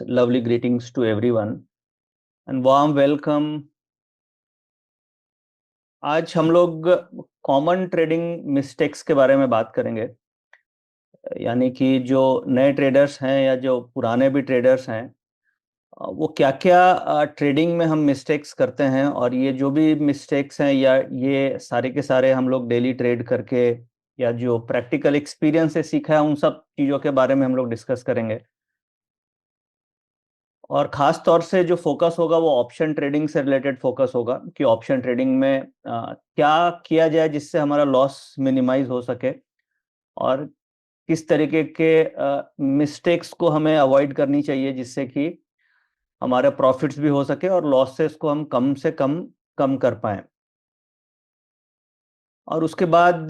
Lovely greetings to everyone and warm welcome. आज हम लोग कॉमन ट्रेडिंग मिस्टेक्स के बारे में बात करेंगे, यानी कि जो नए ट्रेडर्स हैं या जो पुराने भी ट्रेडर्स हैं, वो क्या क्या ट्रेडिंग में हम मिस्टेक्स करते हैं, और ये जो भी मिस्टेक्स हैं या ये सारे के सारे हम लोग डेली ट्रेड करके या जो प्रैक्टिकल एक्सपीरियंस से सीखा है, उन सब चीज़ों के बारे में हम लोग डिस्कस करेंगे। और ख़ास तौर से जो फ़ोकस होगा वो ऑप्शन ट्रेडिंग से रिलेटेड फ़ोकस होगा कि ऑप्शन ट्रेडिंग में क्या किया जाए जिससे हमारा लॉस मिनिमाइज़ हो सके, और किस तरीके के मिस्टेक्स को हमें अवॉइड करनी चाहिए जिससे कि हमारे प्रॉफिट्स भी हो सके और लॉसेस को हम कम से कम कर पाएँ। और उसके बाद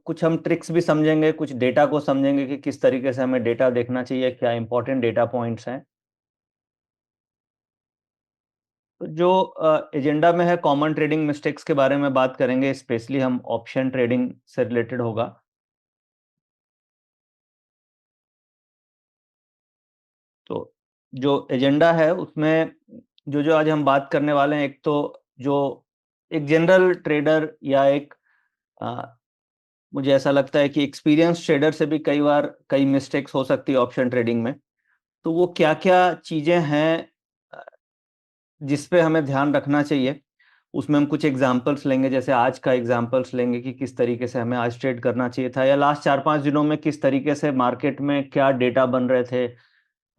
कुछ हम ट्रिक्स भी समझेंगे, कुछ डेटा को समझेंगे कि किस तरीके से हमें डेटा देखना चाहिए, क्या इम्पोर्टेंट डेटा पॉइंट्स हैं। जो एजेंडा में है, कॉमन ट्रेडिंग मिस्टेक्स के बारे में बात करेंगे, स्पेशली हम ऑप्शन ट्रेडिंग से रिलेटेड होगा। तो जो एजेंडा है उसमें जो जो आज हम बात करने वाले हैं, एक तो जो एक जनरल ट्रेडर या एक मुझे ऐसा लगता है कि एक्सपीरियंस ट्रेडर से भी कई बार कई मिस्टेक्स हो सकती है ऑप्शन ट्रेडिंग में। तो वो क्या-क्या चीज़ें हैं अ, जिस पे हमें ध्यान रखना चाहिए, उसमें हम कुछ एग्जांपल्स लेंगे। जैसे आज का एग्जांपल्स लेंगे कि किस तरीके से हमें आज ट्रेड करना चाहिए था, या लास्ट 4-5 दिनों में किस तरीके से मार्केट में क्या डेटा बन रहे थे,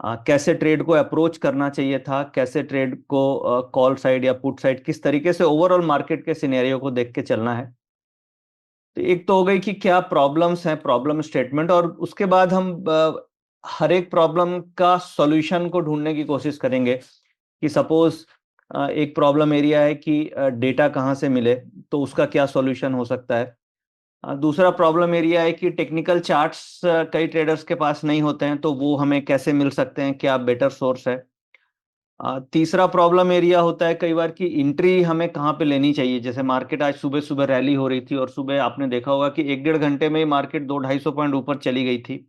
कैसे ट्रेड को अप्रोच करना चाहिए था, कैसे ट्रेड को कॉल साइड या पुट साइड, किस तरीके से ओवरऑल मार्केट के सिनेरियो को देख के चलना है। तो एक तो हो गई कि क्या प्रॉब्लम्स हैं, प्रॉब्लम स्टेटमेंट, और उसके बाद हम हर एक प्रॉब्लम का सॉल्यूशन को ढूँढने की कोशिश करेंगे कि सपोज़ एक प्रॉब्लम एरिया है कि डेटा कहाँ से मिले, तो उसका क्या सॉल्यूशन हो सकता है। दूसरा प्रॉब्लम एरिया है कि टेक्निकल चार्ट्स कई ट्रेडर्स के पास नहीं होते हैं, तो वो हमें कैसे मिल सकते हैं, क्या बेटर सोर्स है। तीसरा प्रॉब्लम एरिया होता है कई बार कि एंट्री हमें कहाँ पे लेनी चाहिए। जैसे मार्केट आज सुबह-सुबह रैली हो रही थी और सुबह आपने देखा होगा कि 1 डेढ़ घंटे में ही मार्केट 200-250 पॉइंट ऊपर चली गई थी।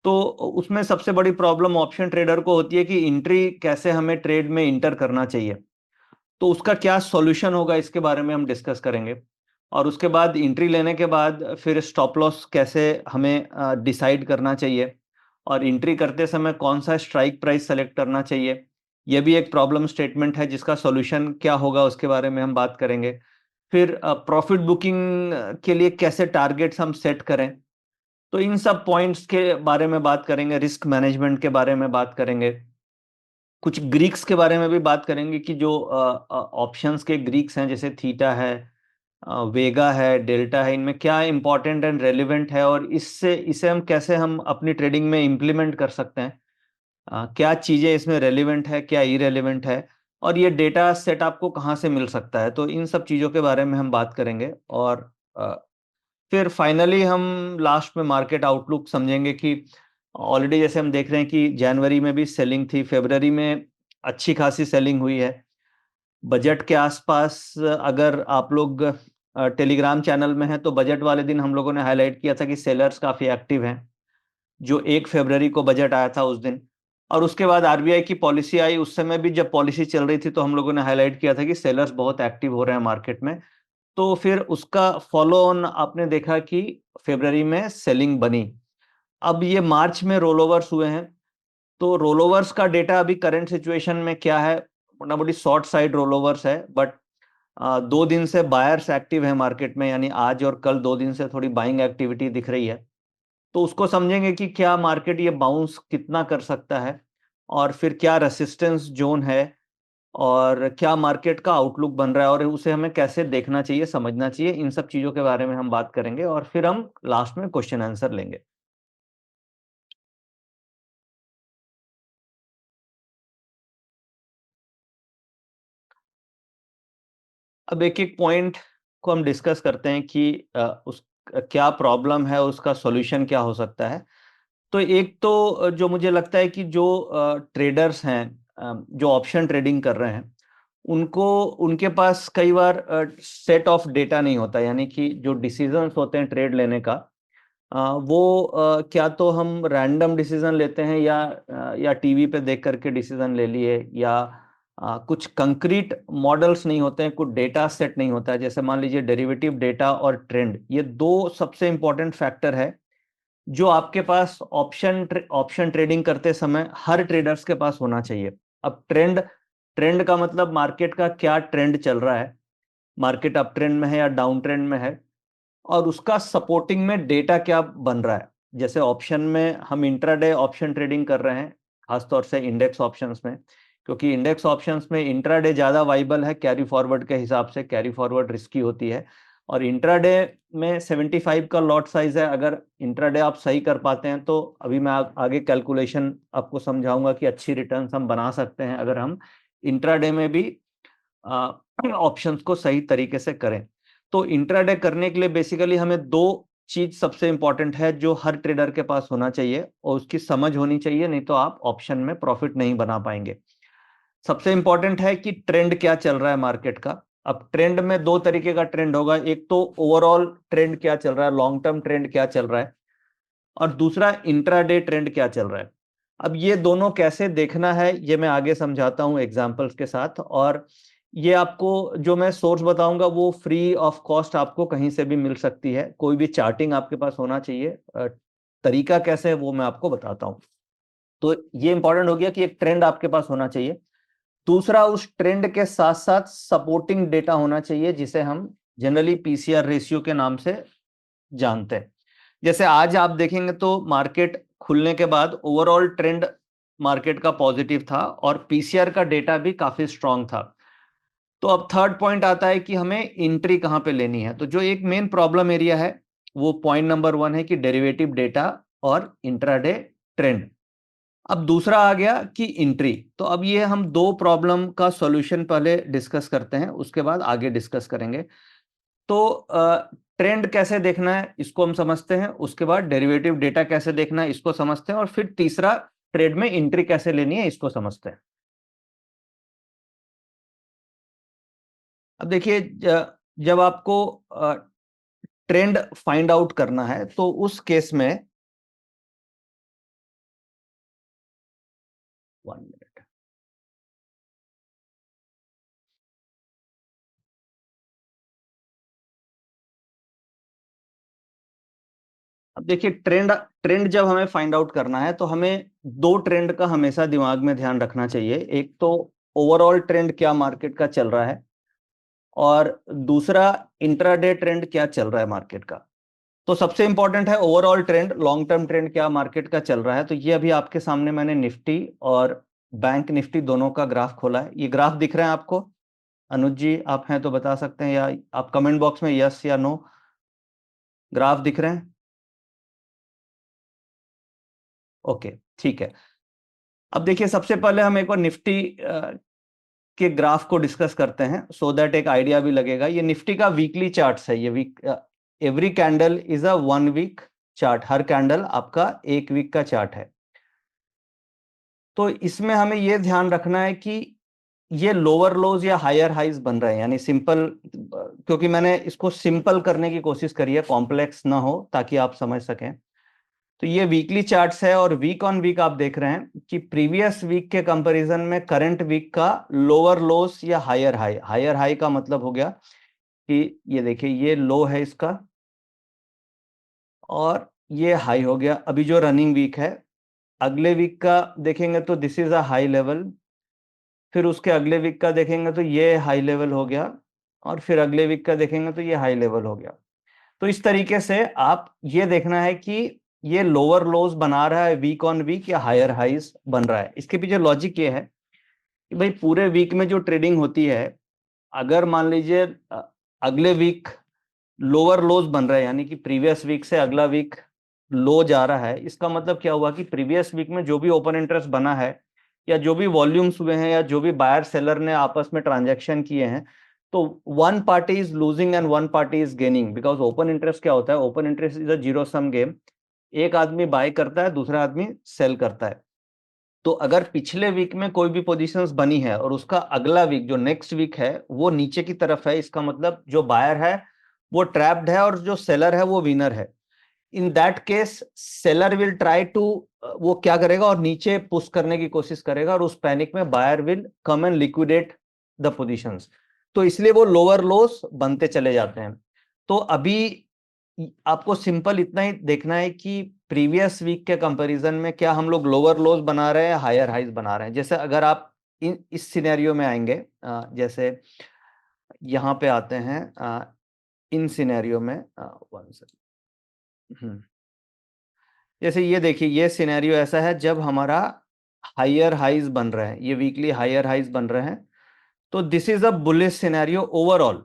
तो उसमें सबसे बड़ी प्रॉब्लम ऑप्शन ट्रेडर को होती है कि एंट्री कैसे हमें ट्रेड में एंटर करना चाहिए। तो उसका क्या सॉल्यूशन होगा, इसके बारे में हम डिस्कस करेंगे। और उसके बाद एंट्री लेने के बाद फिर स्टॉप लॉस कैसे हमें डिसाइड करना चाहिए, और एंट्री करते समय कौन-सा स्ट्राइक प्राइस सेलेक्ट करना चाहिए। ये भी एक प्रॉब्लम स्टेटमेंट है जिसका सॉल्यूशन क्या होगा, उसके बारे में हम बात करेंगे। फिर प्रॉफिट बुकिंग के लिए कैसे टारगेट्स हम सेट करें। तो इन सब पॉइंट्स के बारे में बात करेंगे, रिस्क मैनेजमेंट के बारे में बात करेंगे। कुछ ग्रीक्स के बारे में भी बात करेंगे कि जो ऑप्शंस के ग्रीक्स हैं, जैसे थीटा है, वेगा है, डेल्टा है, इनमें क्या इम्पोर्टेंट एंड रेलेवेंट है, और इससे इसे हम अपनी ट्रेडिंग में इम्प्लीमेंट कर सकते हैं। क्या चीज़ें इसमें रेलेवेंट है, क्या इररेलेवेंट है, और ये डेटा सेट आपको कहाँ से मिल सकता है। तो इन सब चीज़ों के बारे में हम बात करेंगे। और अ, फिर फाइनली हम लास्ट में मार्केट आउटलुक समझेंगे कि ऑलरेडी जैसे हम देख रहे हैं कि जनवरी में भी सेलिंग थी, फरवरी में अच्छी खासी सेलिंग हुई है। बजट के आसपास अगर आप लोग टेलीग्राम चैनल में हैं, तो बजट वाले दिन हम लोगों ने हाइलाइट किया था कि सेलर्स काफ़ी एक्टिव हैं, जो 1 फरवरी को बजट आया था उस दिन। और उसके बाद आरबीआई की पॉलिसी आई, उस समय भी जब पॉलिसी चल रही थी तो हम लोगों ने हाइलाइट किया था कि सेलर्स बहुत एक्टिव हो रहे हैं मार्केट में। तो फिर उसका फॉलो ऑन आपने देखा कि फरवरी में सेलिंग बनी। अब ये मार्च में रोलओवर्स हुए हैं, तो रोलओवर्स का डेटा अभी करंट सिचुएशन में क्या है, मोटा-मोटी शॉर्ट साइड रोलओवर्स है, बट 2 दिन से बायर्स एक्टिव है मार्केट में, यानी आज और कल 2 दिन से थोड़ी बाइंग एक्टिविटी दिख रही है। तो उसको समझेंगे कि क्या मार्केट ये बाउंस कितना कर सकता है, और फिर क्या रेजिस्टेंस ज़ोन है, और क्या मार्केट का आउटलुक बन रहा है, और उसे हमें कैसे देखना चाहिए, समझना चाहिए। इन सब चीज़ों के बारे में हम बात करेंगे, और फिर हम लास्ट में क्वेश्चन आंसर लेंगे। अब एक-एक पॉइंट को हम डिस्कस करते हैं कि क्या प्रॉब्लम है, उसका सॉल्यूशन क्या हो सकता है। तो एक तो जो मुझे लगता है कि जो ट्रेडर्स हैं, जो ऑप्शन ट्रेडिंग कर रहे हैं, उनको उनके पास कई बार सेट ऑफ डेटा नहीं होता, यानी कि जो डिसीजंस होते हैं ट्रेड लेने का, वो क्या तो हम रैंडम डिसीजन लेते हैं या टीवी पे देख करके डिसीजन ले लिए, या कुछ कंक्रीट मॉडल्स नहीं होते हैं, कुछ डेटा सेट नहीं होता है। जैसे मान लीजिए डेरिवेटिव डेटा और ट्रेंड, ये दो सबसे इंपॉर्टेंट फैक्टर है जो आपके पास ऑप्शन ट्रेडिंग करते समय हर ट्रेडर्स के पास होना चाहिए। अब ट्रेंड ट्रेंड का मतलब मार्केट का क्या ट्रेंड चल रहा है, मार्केट अप ट्रेंड में है या डाउन ट्रेंड में है, और उसका सपोर्टिंग में डेटा क्या बन रहा है। जैसे ऑप्शन में हम इंट्राडे ऑप्शन ट्रेडिंग कर रहे हैं, खासतौर से इंडेक्स ऑप्शंस में, क्योंकि इंडेक्स ऑप्शंस में इंट्राडे ज़्यादा वाइबल है कैरी फॉरवर्ड के हिसाब से, कैरी फॉरवर्ड रिस्की होती है। और इंट्राडे में 75 का लॉट साइज है। अगर इंट्राडे आप सही कर पाते हैं तो अभी मैं आगे कैलकुलेशन आपको समझाऊंगा कि अच्छी रिटर्न्स हम बना सकते हैं अगर हम इंट्राडे में भी ऑप्शंस को सही तरीके से करें। तो इंट्राडे करने के लिए बेसिकली हमें दो चीज सबसे इंपॉर्टेंट है जो हर ट्रेडर के पास होना चाहिए, और उसकी समझ होनी चाहिए, नहीं तो आप ऑप्शन में प्रॉफिट नहीं बना पाएंगे। सबसे इंपॉर्टेंट है कि ट्रेंड क्या चल रहा है मार्केट का। अब ट्रेंड में दो तरीके का ट्रेंड होगा, एक तो ओवरऑल ट्रेंड क्या चल रहा है, लॉन्ग टर्म ट्रेंड क्या चल रहा है, और दूसरा इंट्राडे ट्रेंड क्या चल रहा है। अब ये दोनों कैसे देखना है ये मैं आगे समझाता हूं एग्जांपल्स के साथ। और ये आपको जो मैं सोर्स बताऊंगा वो फ्री ऑफ कॉस्ट आपको कहीं से भी मिल सकती है। कोई भी चार्टिंग आपके पास होना चाहिए, तरीका कैसे है वो मैं आपको बताता हूं। तो ये इंपॉर्टेंट हो गया कि एक ट्रेंड आपके पास होना चाहिए। दूसरा, उस ट्रेंड के साथ साथ सपोर्टिंग डेटा होना चाहिए जिसे हम जनरली पीसीआर रेशियो के नाम से जानते हैं। जैसे आज आप देखेंगे तो मार्केट खुलने के बाद ओवरऑल ट्रेंड मार्केट का पॉजिटिव था और पीसीआर का डेटा भी काफी स्ट्रांग था। तो अब थर्ड पॉइंट आता है कि हमें एंट्री कहां पे लेनी है। तो जो एक मेन प्रॉब्लम एरिया है वो पॉइंट नंबर 1 है कि डेरिवेटिव डेटा और इंट्राडे ट्रेंड। अब दूसरा आ गया कि एंट्री। तो अब ये हम दो प्रॉब्लम का सॉल्यूशन पहले डिस्कस करते हैं, उसके बाद आगे डिस्कस करेंगे। तो ट्रेंड कैसे देखना है इसको हम समझते हैं, उसके बाद डेरिवेटिव डेटा कैसे देखना है इसको समझते हैं, और फिर तीसरा ट्रेड में एंट्री कैसे लेनी है इसको समझते हैं। अब देखिए, जब आपको ट्रेंड फाइंड आउट करना है तो उस केस में 1 मिनट। अब देखिए, ट्रेंड ट्रेंड जब हमें फाइंड आउट करना है तो हमें दो ट्रेंड का हमेशा दिमाग में ध्यान रखना चाहिए। एक तो ओवरऑल ट्रेंड क्या मार्केट का चल रहा है, और दूसरा इंट्राडे ट्रेंड क्या चल रहा है मार्केट का। तो सबसे इंपॉर्टेंट है overall trend, long term trend क्या मार्केट का चल रहा है। तो ये अभी आपके सामने मैंने निफ्टी और बैंक निफ्टी दोनों का ग्राफ खोला है। ये ग्राफ दिख रहे हैं आपको? अनुज जी आप हैं तो बता सकते हैं, या आप कमेंट बॉक्स में यस या नो। ग्राफ दिख रहे हैं? ओके, ठीक है। अब देखिए, सबसे पहले हम एक बार निफ्टी के ग्राफ को डिस्कस करते हैं सो दैट एक आइडिया भी लगेगा। ये निफ्टी का वीकली चार्ट है। ये week, every candle is a 1 week chart. हर कैंडल आपका 1 वीक का चार्ट है। तो इसमें हमें यह ध्यान रखना है कि ये लोअर लोज या हायर हाइज बन रहे हैं, यानी सिंपल, क्योंकि मैंने इसको सिंपल करने की कोशिश करी है, कॉम्प्लेक्स ना हो ताकि आप समझ सकें। तो ये वीकली चार्ट्स है और वीक ऑन वीक आप देख रहे हैं कि प्रीवियस वीक के कंपैरिजन में करंट वीक का लोअर लोस या हायर हाई। हायर हाई का मतलब हो गया कि ये देखिए, ये लो है इसका और ये हाई हो गया अभी जो रनिंग वीक है। अगले वीक का देखेंगे तो this is a high level, फिर उसके अगले वीक का देखेंगे तो ये हाई लेवल हो गया, और फिर अगले वीक का देखेंगे तो ये हाई लेवल हो गया। तो इस तरीके से आप ये देखना है कि ये लोअर लोज बना रहा है वीक ऑन वीक या हायर हाइज बन रहा है। इसके पीछे लॉजिक ये है कि भाई पूरे वीक में जो ट्रेडिंग होती है, अगर मान लीजिए अगले वीक लोअर लोज बन रहा है, यानी कि प्रीवियस वीक से अगला वीक लो जा रहा है, इसका मतलब क्या हुआ कि प्रीवियस वीक में जो भी ओपन इंटरेस्ट बना है या जो भी वॉल्यूम्स हुए हैं या जो भी बायर सेलर ने आपस में ट्रांजैक्शन किए हैं, तो one party is losing and one party is gaining. Because open interest क्या होता है? Open interest is a zero sum game. एक आदमी बाय करता है, दूसरा आदमी सेल करता है। तो अगर पिछले वीक में कोई भी पोजीशंस बनी है और उसका अगला वीक जो नेक्स्ट वीक है वो नीचे की तरफ है, इसका मतलब जो बायर है वो ट्रैप्ड है और जो सेलर है वो विनर है। In that case seller will try to, वो क्या करेगा और नीचे पुश करने की कोशिश करेगा और उस पैनिक में buyer will come and liquidate the positions. तो इसलिए वो लोअर लोस बनते चले जाते हैं। तो अभी आपको सिंपल इतना ही देखना है कि प्रीवियस वीक के कंपैरिजन में क्या हम लोग लोअर लोज बना रहे हैं, हायर हाइज बना रहे हैं। जैसे अगर आप इस सिनेरियो में आएंगे, जैसे यहाँ पे आते हैं, इन सिनेरियो में जैसे ये देखिए, ये सिनेरियो ऐसा है जब हमारा हायर हाइज बन रहे हैं, ये वीकली हायर हाइज बन रहे हैं। तो this is a bullish scenario overall,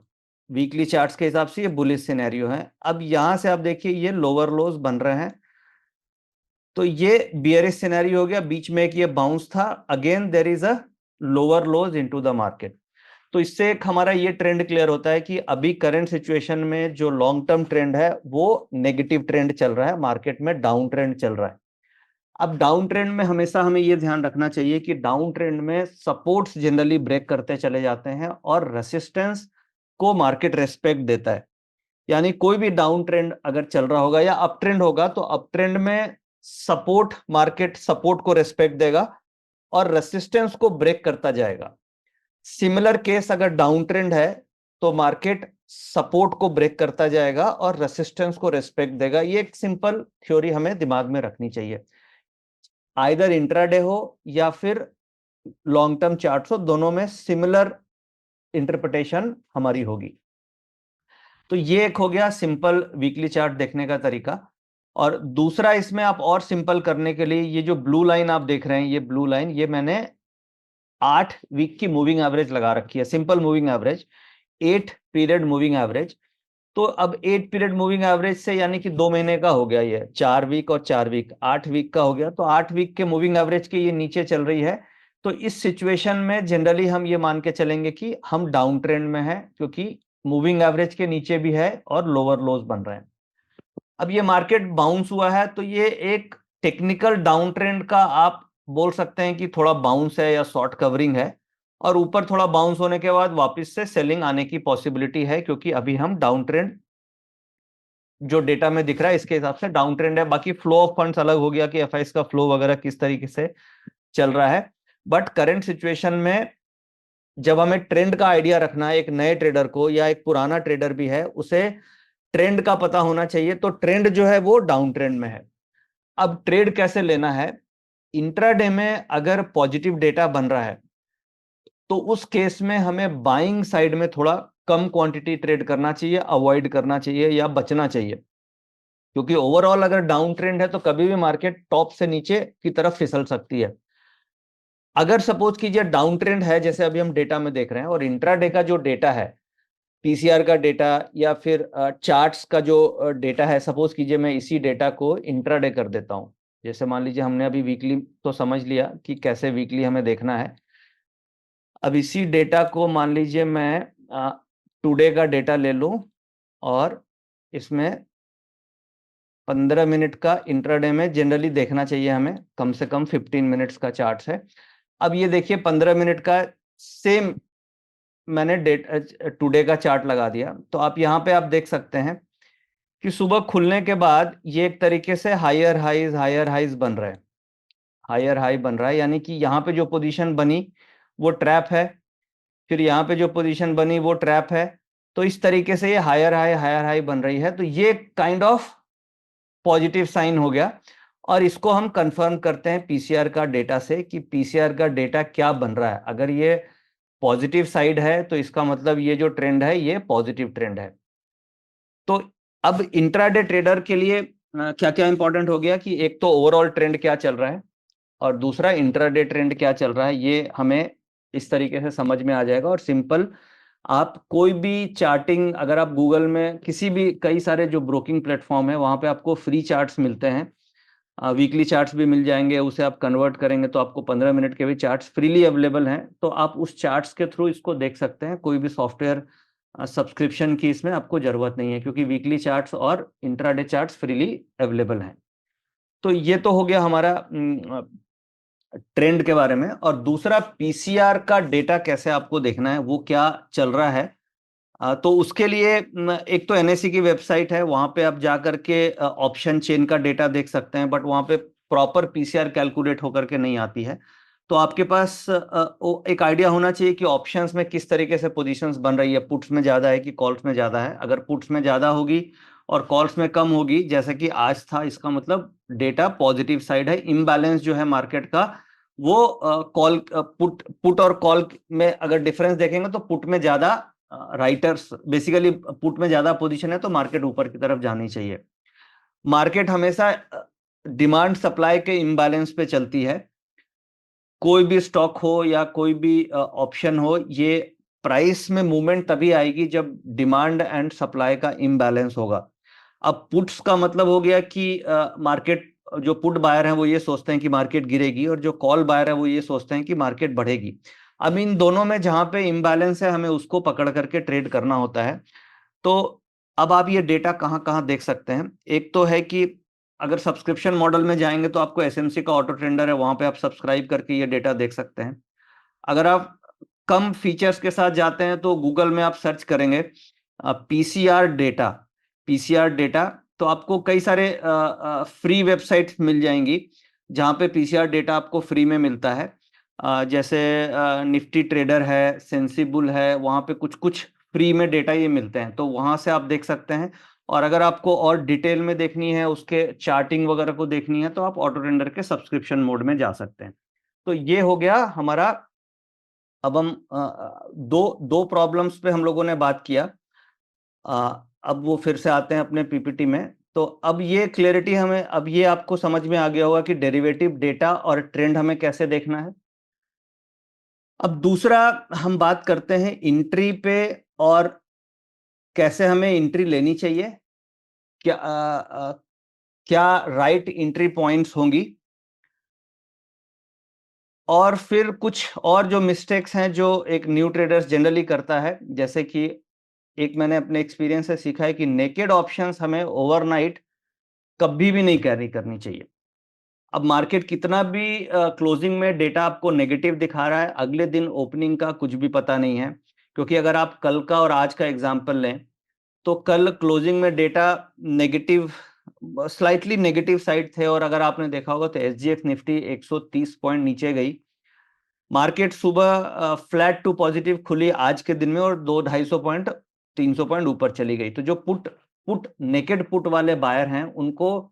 weekly charts के हिसाब से ये बुलिश सिनेरियो है। अब यहां से आप देखिए ये लोअर लोज बन रहे हैं, तो ये बियरिश सिनेरियो हो गया। बीच में एक ये बाउंस था, again there is a lower lows into the market. तो इससे एक हमारा ये ट्रेंड क्लियर होता है कि अभी करंट सिचुएशन में जो लॉन्ग टर्म ट्रेंड है वो नेगेटिव ट्रेंड चल रहा है, मार्केट में डाउन ट्रेंड चल रहा है। अब डाउन ट्रेंड में हमेशा हमें ये ध्यान रखना चाहिए कि डाउन ट्रेंड में सपोर्ट्स जनरली ब्रेक करते चले जाते हैं और रेसिस्टेंस को मार्केट रेस्पेक्ट देता है। यानी कोई भी डाउन ट्रेंड अगर चल रहा होगा या अप ट्रेंड होगा तो अप ट्रेंड में सपोर्ट, मार्केट सपोर्ट को रेस्पेक्ट देगा और रेसिस्टेंस को ब्रेक करता जाएगा। सिमिलर केस अगर डाउन ट्रेंड है तो मार्केट सपोर्ट को ब्रेक करता जाएगा और रेसिस्टेंस को रेस्पेक्ट देगा। ये एक सिंपल थ्योरी हमें दिमाग में रखनी चाहिए। आइदर इंट्राडे हो या फिर लॉन्ग टर्म चार्ट हो, दोनों में सिमिलर इंटरप्रिटेशन हमारी होगी। तो ये एक हो गया सिंपल वीकली चार्ट देखने का तरीका। और दूसरा इसमें आप और सिंपल करने के लिए ये जो ब्लू लाइन आप देख रहे हैं, ये ब्लू लाइन, ये मैंने 8 वीक की मूविंग एवरेज लगा रखी है, simple moving average, 8 period moving average. तो अब 8 पीरियड मूविंग एवरेज से यानी कि 2 महीने का हो गया, ये 4 वीक और 4 वीक, 8 वीक का हो गया। तो 8 वीक के मूविंग एवरेज के ये नीचे चल रही है। तो इस सिचुएशन में जनरली हम ये मान के चलेंगे कि हम डाउन ट्रेंड में है, क्योंकि मूविंग एवरेज के नीचे भी है और लोअर लोज बन रहे हैं। अब ये मार्केट बाउंस हुआ है तो ये एक टेक्निकल डाउन ट्रेंड का आप बोल सकते हैं कि थोड़ा बाउंस है या शॉर्ट कवरिंग है, और ऊपर थोड़ा बाउंस होने के बाद वापस से सेलिंग आने की पॉसिबिलिटी है, क्योंकि अभी हम डाउन ट्रेंड जो डेटा में दिख रहा है इसके हिसाब से डाउन ट्रेंड है। बाकी फ्लो ऑफ फंड्स अलग हो गया कि एफआईएस का फ्लो वगैरह किस तरीके से चल रहा है। बट करंट सिचुएशन में जब हमें ट्रेंड का आइडिया रखना है एक नए ट्रेडर को या एक पुराना ट्रेडर भी है, उसे ट्रेंड का पता होना चाहिए। तो ट्रेंड जो है वो डाउन ट्रेंड में है। अब ट्रेड कैसे लेना है, इंट्राडे में अगर पॉजिटिव डेटा बन रहा है तो उस केस में हमें बाइंग साइड में थोड़ा कम क्वांटिटी ट्रेड करना चाहिए, अवॉइड करना चाहिए या बचना चाहिए, क्योंकि ओवरऑल अगर डाउन ट्रेंड है तो कभी भी मार्केट टॉप से नीचे की तरफ फिसल सकती है। अगर सपोज कीजिए डाउन ट्रेंड है जैसे अभी हम डेटा में देख रहे हैं, और इंट्राडे का जो डेटा है, पीसीआर का डेटा या फिर चार्ट्स का जो डेटा है, सपोज कीजिए मैं इसी डेटा को इंट्राडे कर देता हूं। जैसे मान लीजिए हमने अभी वीकली तो समझ लिया कि कैसे वीकली हमें देखना है। अब इसी डेटा को मान लीजिए मैं टुडे का डेटा ले लूं और इसमें 15 मिनट का इंट्राडे में जनरली देखना चाहिए हमें, कम से कम 15 मिनट्स का चार्ट है। अब ये देखिए 15 मिनट का सेम मैंने टुडे का चार्ट लगा दिया। तो आप यहाँ पे आप देख सकते हैं कि सुबह खुलने के बाद ये एक तरीके से हायर हाइज बन रहे हैं, हायर हाई बन रहा है, यानी कि यहाँ पे जो पोजीशन बनी वो ट्रैप है, फिर यहाँ पे जो पोजीशन बनी वो ट्रैप है। तो इस तरीके से ये हायर हाई बन रही है। तो ये काइंड ऑफ पॉजिटिव साइन हो गया, और इसको हम कंफर्म करते हैं पीसीआर का डेटा से कि पीसीआर का डेटा क्या बन रहा है। अगर ये पॉजिटिव साइड है तो इसका मतलब ये जो ट्रेंड है ये पॉजिटिव ट्रेंड है। तो अब इंट्राडे ट्रेडर के लिए क्या क्या इंपॉर्टेंट हो गया कि एक तो ओवरऑल ट्रेंड क्या चल रहा है और दूसरा इंट्राडे ट्रेंड क्या चल रहा है, ये हमें इस तरीके से समझ में आ जाएगा। और सिंपल आप कोई भी चार्टिंग, अगर आप गूगल में किसी भी, कई सारे जो ब्रोकिंग प्लेटफॉर्म है वहां पे आपको फ्री चार्ट्स मिलते हैं, वीकली चार्ट्स भी मिल जाएंगे, उसे आप कन्वर्ट करेंगे तो आपको 15 मिनट के भी चार्ट्स फ्रीली अवेलेबल हैं। तो आप उस चार्ट्स के थ्रू इसको देख सकते हैं, कोई भी सॉफ्टवेयर सब्सक्रिप्शन की इसमें आपको जरूरत नहीं है, क्योंकि वीकली चार्ट्स और इंट्राडे चार्ट्स फ्रीली अवेलेबल हैं। तो ये तो हो गया हमारा ट्रेंड के बारे में। और दूसरा पीसीआर का डेटा कैसे आपको देखना है, वो क्या चल रहा है, तो उसके लिए एक तो एनएससी की वेबसाइट है, वहां पे आप जा करके ऑप्शन चेन का डेटा देख सकते हैं, बट वहां पे प्रॉपर पीसीआर कैलकुलेट होकर के नहीं आती है। तो आपके पास एक आइडिया होना चाहिए कि ऑप्शंस में किस तरीके से पोजीशंस बन रही है, पुट्स में ज्यादा है कि कॉल्स में ज्यादा है। अगर पुट्स में ज्यादा होगी और कॉल्स में कम होगी, जैसे कि आज था, इसका मतलब डेटा पॉजिटिव साइड है। इम्बैलेंस जो है मार्केट का, वो कॉल पुट पुट और कॉल में अगर डिफरेंस देखेंगे तो पुट में ज्यादा राइटर्स, बेसिकली पुट में ज्यादा पोजीशन है, तो मार्केट ऊपर की तरफ जानी चाहिए। मार्केट हमेशा डिमांड सप्लाई के इम्बैलेंस पे चलती है। कोई भी स्टॉक हो या कोई भी ऑप्शन हो, ये प्राइस में मूवमेंट तभी आएगी जब डिमांड एंड सप्लाई का इम्बैलेंस होगा। अब पुट्स का मतलब हो गया कि मार्केट, जो पुट बायर हैं वो ये सोचते हैं कि मार्केट गिरेगी, और जो कॉल बायर है वो ये सोचते हैं कि मार्केट बढ़ेगी। अब इन दोनों में जहां पे इम्बैलेंस है, हमें उसको पकड़ करके ट्रेड करना होता है। तो अब आप ये डेटा कहाँ कहाँ देख सकते हैं? एक तो है कि अगर सब्सक्रिप्शन मॉडल में जाएंगे तो आपको एसएमसी का ऑटो ट्रेंडर है, वहां पे आप सब्सक्राइब करके ये डेटा देख सकते हैं। अगर आप कम फीचर्स के साथ जाते हैं तो गूगल में आप सर्च करेंगे पीसीआर डेटा, पीसीआर डेटा, तो आपको कई सारे फ्री वेबसाइट्स मिल जाएंगी जहां पे पीसीआर डेटा आपको फ्री में मिलता है। जैसे निफ्टी ट्रेडर है, सेंसिबल है, वहां पे कुछ कुछ फ्री में डेटा ये मिलते हैं, तो वहां से आप देख सकते हैं। और अगर आपको और डिटेल में देखनी है, उसके चार्टिंग वगैरह को देखनी है, तो आप ऑटो ट्रेंडर के सब्सक्रिप्शन मोड में जा सकते हैं। तो ये हो गया हमारा। अब हम दो दो प्रॉब्लम्स पे हम लोगों ने बात किया। अब वो फिर से आते हैं अपने पीपीटी में। तो अब ये क्लैरिटी हमें, अब ये आपको समझ में आ गया होगा कि डेरिवेटिव डेटा और ट्रेंड हमें कैसे देखना है। अब दूसरा हम बात करते हैं इंट्री पे, और कैसे हमें इंट्री लेनी चाहिए, क्या क्या राइट इंट्री पॉइंट्स होंगी, और फिर कुछ और जो मिस्टेक्स हैं जो एक न्यू ट्रेडर्स जनरली करता है। जैसे कि एक मैंने अपने एक्सपीरियंस से सीखा है कि नेकेड ऑप्शंस हमें ओवरनाइट कभी भी नहीं कैरी करनी चाहिए। अब मार्केट कितना भी क्लोजिंग में डेटा आपको नेगेटिव दिखा रहा है, अगले दिन ओपनिंग का कुछ भी पता नहीं है। क्योंकि अगर आप कल का और आज का एग्जांपल लें, तो कल क्लोजिंग में data negative, slightly negative side थे, और अगर आपने देखा होगा तो एसजीएक्स निफ्टी 130 पॉइंट नीचे गई। मार्केट सुबह फ्लैट टू पॉजिटिव खुली आज के दिन में, और 200-250 पॉइंट, 300 पॉइंट ऊपर चली गई। तो जो पुट पुट नेकेड पुट वाले बायर हैं, उनको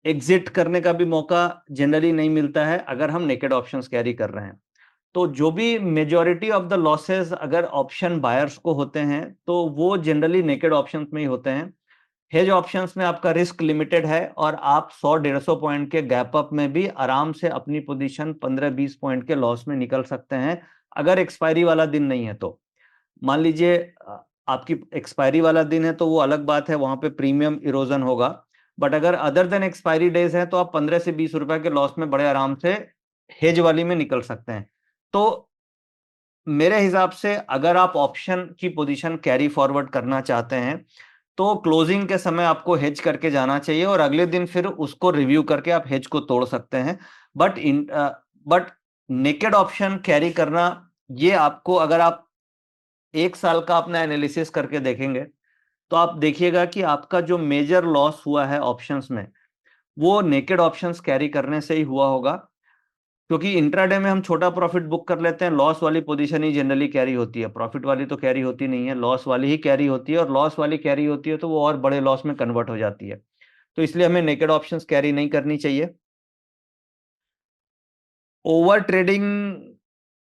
एग्जिट करने का भी मौका जनरली नहीं मिलता है अगर हम नेकेड ऑप्शंस कैरी कर रहे हैं। तो जो भी मेजॉरिटी ऑफ द लॉसेस अगर ऑप्शन बायर्स को होते हैं, तो वो जनरली नेकेड ऑप्शंस में ही होते हैं। हेज ऑप्शंस में आपका रिस्क लिमिटेड है, और आप 100-150 पॉइंट के गैप अप में भी आराम से अपनी पोजीशन 15-20 पॉइंट के लॉस में निकल सकते हैं, अगर एक्सपायरी वाला दिन नहीं है तो। मान लीजिए आपकी एक्सपायरी वाला दिन है तो वो अलग बात है, वहां पे प्रीमियम इरोजन होगा। बट अगर अदर देन एक्सपायरी डेज है, तो आप 15 से 20 रुपए के लॉस में बड़े आराम से हेज वाली में निकल सकते हैं। तो मेरे हिसाब से अगर आप ऑप्शन की पोजीशन कैरी फॉरवर्ड करना चाहते हैं, तो क्लोजिंग के समय आपको हेज करके जाना चाहिए, और अगले दिन फिर उसको रिव्यू करके आप हेज को तोड़ सकते हैं। But but naked option carry करना, ये आपको, अगर आप 1 साल का अपना एनालिसिस करके देखेंगे, तो आप देखिएगा कि आपका जो मेजर लॉस हुआ है ऑप्शंस में, वो नेकेड ऑप्शंस कैरी करने से ही हुआ होगा। क्योंकि इंट्राडे में हम छोटा प्रॉफिट बुक कर लेते हैं, लॉस वाली पोजीशन ही जनरली कैरी होती है, प्रॉफिट वाली तो कैरी होती नहीं है, लॉस वाली ही कैरी होती है, और लॉस वाली कैरी होती है तो वो और बड़े लॉस में कन्वर्ट हो जाती है। तो इसलिए हमें नेकेड ऑप्शंस कैरी नहीं करनी चाहिए। ओवर ट्रेडिंग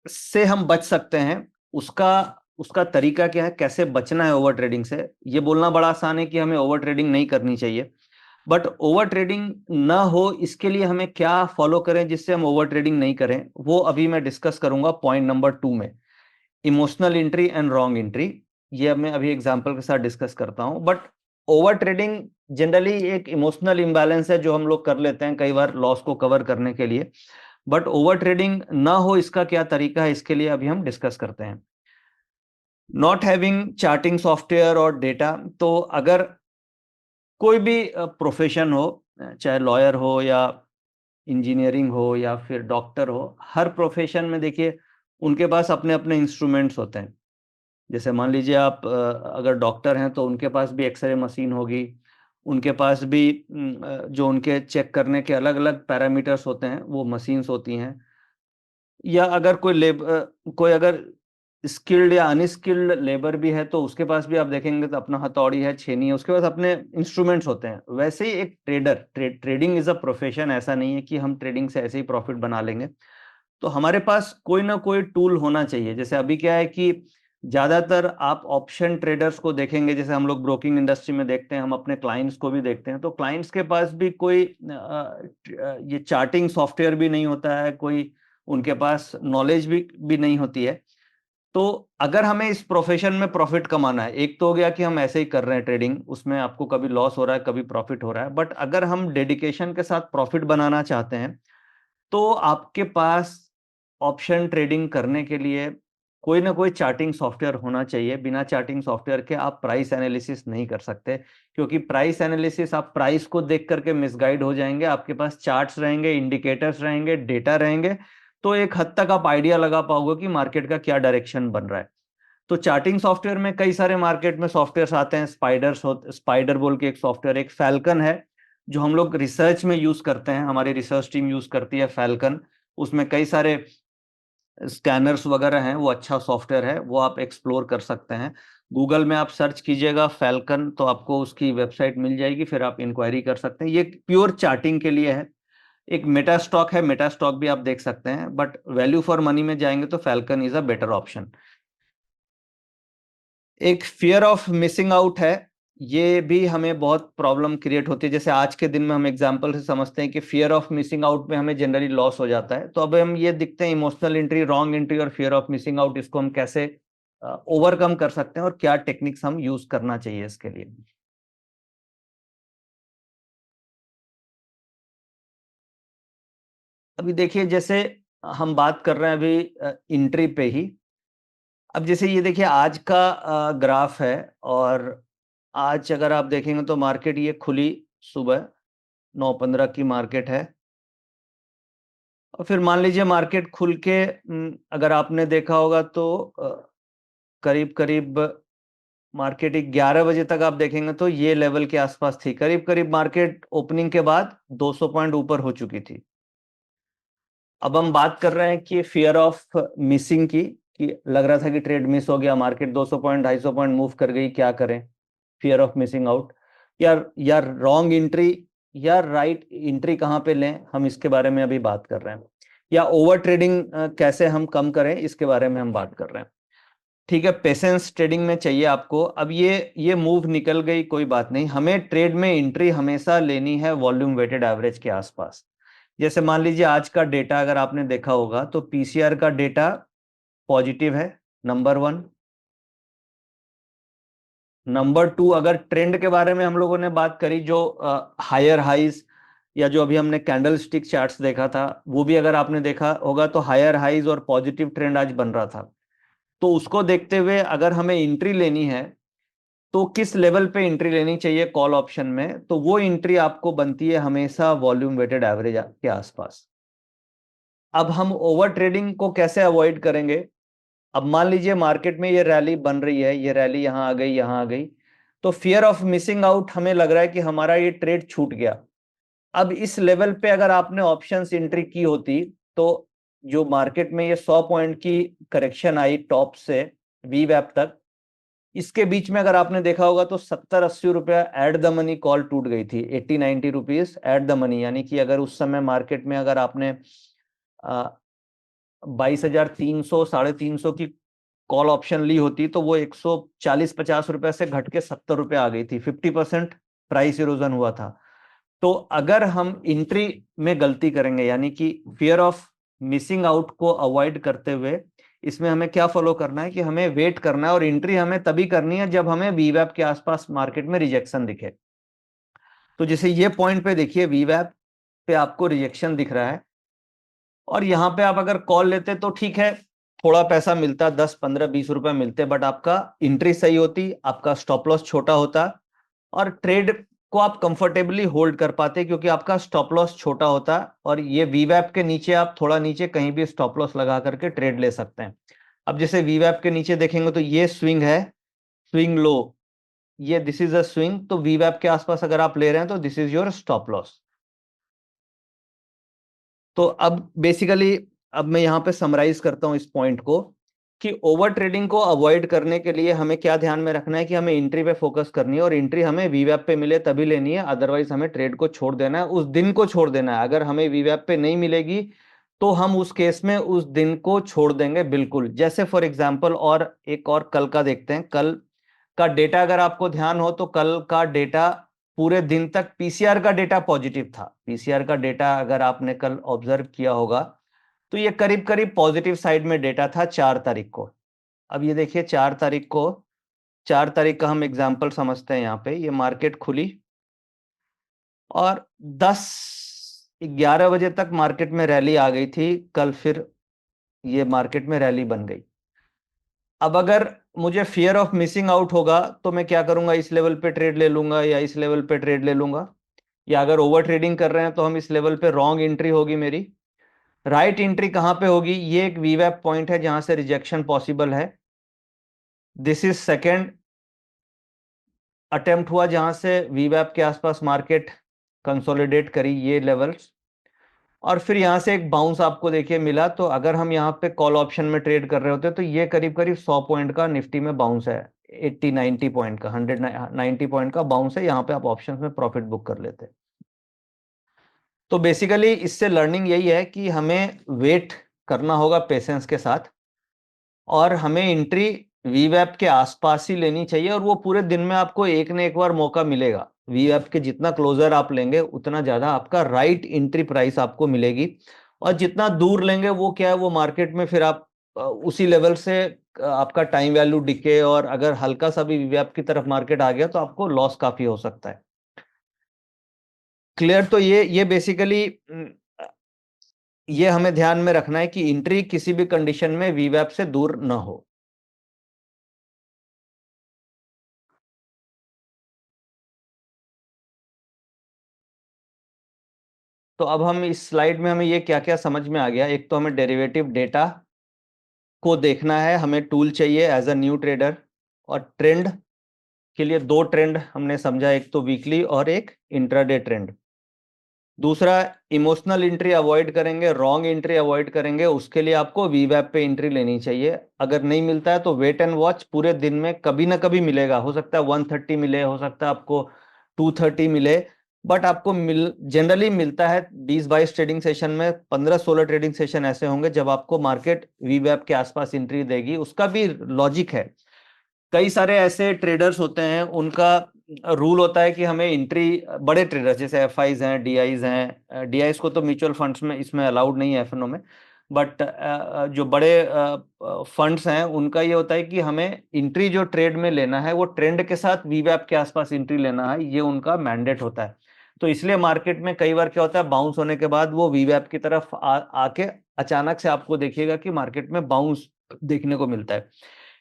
से हम बच सकते हैं, उसका उसका तरीका क्या है, कैसे बचना है ओवर ट्रेडिंग से? ये बोलना बड़ा आसान है कि हमें ओवर ट्रेडिंग नहीं करनी चाहिए, बट ओवर ट्रेडिंग ना हो इसके लिए हमें क्या फॉलो करें जिससे हम ओवर ट्रेडिंग नहीं करें, वो अभी मैं डिस्कस करूंगा पॉइंट नंबर 2 में। Emotional entry and wrong entry, ये मैं अभी एग्जांपल के साथ डिस्कस करता हूं। बट ओवर ट्रेडिंग जनरली एक इमोशनल इंबैलेंस है जो हम लोग कर लेते हैं कई बार लॉस को कवर करने के लिए। बट ओवर ट्रेडिंग ना हो इसका क्या तरीका है, इसके लिए अभी हम डिस्कस करते हैं। नॉट हैविंग चार्टिंग सॉफ्टवेयर और डेटा, तो अगर कोई भी प्रोफेशन हो, चाहे लॉयर हो या इंजीनियरिंग हो या फिर डॉक्टर हो, हर प्रोफेशन में देखिए उनके पास अपने अपने इंस्ट्रूमेंट्स होते हैं। जैसे मान लीजिए आप अगर डॉक्टर हैं तो उनके पास भी एक्सरे मशीन होगी, उनके पास भी जो उनके चेक करने के अलग अलग पैरामीटर्स होते हैं वो मशीन्स होती हैं। या अगर कोई अगर स्किल्ड या अनस्किल्ड लेबर भी है तो उसके पास भी आप देखेंगे तो अपना हथौड़ी है, छेनी है, उसके पास अपने इंस्ट्रूमेंट्स होते हैं। वैसे ही एक ट्रेडिंग इज अ प्रोफेशन, ऐसा नहीं है कि हम ट्रेडिंग से ऐसे ही प्रॉफिट बना लेंगे। तो हमारे पास कोई ना कोई टूल होना चाहिए। जैसे अभी क्या है कि ज्यादातर आप ऑप्शन ट्रेडर्स को देखेंगे, जैसे हम लोग ब्रोकिंग इंडस्ट्री में देखते हैं, हम अपने क्लाइंट्स को भी देखते हैं, तो क्लाइंट्स के पास भी कोई ये चार्टिंग सॉफ्टवेयर भी नहीं होता है, कोई उनके पास नॉलेज भी नहीं होती है। तो अगर हमें इस प्रोफेशन में प्रॉफिट कमाना है, एक तो हो गया कि हम ऐसे ही कर रहे हैं ट्रेडिंग, उसमें आपको कभी लॉस हो रहा है कभी प्रॉफिट हो रहा है, बट अगर हम डेडिकेशन के साथ प्रॉफिट बनाना चाहते हैं तो आपके पास ऑप्शन ट्रेडिंग करने के लिए कोई ना कोई चार्टिंग सॉफ्टवेयर होना चाहिए। बिना चार्टिंग सॉफ्टवेयर के आप प्राइस एनालिसिस नहीं कर सकते, क्योंकि प्राइस एनालिसिस आप प्राइस को देख करके मिसगाइड हो जाएंगे। आपके पास चार्ट्स रहेंगे, इंडिकेटर्स रहेंगे, डेटा रहेंगे, तो एक हद तक आप आइडिया लगा पाओगे कि मार्केट का क्या डायरेक्शन बन रहा है। तो चार्टिंग सॉफ्टवेयर में कई सारे मार्केट में सॉफ्टवेयर्स आते हैं। स्पाइडर बोल के एक सॉफ्टवेयर, एक फैल्कन है जो हम लोग रिसर्च में यूज करते हैं, हमारी रिसर्च टीम यूज करती है फैल्कन। उसमें कई सारे स्कैनर्स वगैरह हैं, वो अच्छा सॉफ्टवेयर है, वो आप एक्सप्लोर कर सकते हैं। गूगल में आप सर्च कीजिएगा फैल्कन तो आपको उसकी वेबसाइट मिल जाएगी, फिर आप इंक्वायरी कर सकते हैं। ये प्योर चार्टिंग के लिए है। एक मेटास्टॉक है, मेटास्टॉक भी आप देख सकते हैं, बट वैल्यू फॉर मनी में जाएंगे तो falcon is a better option. एक फियर ऑफ मिसिंग आउट है, ये भी हमें बहुत प्रॉब्लम क्रिएट होती है। जैसे आज के दिन में हम एग्जांपल से समझते हैं कि फियर ऑफ मिसिंग आउट में हमें जनरली लॉस हो जाता है, तो अब हम ये दिखते हैं इमोशनल एंट्री, रॉन्ग एंट्री और फियर ऑफ मिसिंग आउट, इसको हम कैसे ओवरकम कर सकते हैं और क्या टेक्निक्स हम यूज करना चाहिए इसके लिए। अभी देखिए, जैसे हम बात कर रहे हैं अभी एंट्री पे ही। अब जैसे ये देखिए आज का ग्राफ है, और आज अगर आप देखेंगे तो मार्केट ये खुली सुबह 9:15 की मार्केट है। और फिर मान लीजिए मार्केट खुल के अगर आपने देखा होगा तो करीब करीब मार्केट 11 बजे तक आप देखेंगे तो ये लेवल के आसपास थी। करीब करीब मार्केट ओपनिंग के बाद 200 पॉइंट ऊपर हो चुकी थी। अब हम बात कर रहे हैं कि फियर ऑफ मिसिंग की, कि लग रहा था कि ट्रेड मिस हो गया, मार्केट 200 पॉइंट 250 पॉइंट मूव कर गई, क्या करें। फियर ऑफ मिसिंग आउट, या रॉन्ग एंट्री या राइट एंट्री कहाँ पे लें, हम इसके बारे में अभी बात कर रहे हैं। या ओवर ट्रेडिंग कैसे हम कम करें, इसके बारे में हम बात कर रहे हैं। ठीक है, पेशेंस ट्रेडिंग में चाहिए आपको। अब ये मूव निकल गई, कोई बात नहीं, हमें ट्रेड में एंट्री हमेशा लेनी है वॉल्यूम वेटेड एवरेज के आसपास। जैसे मान लीजिए आज का डेटा अगर आपने देखा होगा तो पीसीआर का डेटा पॉजिटिव है, नंबर 1। नंबर 2, अगर ट्रेंड के बारे में हम लोगों ने बात करी, जो हायर हाइज या जो अभी हमने कैंडल स्टिक चार्ट्स देखा था, वो भी अगर आपने देखा होगा तो हायर हाइज और पॉजिटिव ट्रेंड आज बन रहा था। तो उसको देखते हुए अगर हमें एंट्री लेनी है तो किस लेवल पे एंट्री लेनी चाहिए कॉल ऑप्शन में, तो वो एंट्री आपको बनती है हमेशा वॉल्यूम वेटेड एवरेज के आसपास। अब हम ओवर ट्रेडिंग को कैसे अवॉइड करेंगे। अब मान लीजिए मार्केट में ये रैली बन रही है, ये रैली यहां आ गई, यहां आ गई, तो फियर ऑफ मिसिंग आउट, हमें लग रहा है कि हमारा ये ट्रेड छूट गया। अब इस लेवल पे अगर आपने ऑप्शंस एंट्री की होती तो जो मार्केट में ये 100 पॉइंट की करेक्शन आई टॉप से वी वैप तक, इसके बीच में अगर आपने देखा होगा तो 70-80 रुपया एट द मनी कॉल टूट गई थी, 80-90 रुपीज एट द मनी। यानी कि अगर उस समय मार्केट में अगर आपने 22,300 350 की कॉल ऑप्शन ली होती तो वो 140-50 रुपए से घट के 70 रुपए आ गई थी, 50% प्राइस इरोजन हुआ था। तो अगर हम एंट्री में गलती करेंगे, यानी कि फियर ऑफ मिसिंग आउट को अवॉइड करते हुए, इसमें हमें क्या फॉलो करना है कि हमें वेट करना है, और एंट्री हमें तभी करनी है जब हमें वीवैप के आसपास मार्केट में रिजेक्शन दिखे। तो जैसे ये पॉइंट पे देखिए वीवैप पे आपको रिजेक्शन दिख रहा है, और यहाँ पे आप अगर कॉल लेते तो ठीक है, थोड़ा पैसा मिलता, 10-15-20 रुपए मिलते, बट आपका एंट्री सही होती, आपका स्टॉप लॉस छोटा होता, और ट्रेड को आप कंफर्टेबली होल्ड कर पाते क्योंकि आपका स्टॉप लॉस छोटा होता। और ये वीवैप के नीचे आप थोड़ा नीचे कहीं भी स्टॉप लॉस लगा करके ट्रेड ले सकते हैं। अब जैसे वीवैप के नीचे देखेंगे तो ये स्विंग है, स्विंग लो, ये दिस इज अ स्विंग, तो वीवैप के आसपास अगर आप ले रहे हैं तो this is your stop loss. तो अब बेसिकली अब मैं यहां पे समराइज करता हूं इस पॉइंट को कि ओवर ट्रेडिंग को अवॉइड करने के लिए हमें क्या ध्यान में रखना है कि हमें एंट्री पे फोकस करनी है, और एंट्री हमें वीवैप पे मिले तभी लेनी है, अदरवाइज हमें ट्रेड को छोड़ देना है, उस दिन को छोड़ देना है। अगर हमें वीवैप पे नहीं मिलेगी तो हम उस केस में उस दिन को छोड़ देंगे बिल्कुल। जैसे फॉर एग्जाम्पल और एक और कल का देखते हैं। कल का डेटा अगर आपको ध्यान हो तो कल का डेटा पूरे दिन तक पीसीआर का डेटा पॉजिटिव था। पीसीआर का डेटा अगर आपने कल ऑब्जर्व किया होगा तो ये करीब करीब पॉजिटिव साइड में डेटा था 4 तारीख को। अब ये देखिए 4 तारीख को, 4 तारीख का हम एग्जाम्पल समझते हैं। यहाँ पे ये मार्केट खुली और 10-11 बजे तक मार्केट में रैली आ गई थी कल, फिर ये मार्केट में रैली बन गई। अब अगर मुझे फियर ऑफ मिसिंग आउट होगा तो मैं क्या करूंगा, इस लेवल पे ट्रेड ले लूंगा या इस लेवल पे ट्रेड ले लूंगा, या अगर ओवर ट्रेडिंग कर रहे हैं तो हम इस लेवल पे रॉन्ग एंट्री होगी मेरी। राइट एंट्री कहां पे होगी, ये एक वीवैप पॉइंट है जहां से रिजेक्शन पॉसिबल है। दिस इज सेकेंड अटेम्प्ट हुआ जहां से वीवैप के आसपास मार्केट कंसोलिडेट करी ये लेवल्स, और फिर यहां से एक बाउंस आपको देखिए मिला। तो अगर हम यहाँ पे कॉल ऑप्शन में ट्रेड कर रहे होते तो ये करीब करीब 100 पॉइंट का निफ्टी में बाउंस है, 80-90 पॉइंट का, 190 पॉइंट का बाउंस है, यहाँ पे आप ऑप्शंस में प्रॉफिट बुक कर लेते। तो बेसिकली इससे लर्निंग यही है कि हमें वेट करना होगा पेशेंस के साथ, और हमें एंट्री वीवैप के आसपास ही लेनी चाहिए, और वो पूरे दिन में आपको एक न एक बार मौका मिलेगा। वीवैप के जितना क्लोजर आप लेंगे उतना ज्यादा आपका राइट एंट्री प्राइस आपको मिलेगी, और जितना दूर लेंगे वो क्या है, वो मार्केट में फिर आप उसी लेवल से आपका टाइम वैल्यू डिके, और अगर हल्का सा भी वीवैप की तरफ मार्केट आ गया तो आपको लॉस काफी हो सकता है। क्लियर? तो ये बेसिकली ये हमें ध्यान में रखना है कि एंट्री किसी भी कंडीशन में वीवैप से दूर ना हो। तो अब हम इस स्लाइड में हमें ये क्या क्या समझ में आ गया। एक तो हमें डेरिवेटिव डेटा को देखना है, हमें टूल चाहिए एज अ न्यू ट्रेडर, और ट्रेंड के लिए 2 ट्रेंड हमने समझा, एक तो वीकली और एक इंट्राडे ट्रेंड। दूसरा, इमोशनल एंट्री अवॉइड करेंगे, रॉन्ग एंट्री अवॉइड करेंगे, उसके लिए आपको वीवैप पे एंट्री लेनी चाहिए। अगर नहीं मिलता है तो वेट एंड वॉच, पूरे दिन में कभी ना कभी मिलेगा, हो सकता है 130 मिले, हो सकता है आपको 230 मिले, बट आपको जनरली मिलता है 20-22 ट्रेडिंग सेशन में। 15-16 ट्रेडिंग सेशन ऐसे होंगे जब आपको मार्केट वीवैप के आसपास एंट्री देगी। उसका भी लॉजिक है, कई सारे ऐसे ट्रेडर्स होते हैं उनका रूल होता है कि हमें एंट्री, बड़े ट्रेडर्स जैसे एफआईज हैं, डीआईज हैं, डीआईज को तो म्यूचुअल फंड्स में इसमें अलाउड नहीं है, एफएनओ में, बट जो बड़े फंड्स हैं उनका ये होता है कि हमें एंट्री जो ट्रेड में लेना है वो ट्रेंड के साथ वीवैप के आसपास एंट्री लेना है, ये उनका मैंडेट होता है। तो इसलिए मार्केट में कई बार क्या होता है, बाउंस होने के बाद वो वीवैप की तरफ आके अचानक से आपको देखिएगा कि मार्केट में बाउंस देखने को मिलता है।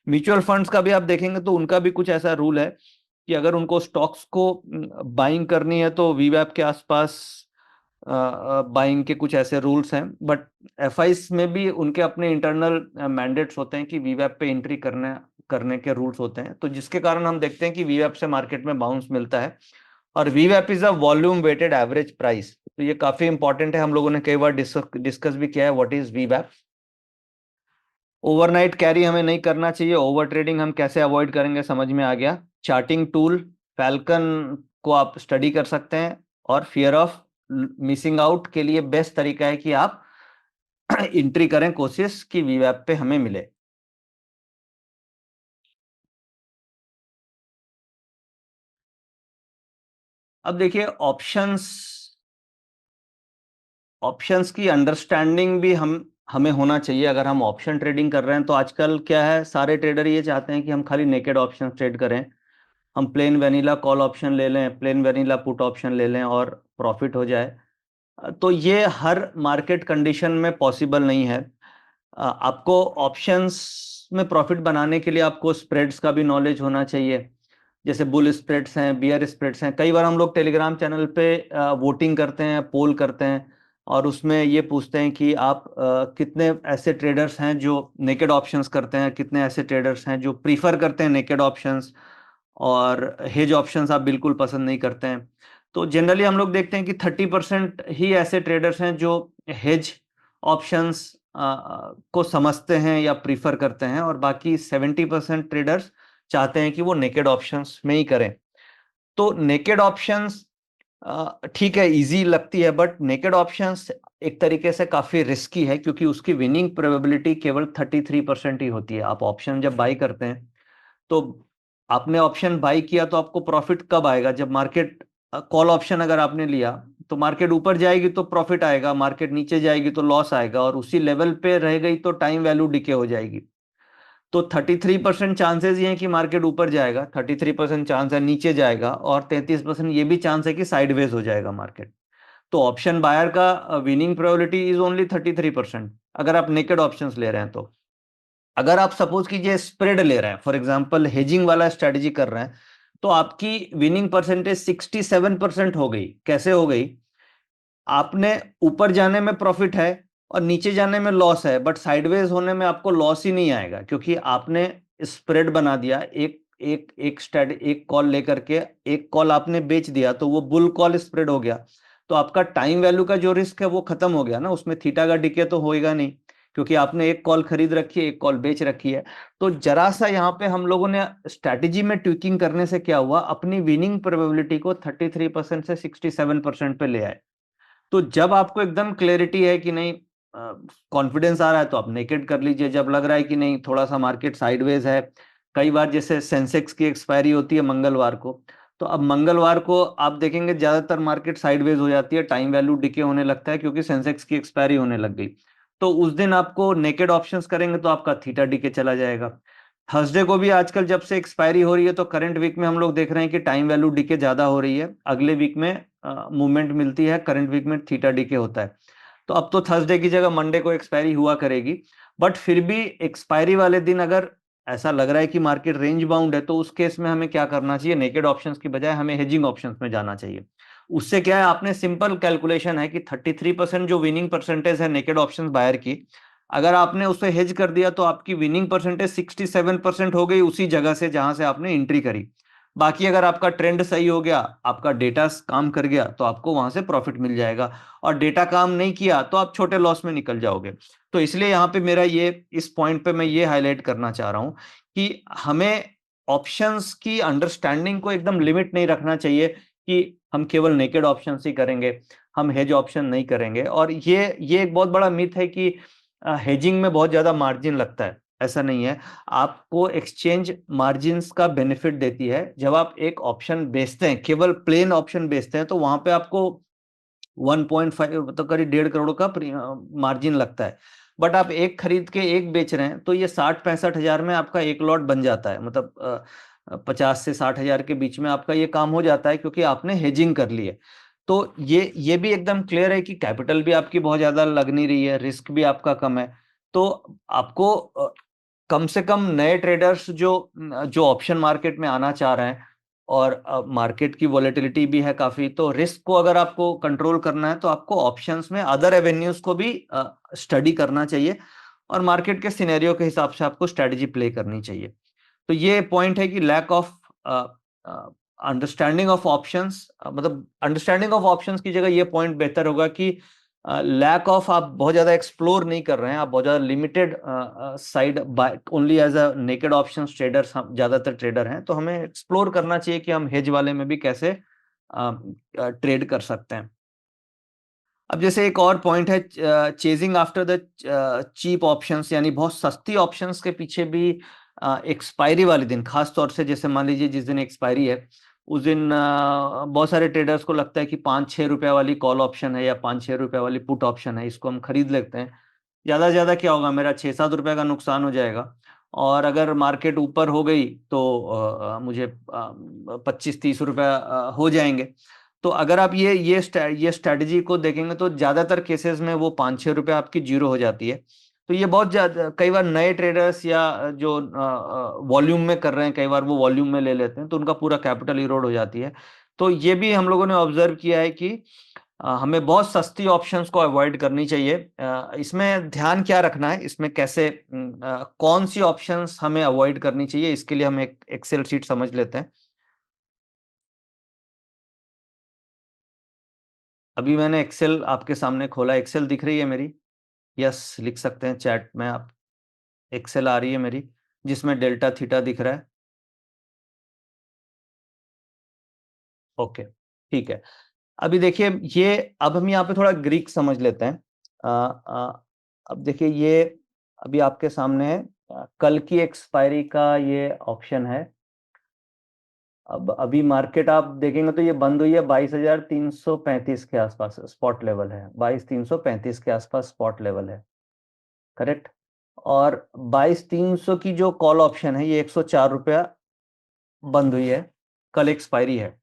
म्यूचुअल फंड्स का भी आप देखेंगे तो उनका भी कुछ ऐसा रूल है कि अगर उनको स्टॉक्स को बाइंग करनी है तो वीवैप के आसपास बाइंग के कुछ ऐसे रूल्स हैं, बट एफआईस में भी उनके अपने इंटरनल मैंडेट्स होते हैं कि वीवैप पे एंट्री करने के रूल्स होते हैं। तो जिसके कारण हम देखते हैं कि वीवैप से मार्केट में बाउंस मिलता है, और वीवैप is a volume weighted average price. तो ये काफी इंपॉर्टेंट है, हम लोगों ने कई बार डिस्कस भी किया है व्हाट इज वीवैप। ओवरनाइट कैरी हमें नहीं करना चाहिए। ओवर ट्रेडिंग हम कैसे अवॉइड करेंगे समझ में आ गया। चार्टिंग टूल फैल्कन को आप स्टडी कर सकते हैं, और फियर ऑफ मिसिंग आउट के लिए बेस्ट तरीका है कि आप एंट्री करें, कोशिश कि वीवैप पे हमें मिले। अब देखिए ऑप्शंस, ऑप्शंस की अंडरस्टैंडिंग भी हमें होना चाहिए। अगर हम ऑप्शन ट्रेडिंग कर रहे हैं तो आजकल क्या है, सारे ट्रेडर ये चाहते हैं कि हम खाली नेकेड ऑप्शन ट्रेड करें, हम प्लेन वेनिला कॉल ऑप्शन ले लें, प्लेन वेनिला पुट ऑप्शन ले लें और प्रॉफिट हो जाए। तो ये हर मार्केट कंडीशन में पॉसिबल नहीं है। आपको ऑप्शंस में प्रॉफिट बनाने के लिए आपको स्प्रेड्स का भी नॉलेज होना चाहिए, जैसे बुल स्प्रेड्स हैं, बियर स्प्रेड्स हैं। कई बार हम लोग टेलीग्राम चैनल पे वोटिंग करते हैं, पोल करते हैं, और उसमें ये पूछते हैं कि आप कितने ऐसे ट्रेडर्स हैं जो नेकेड ऑप्शंस करते हैं, कितने ऐसे ट्रेडर्स हैं जो प्रीफर करते हैं नेकेड ऑप्शंस, और हेज ऑप्शंस आप बिल्कुल पसंद नहीं करते हैं। तो जनरली हम लोग देखते हैं कि 30% ही ऐसे ट्रेडर्स हैं जो हेज ऑप्शंस को समझते हैं या प्रीफर करते हैं, और बाकी 70% ट्रेडर्स चाहते हैं कि वो नेकेड ऑप्शंस में ही करें। तो नेकेड ऑप्शंस ठीक है, इजी लगती है, बट नेकेड ऑप्शंस एक तरीके से काफी रिस्की है, क्योंकि उसकी विनिंग प्रोबेबिलिटी केवल 33% ही होती है। आप ऑप्शन जब बाई करते हैं तो आपने ऑप्शन बाई किया तो आपको प्रॉफिट कब आएगा? जब मार्केट, कॉल ऑप्शन अगर आपने लिया तो मार्केट ऊपर जाएगी तो प्रॉफिट आएगा, मार्केट नीचे जाएगी तो लॉस आएगा, और उसी लेवल पे रह गई तो टाइम वैल्यू डिके हो जाएगी। तो 33% चांसेस ये हैं कि मार्केट ऊपर जाएगा, 33% चांस है नीचे जाएगा, और 33% ये भी चांस है कि साइडवेज हो जाएगा मार्केट। तो ऑप्शन बायर का विनिंग प्रोबेबिलिटी इज ओनली 33% अगर आप नेकेड ऑप्शंस ले रहे हैं। तो अगर आप सपोज कीजिए स्प्रेड ले रहे हैं, फॉर एग्जांपल हेजिंग वाला स्ट्रेटजी कर रहे हैं, तो आपकी विनिंग परसेंटेज 67% हो गई। कैसे हो गई? आपने ऊपर जाने में प्रॉफिट है और नीचे जाने में लॉस है, बट साइडवेज होने में आपको लॉस ही नहीं आएगा, क्योंकि आपने स्प्रेड बना दिया। एक कॉल लेकर के एक कॉल आपने बेच दिया तो वो बुल कॉल स्प्रेड हो गया। तो आपका टाइम वैल्यू का जो रिस्क है वो खत्म हो गया ना, उसमें थीटा का डिके तो होएगा नहीं, क्योंकि आपने एक कॉल खरीद रखी है, एक कॉल बेच रखी है। तो जरा सा यहाँ पे हम लोगों ने स्ट्रैटेजी में ट्विकिंग करने से क्या हुआ, अपनी विनिंग प्रोबेबिलिटी को 33% से 67% पे ले आए। तो जब आपको एकदम क्लैरिटी है कि नहीं, कॉन्फिडेंस आ रहा है, तो आप नेकेड कर लीजिए। जब लग रहा है कि नहीं, थोड़ा सा मार्केट साइडवेज है, कई बार जैसे सेंसेक्स की एक्सपायरी होती है मंगलवार को, तो अब मंगलवार को आप देखेंगे ज्यादातर मार्केट साइडवेज हो जाती है, टाइम वैल्यू डिके होने लगता है, क्योंकि सेंसेक्स की एक्सपायरी होने लग गई। तो उस दिन आपको नेकेड ऑप्शंस करेंगे तो आपका थीटा डिके चला जाएगा। थर्सडे को भी आजकल जब से एक्सपायरी हो रही है, तो करंट वीक में हम लोग देख रहे हैं कि टाइम वैल्यू डिके ज्यादा हो रही है, अगले वीक में मूवमेंट मिलती है, करंट वीक में थीटा डीके होता है। तो अब तो थर्सडे की जगह मंडे को एक्सपायरी हुआ करेगी, बट फिर भी एक्सपायरी वाले दिन अगर ऐसा लग रहा है कि मार्केट रेंज बाउंड है, तो उस केस में हमें क्या करना चाहिए? नेकेड ऑप्शंस की बजाय हमें हेजिंग ऑप्शंस में जाना चाहिए। उससे क्या है, आपने सिंपल कैलकुलेशन है कि 33% जो विनिंग परसेंटेज है नेकेड ऑप्शंस बायर की, अगर आपने उसे हेज कर दिया तो आपकी विनिंग परसेंटेज 67% हो गई उसी जगह से जहां से आपने एंट्री करी। बाकी अगर आपका ट्रेंड सही हो गया, आपका डेटा काम कर गया, तो आपको वहां से प्रॉफिट मिल जाएगा, और डेटा काम नहीं किया तो आप छोटे लॉस में निकल जाओगे। तो इसलिए यहाँ पे मेरा ये, इस पॉइंट पे मैं ये हाईलाइट करना चाह रहा हूं कि हमें ऑप्शंस की अंडरस्टैंडिंग को एकदम लिमिट नहीं रखना चाहिए कि हम केवल नेकेड ऑप्शंस ही करेंगे, हम हेज ऑप्शन नहीं करेंगे। और ये एक बहुत बड़ा मिथ है कि हेजिंग में बहुत ज्यादा मार्जिन लगता है। ऐसा नहीं है। आपको एक्सचेंज मार्जिन्स का बेनिफिट देती है। जब आप एक ऑप्शन बेचते हैं, केवल प्लेन ऑप्शन बेचते हैं, तो वहां पे आपको 1.5 तो करीब 1.5 करोड़ का मार्जिन लगता है। बट आप एक खरीद के एक बेच रहे हैं, तो ये 60-65 हजार में आपका एक लॉट बन जाता है। मतलब 50 से 60 हजार के बीच में आपका ये काम हो जाता है, क्योंकि आपने हेजिंग कर ली है। तो ये भी एकदम क्लियर है कि कैपिटल भी आपकी बहुत ज्यादा लग नहीं रही है, रिस्क भी आपका कम है। तो आपको कम से कम नए ट्रेडर्स जो जो ऑप्शन मार्केट में आना चाह रहे हैं, और मार्केट की वॉलेटिलिटी भी है काफी, तो रिस्क को अगर आपको कंट्रोल करना है तो आपको ऑप्शंस में अदर एवेन्यूज को भी स्टडी करना चाहिए, और मार्केट के सिनेरियो के हिसाब से आपको स्ट्रेटजी प्ले करनी चाहिए। तो ये पॉइंट है कि lack of understanding of options, मतलब अंडरस्टैंडिंग ऑफ ऑप्शंस की जगह ये पॉइंट बेहतर होगा कि लैक ऑफ, आप बहुत ज्यादा एक्सप्लोर नहीं कर रहे हैं, आप बहुत ज्यादा limited side buy only as a naked options traders, हम ज्यादातर ट्रेडर हैं, तो हमें एक्सप्लोर करना चाहिए कि हम हेज वाले में भी कैसे ट्रेड कर सकते हैं। अब जैसे एक और पॉइंट है, chasing after the cheap options, यानी बहुत सस्ती ऑप्शंस के पीछे भी एक्सपायरी वाले दिन, खास तौर से जैसे मान लीजिए जिस दिन एक्सपायरी है उस दिन बहुत सारे ट्रेडर्स को लगता है कि 5-6 रुपए वाली कॉल ऑप्शन है या 5-6 रुपए वाली पुट ऑप्शन है, इसको हम खरीद लेते हैं। ज्यादा से ज्यादा क्या होगा, मेरा 6-7 रुपए का नुकसान हो जाएगा, और अगर मार्केट ऊपर हो गई तो मुझे 25-30 रुपए हो जाएंगे। तो अगर आप ये स्ट्रेटजी को देखेंगे तो ज्यादातर केसेस में वो 5-6 रुपए आपकी जीरो हो जाती है। तो ये बहुत ज्यादा, कई बार नए ट्रेडर्स या जो वॉल्यूम में कर रहे हैं, कई बार वो वॉल्यूम में ले लेते हैं, तो उनका पूरा कैपिटल इरोड हो जाती है। तो ये भी हम लोगों ने ऑब्जर्व किया है कि हमें बहुत सस्ती ऑप्शंस को अवॉइड करनी चाहिए। इसमें ध्यान क्या रखना है, इसमें कैसे कौन सी ऑप्शंस हमें अवॉइड करनी चाहिए, इसके लिए हम एक एक्सेल शीट समझ लेते हैं। अभी मैंने एक्सेल आपके सामने खोला, एक्सेल दिख रही है मेरी? यस लिख सकते हैं चैट में आप। एक्सेल आ रही है मेरी, जिसमें डेल्टा थीटा दिख रहा है। ओके, ठीक है। अभी देखिए ये, अब हम यहाँ पे थोड़ा ग्रीक समझ लेते हैं। अब देखिए ये अभी आपके सामने कल की एक्सपायरी का ये ऑप्शन है। अब अभी मार्केट आप देखेंगे तो ये बंद हुई है 22,335 के आसपास, स्पॉट लेवल है 22,335 के आसपास स्पॉट लेवल है, करेक्ट। और 22,300 की जो कॉल ऑप्शन है ये 104 रुपया बंद हुई है, कल एक्सपायरी है,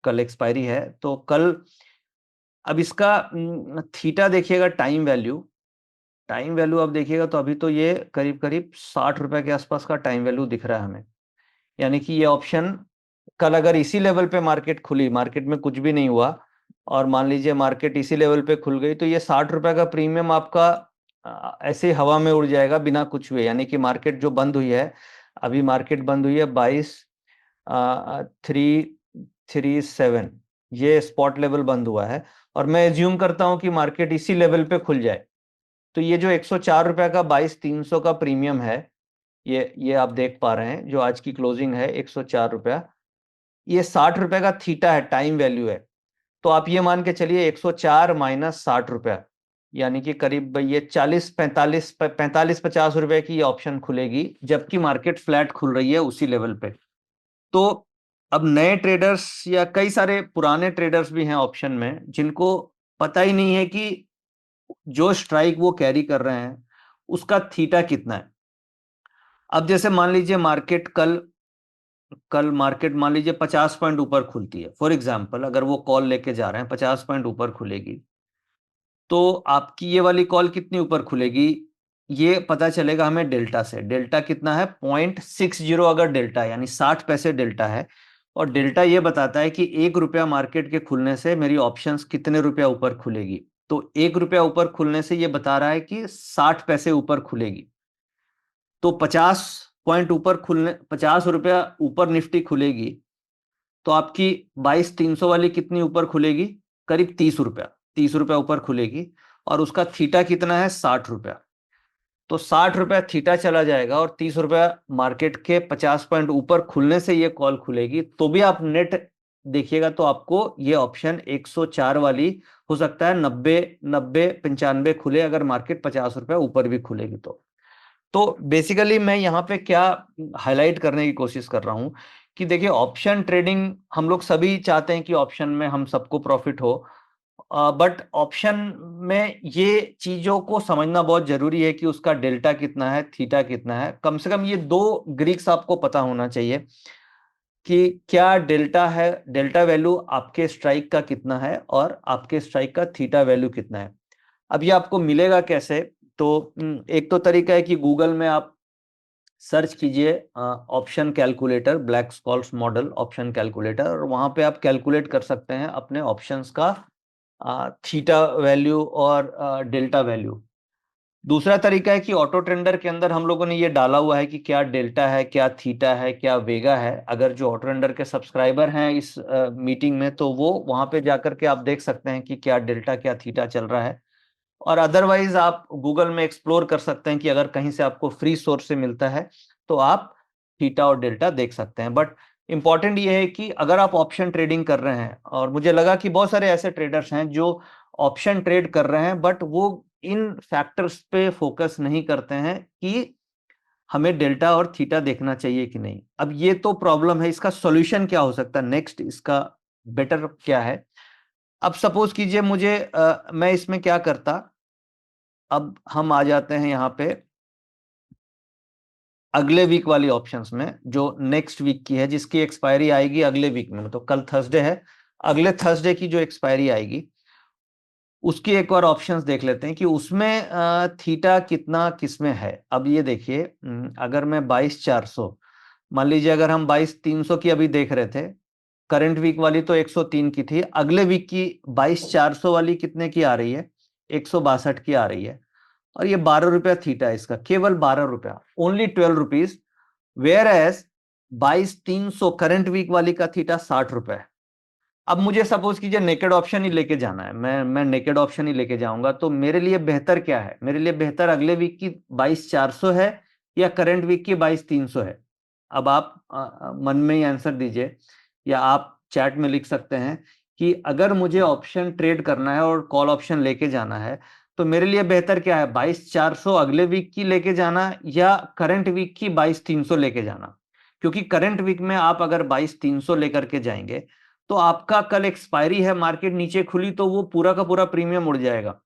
कल एक्सपायरी है। तो कल अब इसका थीटा देखिएगा, टाइम वैल्यू, टाइम वैल्यू अब देखिएगा तो अभी तो ये करीब करीब 60 रुपए के आसपास का टाइम वैल्यू दिख रहा है हमें। यानी कि ये ऑप्शन कल अगर इसी लेवल पे मार्केट खुली, मार्केट में कुछ भी नहीं हुआ और मान लीजिए मार्केट इसी लेवल पे खुल गई, तो ये 60 रुपए का प्रीमियम आपका ऐसे ही हवा में उड़ जाएगा बिना कुछ हुए। यानी कि मार्केट जो बंद हुई है, अभी मार्केट बंद हुई है 22,337, ये स्पॉट लेवल बंद हुआ है। और मैं एज्यूम करता हूं कि मार्केट इसी लेवल पे खुल जाए, तो ये जो 104 रुपए का 22,300 का प्रीमियम है, ये आप देख पा रहे हैं, जो आज की क्लोजिंग है 104 रुपया, ये 60 रुपए का थीटा है, टाइम वैल्यू है। तो आप ये मान के चलिए 104 माइनस 60 रुपया, यानी कि करीब ये 40-45 रुपए की ये ऑप्शन खुलेगी, जबकि मार्केट फ्लैट खुल रही है उसी लेवल पे। तो अब नए ट्रेडर्स या कई सारे पुराने ट्रेडर्स भी हैं ऑप्शन में, जिनको पता ही नहीं है कि जो स्ट्राइक वो कैरी कर रहे हैं उसका थीटा कितना है। अब जैसे मान लीजिए मार्केट कल कल मार्केट मान लीजिए 50 पॉइंट ऊपर खुलती है, फॉर एग्जांपल अगर वो कॉल लेके जा रहे हैं 50 पॉइंट ऊपर खुलेगी, तो आपकी ये वाली कॉल कितनी ऊपर खुलेगी, ये पता चलेगा हमें डेल्टा से। डेल्टा कितना है? 0.60 अगर डेल्टा है, यानी 60 पैसे डेल्टा है। और डेल्टा ये बताता है कि 1 रुपया मार्केट के खुलने से मेरी ऑप्शंस कितने रुपया ऊपर खुलेगी। तो 1 रुपया ऊपर खुलने से ये बता रहा है कि 60 पैसे ऊपर खुलेगी। तो 50 पॉइंट ऊपर खुलने, 50 रुपया ऊपर निफ्टी खुलेगी, तो आपकी 22,300 वाली कितनी ऊपर खुलेगी? करीब 30 रुपया, 30 रुपया ऊपर खुलेगी। और उसका थीटा कितना है? 60 रुपया। तो 60 रुपया थीटा चला जाएगा और 30 रुपया मार्केट के 50 पॉइंट ऊपर खुलने से ये कॉल खुलेगी। तो भी आप नेट देखिएगा तो आपको ये ऑप्शन 104 वाली हो सकता है 90 90 95 खुले, अगर मार्केट 50 रुपया ऊपर भी खुलेगी तो बेसिकली मैं यहाँ पे क्या हाईलाइट करने की कोशिश कर रहा हूं कि देखिए, ऑप्शन ट्रेडिंग हम लोग सभी चाहते हैं कि ऑप्शन में हम सबको प्रॉफिट हो, बट ऑप्शन में ये चीजों को समझना बहुत जरूरी है कि उसका डेल्टा कितना है, थीटा कितना है। कम से कम ये दो ग्रीक्स आपको पता होना चाहिए कि क्या डेल्टा है, डेल्टा वैल्यू आपके स्ट्राइक का कितना है और आपके स्ट्राइक का थीटा वैल्यू कितना है। अब ये आपको मिलेगा कैसे? तो एक तो तरीका है कि गूगल में आप सर्च कीजिए option calculator, black Scholtz model option calculator, और वहां पे आप कैलकुलेट कर सकते हैं अपने ऑप्शंस का थीटा वैल्यू और डेल्टा वैल्यू। दूसरा तरीका है कि ऑटो ट्रेंडर के अंदर हम लोगों ने ये डाला हुआ है कि क्या डेल्टा है, क्या थीटा है, क्या वेगा है। अगर जो ऑटो ट्रेंडर के सब्सक्राइबर हैं इस मीटिंग में, तो वो वहां पे जाकर के आप देख सकते हैं कि क्या डेल्टा क्या थीटा चल रहा है। और अदरवाइज आप गूगल में एक्सप्लोर कर सकते हैं कि अगर कहीं से आपको फ्री सोर्स से मिलता है तो आप थीटा और डेल्टा देख सकते हैं। बट इंपॉर्टेंट ये है कि अगर आप ऑप्शन ट्रेडिंग कर रहे हैं, और मुझे लगा कि बहुत सारे ऐसे ट्रेडर्स हैं जो ऑप्शन ट्रेड कर रहे हैं बट वो इन फैक्टर्स पे फोकस नहीं करते हैं कि हमें डेल्टा और थीटा देखना चाहिए कि नहीं। अब ये तो प्रॉब्लम है, इसका सॉल्यूशन क्या हो सकता है, नेक्स्ट इसका बेटर क्या है? अब सपोज कीजिए मुझे मैं इसमें क्या करता, अब हम आ जाते हैं यहाँ पे अगले वीक वाली ऑप्शंस में, जो नेक्स्ट वीक की है, जिसकी एक्सपायरी आएगी अगले वीक में, तो कल थर्सडे है, अगले थर्सडे की जो एक्सपायरी आएगी उसकी एक बार ऑप्शंस देख लेते हैं कि उसमें थीटा कितना किसमें है। अब ये देखिए, अगर मैं 22,400, मान लीजिए अगर हम 22,300 की अभी देख रहे थे, करंट वीक वाली तो 103 की थी, अगले वीक की 22,400 वाली कितने की आ रही है? 162 की आ रही है। और ये 12 रुपया थीटा है इसका, केवल 12 रुपया, only 12 rupees. Whereas 22,300 current week वाली का थीटा 60 रुपए है। अब मुझे सपोज कीजिए नेकेड ऑप्शन ही लेके जाना है, मैं नेकेड ऑप्शन ही लेके जाऊंगा, तो मेरे लिए बेहतर क्या है? मेरे लिए बेहतर अगले वीक की 22,400 है या करंट वीक की 22,300 है? अब आप मन में ही आंसर दीजिए, या आप चैट में लिख सकते हैं कि अगर मुझे ऑप्शन ट्रेड करना है और कॉल ऑप्शन लेके जाना है, तो मेरे लिए बेहतर क्या है? 22,400 अगले वीक की लेके जाना या करंट वीक की 22,300 लेके जाना? क्योंकि करंट वीक में आप अगर 22,300 लेकर के जाएंगे तो आपका कल एक्सपायरी है, मार्केट नीचे खुली तो वो पूरा का पूरा प्रीमियम उड़ जाएगा।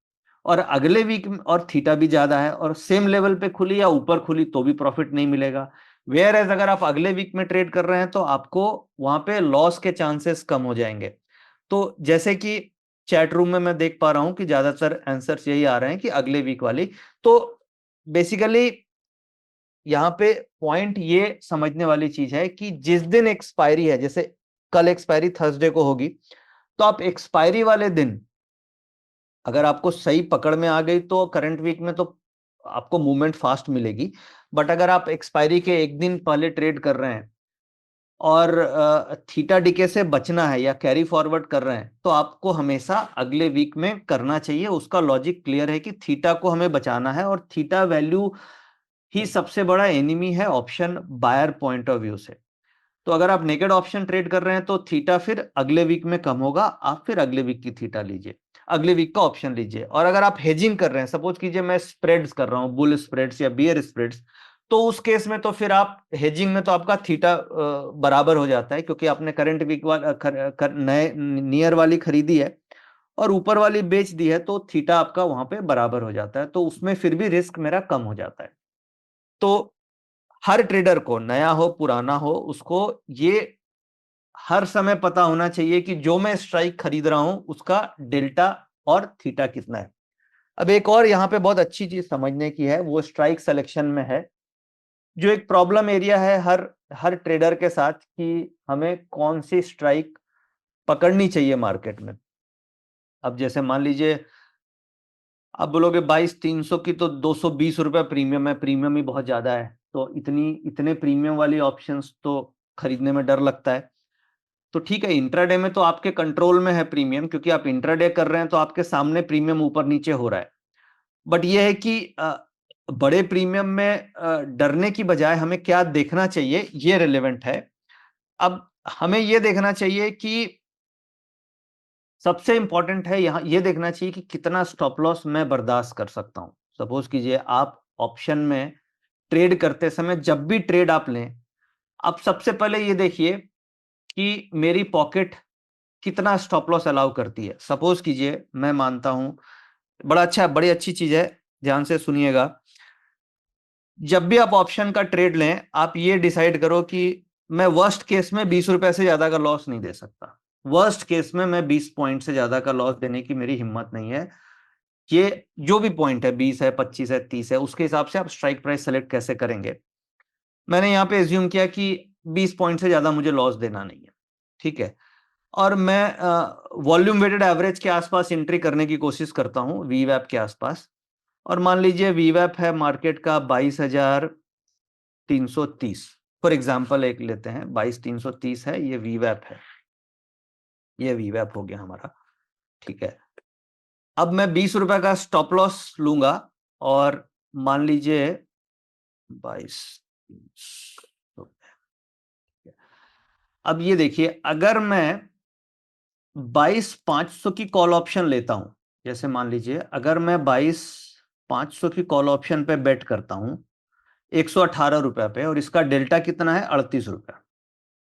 और अगले वीक में और थीटा भी ज्यादा है और सेम लेवल पे खुली या ऊपर खुली तो भी प्रॉफिट नहीं मिलेगा। वेयर एज अगर आप अगले वीक में ट्रेड कर रहे हैं तो आपको वहां पे लॉस के चांसेस कम हो जाएंगे। तो जैसे कि चैट रूम में मैं देख पा रहा हूं कि ज्यादातर आंसर्स यही आ रहे हैं कि अगले वीक वाली। तो बेसिकली यहाँ पे पॉइंट ये समझने वाली चीज है कि जिस दिन एक्सपायरी है, जैसे कल एक्सपायरी थर्सडे को होगी, तो आप एक्सपायरी वाले दिन अगर आपको सही पकड़ में आ गई तो करंट वीक में तो आपको मूवमेंट फास्ट मिलेगी। बट अगर आप एक्सपायरी के एक दिन पहले ट्रेड कर रहे हैं और थीटा डिके से बचना है या कैरी फॉरवर्ड कर रहे हैं, तो आपको हमेशा अगले वीक में करना चाहिए। उसका लॉजिक क्लियर है कि थीटा को हमें बचाना है और थीटा वैल्यू ही सबसे बड़ा एनिमी है option buyer point of view से। तो अगर आप नेकेड ऑप्शन ट्रेड कर रहे हैं तो थीटा फिर अगले वीक में कम होगा, आप फिर अगले वीक की थीटा लीजिए, अगले वीक का ऑप्शन लीजिए। और अगर आप हेजिंग कर रहे हैं, सपोज कीजिए मैं स्प्रेड्स कर रहा हूं, बुल स्प्रेड्स या बियर स्प्रेड्स, तो उस केस में तो फिर आप हेजिंग में तो आपका थीटा बराबर हो जाता है, क्योंकि आपने करंट वीक वाला नए नियर वाली खरीदी है और ऊपर वाली बेच दी है, तो थीटा आपका वहां पे बराबर हो जाता है, तो उसमें फिर भी रिस्क मेरा कम हो जाता है। तो हर ट्रेडर को, नया हो पुराना हो, उसको ये हर समय पता होना चाहिए कि जो मैं स्ट्राइक खरीद रहा हूं उसका डेल्टा और थीटा कितना है। अब एक और यहां पे बहुत अच्छी चीज समझने की है, वो स्ट्राइक सिलेक्शन में है, जो एक प्रॉब्लम एरिया है हर हर ट्रेडर के साथ, कि हमें कौन सी स्ट्राइक पकड़नी चाहिए मार्केट में। अब जैसे मान लीजिए आप बोलोगे 22,300 की तो 220 रुपए प्रीमियम है, प्रीमियम ही बहुत ज्यादा है, तो इतने प्रीमियम वाली ऑप्शंस तो खरीदने में डर लगता है। तो ठीक है, इंट्राडे में तो आपके कंट्रोल में है प्रीमियम, क्योंकि आप इंट्राडे कर रहे हैं तो आपके सामने प्रीमियम ऊपर नीचे हो रहा है। बट ये है कि बड़े प्रीमियम में डरने की बजाय हमें क्या देखना चाहिए, ये रिलेवेंट है। अब हमें ये देखना चाहिए कि सबसे इंपॉर्टेंट है यहां ये देखना चाहिए कि कितना स्टॉप लॉस मैं बर्दाश्त कर सकता हूं। सपोज कीजिए आप ऑप्शन में ट्रेड करते समय, जब भी ट्रेड आप लें, आप सबसे पहले ये देखिए कि मेरी पॉकेट कितना स्टॉप लॉस अलाउ करती है। सपोज कीजिए मैं मानता हूं, बड़ी अच्छी चीज है, ध्यान से सुनिएगा। जब भी आप ऑप्शन का ट्रेड लें, आप ये डिसाइड करो कि मैं वर्स्ट केस में 20 रुपए से ज्यादा का लॉस नहीं दे सकता। वर्स्ट केस में मैं 20 पॉइंट से ज्यादा का लॉस देने की मेरी हिम्मत नहीं है। ये जो भी पॉइंट है, 20 है, 25 है, 30 है, उसके हिसाब से आप स्ट्राइक प्राइस सेलेक्ट कैसे करेंगे। मैंने यहाँ पे एज्यूम किया कि 20 पॉइंट से ज्यादा मुझे लॉस देना नहीं है, ठीक है। और मैं वॉल्यूम वेटेड एवरेज के आसपास एंट्री करने की कोशिश करता हूँ, वीवैप के आसपास। और मान लीजिए वीवैप है मार्केट का 22,330, फॉर एग्जांपल एक लेते हैं, 22,330 है, ये वीवैप है, ये वीवैप हो गया हमारा, ठीक है। अब मैं 20 रुपए का स्टॉप लॉस लूंगा और मान लीजिए 22। अब ये देखिए, अगर मैं 22,500 की कॉल ऑप्शन लेता हूं, जैसे मान लीजिए अगर मैं 22,500 की कॉल ऑप्शन पे बेट करता हूं 118 रुपए पे, और इसका डेल्टा कितना है? 38 रुपए,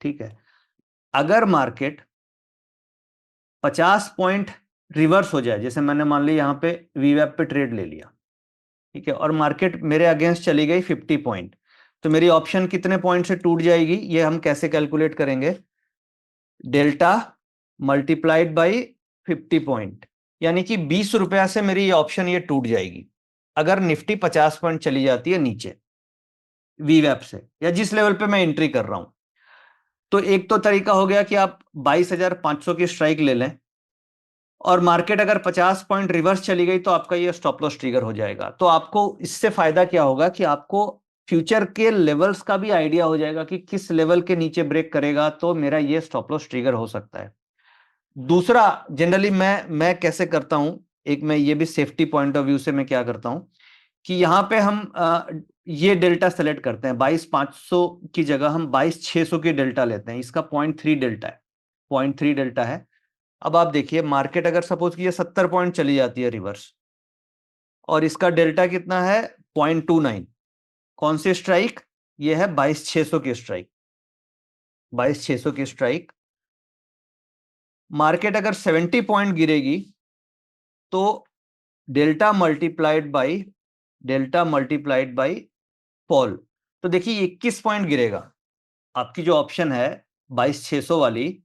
ठीक है। अगर मार्केट 50 पॉइंट रिवर्स हो जाए, जैसे मैंने मान लिया यहां पे वीवैप पे ट्रेड ले लिया, ठीक है, और मार्केट मेरे अगेंस्ट चली गई 50 पॉइंट, तो मेरी ऑप्शन कितने पॉइंट से टूट जाएगी? ये हम कैसे कैलकुलेट करेंगे? डेल्टा मल्टीप्लाइड बाई 50 पॉइंट, यानी कि 20 रुपया से मेरी ये ऑप्शन ये टूट जाएगी अगर निफ्टी 50 पॉइंट चली जाती है नीचे वीवैप से, या जिस लेवल पे मैं एंट्री कर रहा हूं। तो एक तो तरीका हो गया कि आप 22,500 की स्ट्राइक ले लें, और मार्केट अगर 50 पॉइंट रिवर्स चली गई तो आपका ये स्टॉप लॉस ट्रिगर हो जाएगा। तो आपको इससे फायदा क्या होगा कि आपको फ्यूचर के लेवल्स का भी आइडिया हो जाएगा कि किस लेवल के नीचे ब्रेक करेगा तो मेरा ये स्टॉप लॉस ट्रिगर हो सकता है। दूसरा, जनरली मैं कैसे करता हूं, एक मैं ये भी सेफ्टी पॉइंट ऑफ व्यू से मैं क्या करता हूं कि यहां पे हम ये डेल्टा सेलेक्ट करते हैं, 22,500 की जगह हम 22,600 की डेल्टा लेते हैं। इसका 0.3 डेल्टा है, 0.3 डेल्टा है। अब आप देखिए मार्केट अगर सपोज कि ये 70 पॉइंट चली जाती है रिवर्स, और इसका डेल्टा कितना है 0.29, कौन सी स्ट्राइक, ये है 22,600 की स्ट्राइक, 22,600 की स्ट्राइक। मार्केट अगर 70 पॉइंट गिरेगी तो डेल्टा मल्टीप्लाइड बाई फॉल, तो देखिए 21 पॉइंट गिरेगा। आपकी जो ऑप्शन है 22,600 वाली,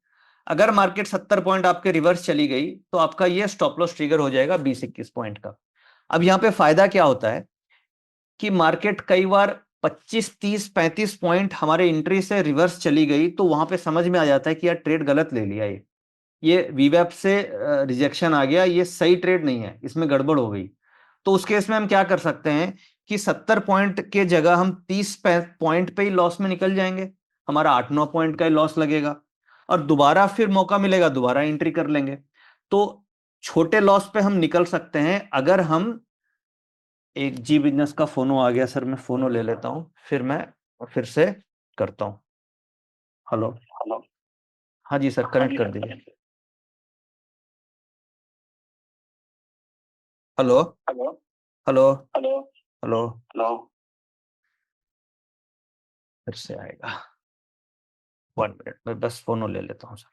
अगर मार्केट 70 पॉइंट आपके रिवर्स चली गई तो आपका ये स्टॉप लॉस ट्रिगर हो जाएगा 20-21 पॉइंट का। अब यहां पे फायदा क्या होता है कि मार्केट कई बार 25, 30, 35 पॉइंट हमारे एंट्री से रिवर्स चली गई तो वहां पे समझ में आ जाता है कि यार ट्रेड गलत ले लिया, ये वीवैप से रिजेक्शन आ गया, ये सही ट्रेड नहीं है, इसमें गड़बड़ हो गई। तो उस केस में हम क्या कर सकते हैं कि 70 पॉइंट के जगह हम 30 पॉइंट पे ही लॉस में निकल जाएंगे, हमारा 8-9 पॉइंट का ही लॉस लगेगा, और दोबारा फिर मौका मिलेगा दोबारा एंट्री कर लेंगे। तो छोटे लॉस पे हम निकल सकते हैं अगर हम, एक जी बिजनेस का फोनो आ गया सर, मैं फोनो ले लेता हूं, फिर मैं फिर से करता हूं। हेलो। हेलो। हाँ जी सर, कनेक्ट कर दीजिए। Hello. Hello. Hello. Hello. Hello. Hello. फिर से आएगा, 1 मिनट में बस फोनो ले लेता हूँ सर।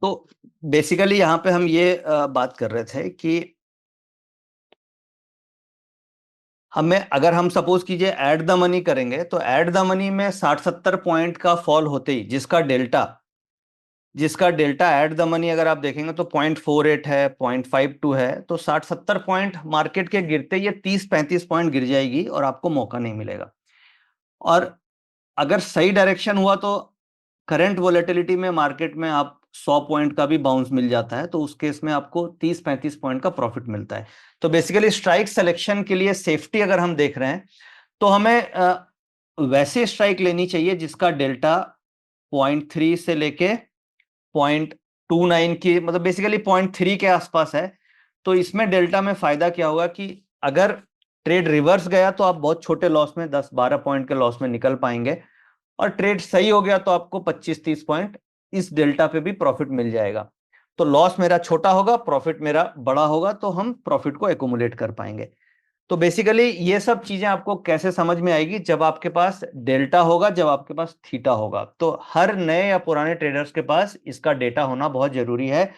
तो बेसिकली यहाँ पे हम ये बात कर रहे थे कि हमें, अगर हम सपोज कीजिए ऐड द मनी करेंगे तो ऐड द मनी में 60-70 पॉइंट का फॉल होते ही जिसका डेल्टा ऐड द मनी अगर आप देखेंगे तो 0.48 है, 0.52 है, तो 60-70 पॉइंट मार्केट के गिरते ये 30-35 पॉइंट गिर जाएगी और आपको मौका नहीं मिलेगा। और अगर सही डायरेक्शन हुआ तो करंट वोलेटिलिटी में मार्केट में आप 100 पॉइंट का भी बाउंस मिल जाता है, तो उस केस में आपको 30-35 पॉइंट का प्रॉफिट मिलता है। तो बेसिकली स्ट्राइक सिलेक्शन के लिए सेफ्टी अगर हम देख रहे हैं तो हमें वैसे स्ट्राइक लेनी चाहिए जिसका डेल्टा 0.3 से लेके 0.29 की, मतलब बेसिकली 0.3 के आसपास है। तो इसमें डेल्टा में फायदा क्या होगा कि अगर ट्रेड रिवर्स गया तो आप बहुत छोटे लॉस में 10-12 पॉइंट के लॉस में निकल पाएंगे, और ट्रेड सही हो गया तो आपको 25-30 पॉइंट इस डेल्टा पे भी प्रॉफिट मिल जाएगा। तो लॉस मेरा छोटा होगा, प्रॉफिट मेरा बड़ा होगा, तो हम प्रॉफिट को एकुमुलेट कर पाएंगे। तो बेसिकली ये सब चीजें आपको कैसे समझ में आएगी, जब आपके पास डेल्टा होगा, जब आपके पास थीटा होगा। तो हर नए या पुराने ट्रेडर्स के पास इसका डेटा होना बहुत जरूरी है,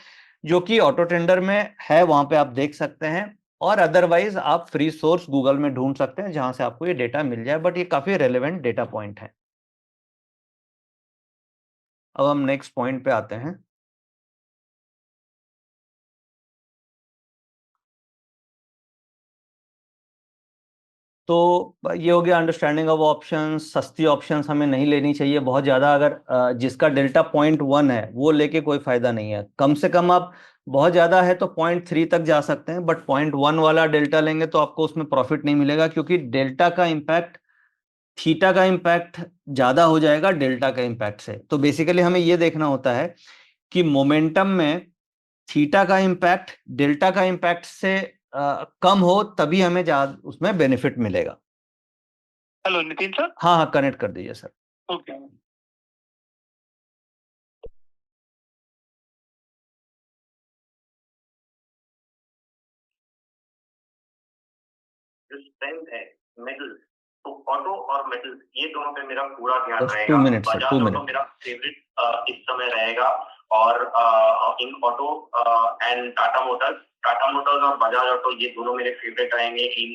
जो कि ऑटो ट्रेडर में है, वहां पे आप देख सकते हैं, और अदरवाइज आप फ्री सोर्स गूगल में ढूंढ सकते हैं जहां से आपको ये डेटा मिल जाए, बट ये काफी रेलेवेंट डेटा पॉइंट है। अब हम नेक्स्ट पॉइंट पे आते हैं। तो ये हो गया अंडरस्टैंडिंग ऑफ ऑप्शंस। सस्ती ऑप्शंस हमें नहीं लेनी चाहिए बहुत ज़्यादा, अगर जिसका डेल्टा 0.1 है वो लेके कोई फायदा नहीं है। कम से कम आप, बहुत ज़्यादा है तो 0.3 तक जा सकते हैं, बट 0.1 वाला डेल्टा लेंगे तो आपको उसमें प्रॉफिट नहीं मिलेगा, क्योंकि डेल्टा का इम्पैक्ट, थीटा का इम्पैक्ट ज़्यादा हो जाएगा डेल्टा का इम्पैक्ट से। तो बेसिकली हमें ये देखना होता है कि मोमेंटम में थीटा का इम्पैक्ट डेल्टा का इम्पैक्ट से कम हो, तभी हमें ज्यादा उसमें बेनिफिट मिलेगा। Hello Nitin sir. हाँ हाँ, कनेक्ट कर दीजिए सर। ओके। जो स्ट्रेंथ है मेटल, तो ऑटो और मेटल ये दोनों पे मेरा पूरा ध्यान रहेगा। 2 मिनट सर, 2 मिनट। मेरा फेवरेट इस समय रहेगा, और इन ऑटो एंड टाटा मोटर्स और बजाज ऑटो ये दोनों मेरे फेवरेट रहेंगे इन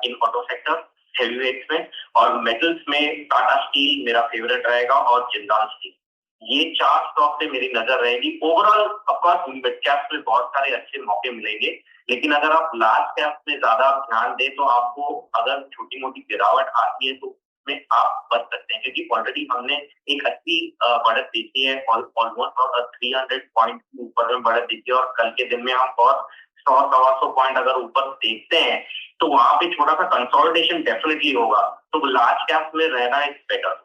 इन ऑटो सेक्टर। हेवीवेट्स में, और मेटल्स में टाटा स्टील मेरा फेवरेट रहेगा और जिंदाल स्टील। ये 4 स्टॉक पे मेरी नजर रहेगी। ओवरऑल ऑफकोर्स मिड कैप में बहुत सारे अच्छे मौके मिलेंगे, लेकिन अगर आप लार्ज कैप में ज्यादा ध्यान दें तो आपको अगर छोटी मोटी गिरावट आती है तो में आप बच सकते हैं, क्योंकि ऑलरेडी हमने एक अच्छी बढ़त देखी है, ऑलमोस्ट और 300 पॉइंट ऊपर में बढ़त देखी है, और कल के दिन में हम और 100-125 पॉइंट अगर ऊपर देखते हैं तो वहां पे छोटा सा कंसोलिडेशन डेफिनेटली होगा, तो लार्ज कैप में रहना इज बेटर।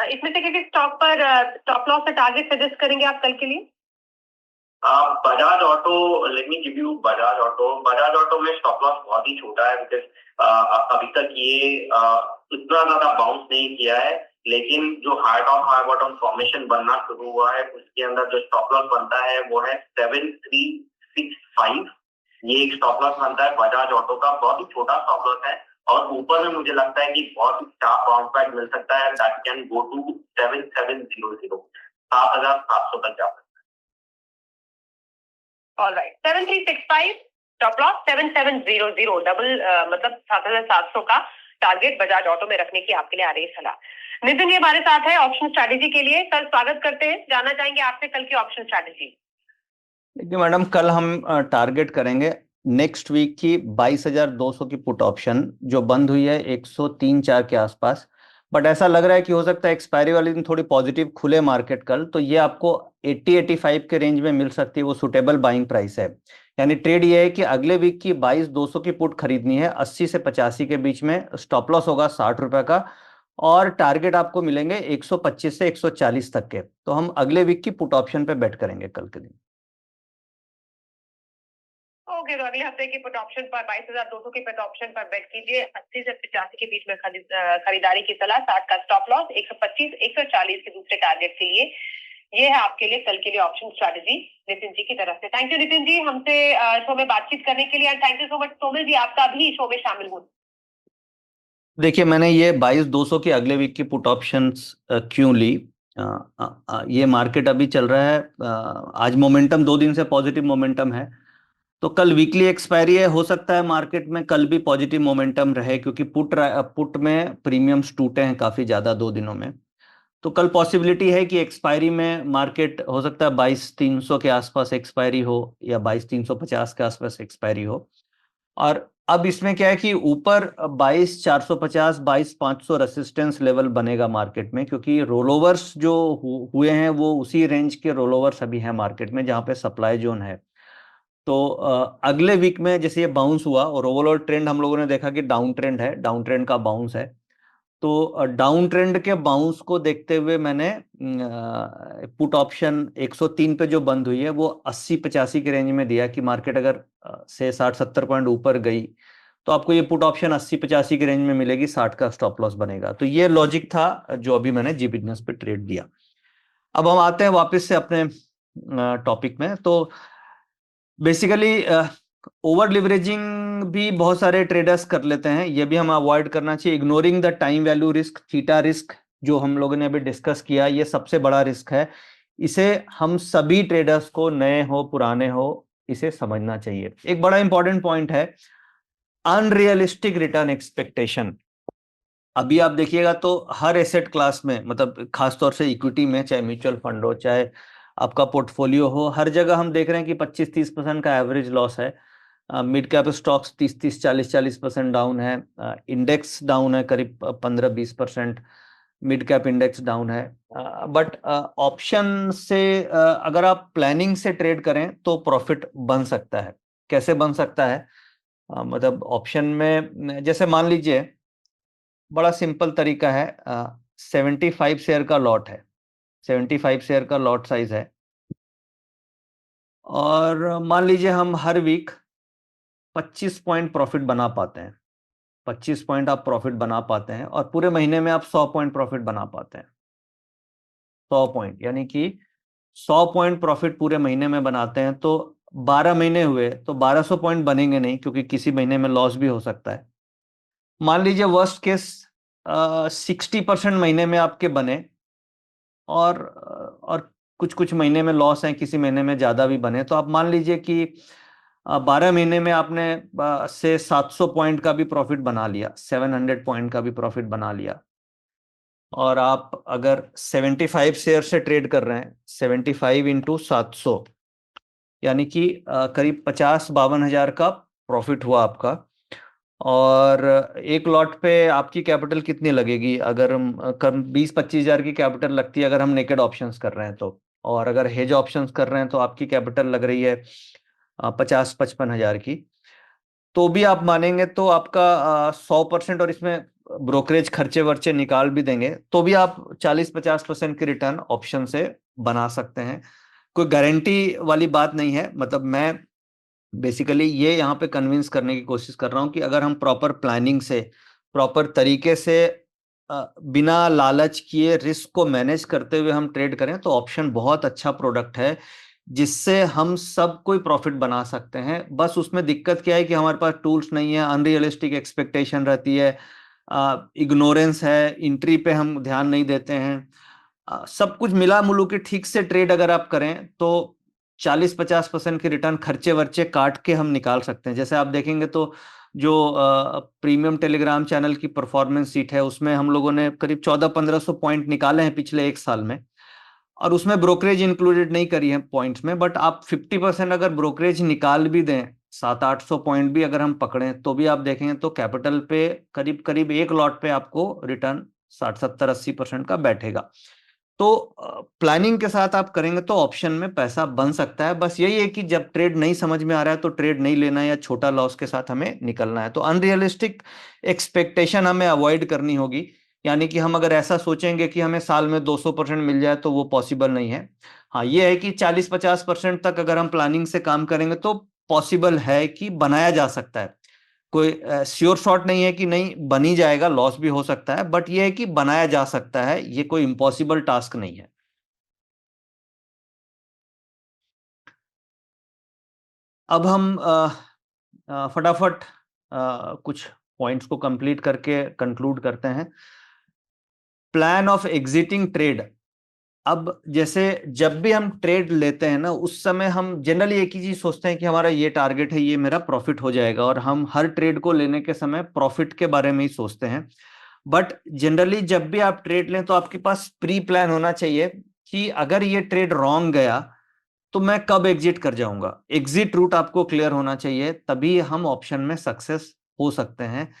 इसमें से किसी स्टॉक पर स्टॉप लॉस का टारगेट सजेस्ट करेंगे आप कल के लिए? Bajaj auto, let me give you Bajaj auto. Bajaj auto में स्टॉप लॉस बहुत ही छोटा है, बिकॉज अभी तक ये इतना ज्यादा बाउंस नहीं किया है, लेकिन जो high top high bottom formation बनना शुरू हुआ है उसके अंदर जो स्टॉप लॉस बनता है वो है 7365। ये एक स्टॉप लॉस बनता है बजाज ऑटो का, बहुत ही छोटा स्टॉप लॉस है, और ऊपर में मुझे लगता है कि बहुत ही शार्प बाउंस बैक मिल सकता है, दैट कैन गो टू 7700, 7700 तक जा सकता है। ऑलराइट, 7365 स्टॉप लॉस, 7700 डबल, मतलब 7700 का टारगेट बजाज ऑटो में रखने की आपके लिए आ रही सलाह। नितिन जी हमारे साथ है ऑप्शन स्ट्रैटेजी के लिए। सर स्वागत करते हैं, जानना चाहेंगे आपसे कल की ऑप्शन स्ट्रैटेजी। देखिए मैडम, कल हम टारगेट करेंगे नेक्स्ट वीक की 22,200 की पुट ऑप्शन, जो बंद हुई है 103-4 के आसपास, बट ऐसा लग रहा है कि हो सकता है एक्सपायरी वाले दिन थोड़ी पॉजिटिव खुले मार्केट कल, तो ये आपको 80-85 के रेंज में मिल सकती है, वो सुटेबल बाइंग प्राइस है। यानी ट्रेड ये है कि अगले वीक की 22,200 की पुट खरीदनी है 80 से 85 के बीच में, स्टॉप लॉस होगा 60 रुपए का, और टारगेट आपको मिलेंगे 125 से 140 तक के। तो हम अगले वीक की पुट ऑप्शन पे बेट करेंगे कल के दिन। ओके, तो अगले हफ्ते की पुट ऑप्शन पर 22,200 की पुट ऑप्शन पर बेट कीजिए। 80 से 85 के बीच में खरीदारी की सलाह, 60 का स्टॉप लॉस, 125 140 के दूसरे टारगेट के लिए। ये है आपके लिए कल के लिए ऑप्शन स्ट्रैटेजी नितिन जी की तरफ से। थैंक यू नितिन जी हमसे शो में बातचीत करने के लिए, and thank you so much Somil ji, आपका भी शो में शामिल हो। देखिए मैंने ये 22,200 की अगले वीक की पुट ऑप्शंस क्यों ली, ये मार्केट अभी चल रहा है, आज मोमेंटम 2 दिन से पॉजिटिव मोमेंटम है, तो कल वीकली एक्सपायरी है, हो सकता है मार्केट में कल भी पॉजिटिव मोमेंटम रहे, क्योंकि पुट में प्रीमियम्स टूटे हैं काफी ज्यादा 2 दिनों में। तो कल पॉसिबिलिटी है कि एक्सपायरी में मार्केट हो सकता है 22,300 के आसपास एक्सपायरी हो, या 22,350 के आसपास एक्सपायरी हो। और अब इसमें क्या है कि ऊपर 22,450 22,500 रेसिस्टेंस लेवल बनेगा मार्केट में, क्योंकि रोलोवर्स जो हुए हैं वो उसी रेंज के रोलोवर्स अभी हैं मार्केट में जहां पे सप्लाई जोन है। तो अगले वीक में जैसे ये बाउंस हुआ, और ओवरऑल ट्रेंड हम लोगों ने देखा कि डाउन ट्रेंड है, डाउन ट्रेंड का बाउंस है, तो डाउन ट्रेंड के बाउंस को देखते हुए मैंने पुट ऑप्शन 103 पे जो बंद हुई है वो 80-85 के रेंज में दिया कि मार्केट अगर से 60-70 पॉइंट ऊपर गई तो आपको ये पुट ऑप्शन 80-85 के रेंज में मिलेगी, 60 का स्टॉप लॉस बनेगा। तो ये लॉजिक था जो अभी मैंने जी बिजनेस पे ट्रेड दिया। अब हम आते हैं वापस से अपने टॉपिक में। तो बेसिकली ओवर लिवरेजिंग भी बहुत सारे ट्रेडर्स कर लेते हैं, ये भी हम अवॉइड करना चाहिए। Ignoring the time value risk, theta risk, जो हम लोगों ने अभी डिस्कस किया, ये सबसे बड़ा रिस्क है। इसे हम सभी ट्रेडर्स को, नए हो पुराने हो, इसे समझना चाहिए। एक बड़ा इंपॉर्टेंट पॉइंट है अनरियलिस्टिक रिटर्न एक्सपेक्टेशन। अभी आप देखिएगा तो हर एसेट क्लास में, मतलब खासतौर से इक्विटी में, चाहे म्यूचुअल फंड हो चाहे आपका पोर्टफोलियो हो, हर जगह हम देख रहे हैं कि 25-30% का एवरेज लॉस है। मिड कैप स्टॉक्स 30-30 40-40% डाउन है, इंडेक्स डाउन है करीब 15-20%, मिड कैप इंडेक्स डाउन है। बट ऑप्शन से अगर आप प्लानिंग से ट्रेड करें तो प्रॉफिट बन सकता है। कैसे बन सकता है? मतलब ऑप्शन में जैसे मान लीजिए, बड़ा सिंपल तरीका है, 75 शेयर का लॉट है, 75 शेयर का लॉट साइज है, और मान लीजिए हम हर वीक 25 पॉइंट प्रॉफिट बना पाते हैं, 25 पॉइंट आप प्रॉफिट बना पाते हैं, और पूरे महीने में आप 100 पॉइंट प्रॉफिट बना पाते हैं। 100 पॉइंट यानी कि 100 पॉइंट प्रॉफिट पूरे महीने में बनाते हैं, तो 12 महीने हुए तो 1200 पॉइंट बनेंगे नहीं, क्योंकि किसी महीने में लॉस भी हो सकता है। मान लीजिए वर्स्ट केस 60% महीने में आपके बने, और कुछ कुछ महीने में लॉस है, किसी महीने में ज्यादा भी बने, तो आप मान लीजिए कि 12 महीने में आपने से 700 पॉइंट का भी प्रॉफिट बना लिया, 700 पॉइंट का भी प्रॉफिट बना लिया। और आप अगर 75 शेयर से ट्रेड कर रहे हैं, 75 इंटू 700, यानी कि करीब 50-52 हजार का प्रॉफिट हुआ आपका। और एक लॉट पे आपकी कैपिटल कितनी लगेगी? अगर हम कम 20-25 हजार की कैपिटल लगती है अगर हम नेकेड ऑप्शंस कर रहे हैं तो, और अगर हेज ऑप्शंस कर रहे हैं तो आपकी कैपिटल लग रही है 50-55 हजार की। तो भी आप मानेंगे तो आपका 100%, और इसमें ब्रोकरेज खर्चे वर्चे निकाल भी देंगे तो भी आप 40-50% की रिटर्न ऑप्शन से बना सकते हैं। कोई गारंटी वाली बात नहीं है, मतलब मैं बेसिकली ये यहाँ पे कन्विंस करने की कोशिश कर रहा हूँ कि अगर हम प्रॉपर प्लानिंग से, प्रॉपर तरीके से, बिना लालच किए रिस्क को मैनेज करते हुए हम ट्रेड करें तो ऑप्शन बहुत अच्छा प्रोडक्ट है जिससे हम सब कोई प्रॉफिट बना सकते हैं। बस उसमें दिक्कत क्या है कि हमारे पास टूल्स नहीं है, अनरियलिस्टिक एक्सपेक्टेशन रहती है, इग्नोरेंस है, एंट्री पे हम ध्यान नहीं देते हैं। सब कुछ मिला मुलू के ठीक से ट्रेड अगर आप करें तो 40-50% की रिटर्न खर्चे वर्चे काट के हम निकाल सकते हैं। जैसे आप देखेंगे तो जो प्रीमियम टेलीग्राम चैनल की परफॉर्मेंस सीट है उसमें हम लोगों ने करीब 1400-1500 पॉइंट निकाले हैं पिछले एक साल में, और उसमें ब्रोकरेज इंक्लूडेड नहीं करी है पॉइंट्स में। बट आप 50% अगर ब्रोकरेज निकाल भी दें, 700-800 पॉइंट भी अगर हम पकड़ें तो भी आप देखेंगे तो कैपिटल पे करीब करीब एक लॉट पे आपको रिटर्न 60-70-80% का बैठेगा। तो प्लानिंग के साथ आप करेंगे तो ऑप्शन में पैसा बन सकता है। बस यही है कि जब ट्रेड नहीं समझ में आ रहा है तो ट्रेड नहीं लेना है या छोटा लॉस के साथ हमें निकलना है। तो अनरियलिस्टिक एक्सपेक्टेशन हमें अवॉइड करनी होगी, यानी कि हम अगर ऐसा सोचेंगे कि हमें साल में 200% मिल जाए तो वो पॉसिबल नहीं है। हाँ, ये है कि 40-50% तक अगर हम प्लानिंग से काम करेंगे तो पॉसिबल है कि बनाया जा सकता है। कोई श्योर शॉट नहीं है कि नहीं बन ही जाएगा, लॉस भी हो सकता है, बट ये है कि बनाया जा सकता है, ये कोई इम्पॉसिबल टास्क नहीं है। अब हम फटाफट कुछ पॉइंट्स को कंप्लीट करके कंक्लूड करते हैं। Plan of exiting trade. अब जैसे जब भी हम ट्रेड लेते हैं ना उस समय हम जनरली एक ही चीज सोचते हैं कि हमारा ये टारगेट है, ये मेरा प्रॉफिट हो जाएगा, और हम हर ट्रेड को लेने के समय प्रॉफिट के बारे में ही सोचते हैं। बट जनरली जब भी आप ट्रेड लें तो आपके पास प्री प्लान होना चाहिए कि अगर ये ट्रेड रॉन्ग गया तो मैं कब एग्जिट कर जाऊंगा। एग्जिट रूट आपको क्लियर होना चाहिए, तभी हम ऑप्शन में सक्सेस हो सकते हैं।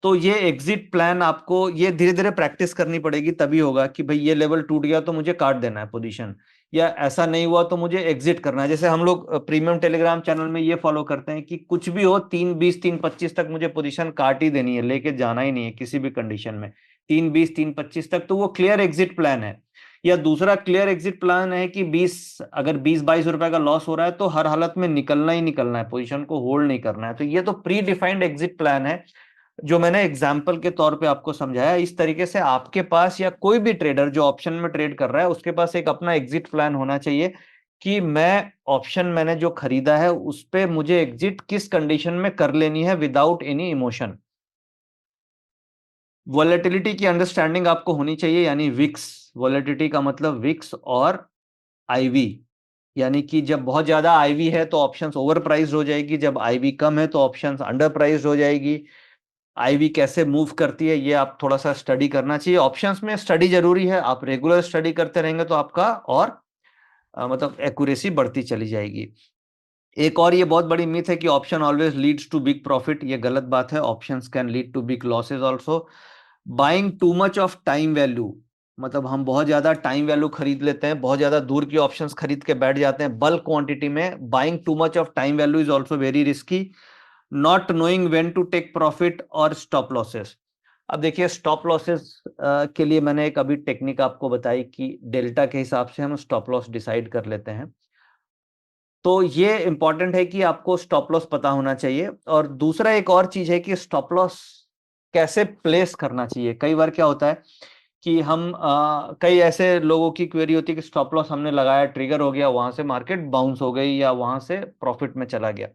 तो ये एग्जिट प्लान आपको ये धीरे धीरे प्रैक्टिस करनी पड़ेगी, तभी होगा कि भाई ये लेवल टूट गया तो मुझे काट देना है पोजीशन, या ऐसा नहीं हुआ तो मुझे एग्जिट करना है। जैसे हम लोग प्रीमियम टेलीग्राम चैनल में ये फॉलो करते हैं कि कुछ भी हो 3:20 3:25 तक मुझे पोजीशन काट ही देनी है, लेके जाना ही नहीं है किसी भी कंडीशन में, 3:20 3:25 तक। तो वो क्लियर एग्जिट प्लान है। या दूसरा क्लियर एग्जिट प्लान है कि 20-22 रुपए का लॉस हो रहा है तो हर हालत में निकलना ही निकलना है, पोजीशन को होल्ड नहीं करना है। तो ये तो प्री डिफाइंड एग्जिट प्लान है जो मैंने एग्जाम्पल के तौर पे आपको समझाया। इस तरीके से आपके पास या कोई भी ट्रेडर जो ऑप्शन में ट्रेड कर रहा है उसके पास एक अपना एग्जिट प्लान होना चाहिए कि मैं ऑप्शन मैंने जो खरीदा है उस पे मुझे एग्जिट किस कंडीशन में कर लेनी है विदाउट एनी इमोशन। वॉलेटिलिटी की अंडरस्टैंडिंग आपको होनी चाहिए, यानी विक्स, वॉलेटिलिटी का मतलब विक्स और आईवी, यानी कि जब बहुत ज्यादा आईवी है तो ऑप्शंस ओवर प्राइस्ड हो जाएगी, जब आईवी कम है तो ऑप्शंस अंडर प्राइस्ड हो जाएगी। आईवी कैसे मूव करती है ये आप थोड़ा सा स्टडी करना चाहिए। ऑप्शंस में स्टडी जरूरी है, आप रेगुलर स्टडी करते रहेंगे तो आपका और मतलब एक्यूरेसी बढ़ती चली जाएगी। एक और ये बहुत बड़ी मिथ है कि option always leads to big profit, ये गलत बात है। Options can lead to big losses also. Buying too much of time value, मतलब हम बहुत ज्यादा टाइम वैल्यू खरीद लेते हैं, बहुत ज्यादा दूर की ऑप्शंस खरीद के बैठ जाते हैं बल्क क्वांटिटी में। Buying too much of time value is also very risky. Not knowing when to take profit और स्टॉप लॉसेस। अब देखिए स्टॉप लॉसेस के लिए मैंने एक अभी टेक्निक आपको बताई कि डेल्टा के हिसाब से हम स्टॉप लॉस डिसाइड कर लेते हैं। तो ये इंपॉर्टेंट है कि आपको स्टॉप लॉस पता होना चाहिए। और दूसरा एक और चीज है कि स्टॉप लॉस कैसे प्लेस करना चाहिए। कई बार क्या होता है कि हम कई ऐसे लोगों की क्वेरी होती है कि स्टॉप लॉस हमने लगाया, ट्रिगर हो गया, वहां से मार्केट बाउंस हो गई या वहां से प्रॉफिट में चला गया।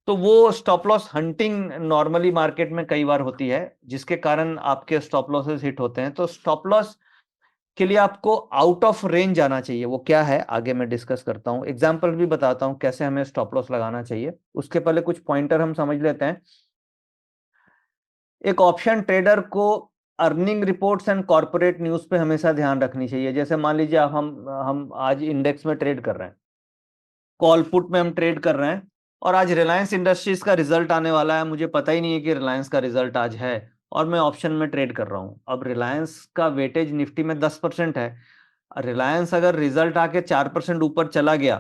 तो वो stop loss hunting normally market में कई बार होती है जिसके कारण आपके स्टॉप लॉसेस हिट होते हैं। तो स्टॉप लॉस के लिए आपको आउट ऑफ रेंज आना चाहिए। वो क्या है आगे मैं डिस्कस करता हूँ, एग्जाम्पल भी बताता हूँ कैसे हमें स्टॉप लॉस लगाना चाहिए। उसके पहले कुछ पॉइंटर हम समझ लेते हैं। एक ऑप्शन ट्रेडर को earning reports and corporate news पे हमेशा ध्यान रखनी चाहिए। जैसे मान लीजिए आप हम आज इंडेक्स में ट्रेड कर रहे हैं, कॉल पुट में हम ट्रेड कर रहे हैं, और आज रिलायंस इंडस्ट्रीज का रिजल्ट आने वाला है, मुझे पता ही नहीं है कि रिलायंस का रिजल्ट आज है, और मैं ऑप्शन में ट्रेड कर रहा हूं। अब रिलायंस का वेटेज निफ्टी में 10% है। रिलायंस अगर रिजल्ट आके 4% ऊपर चला गया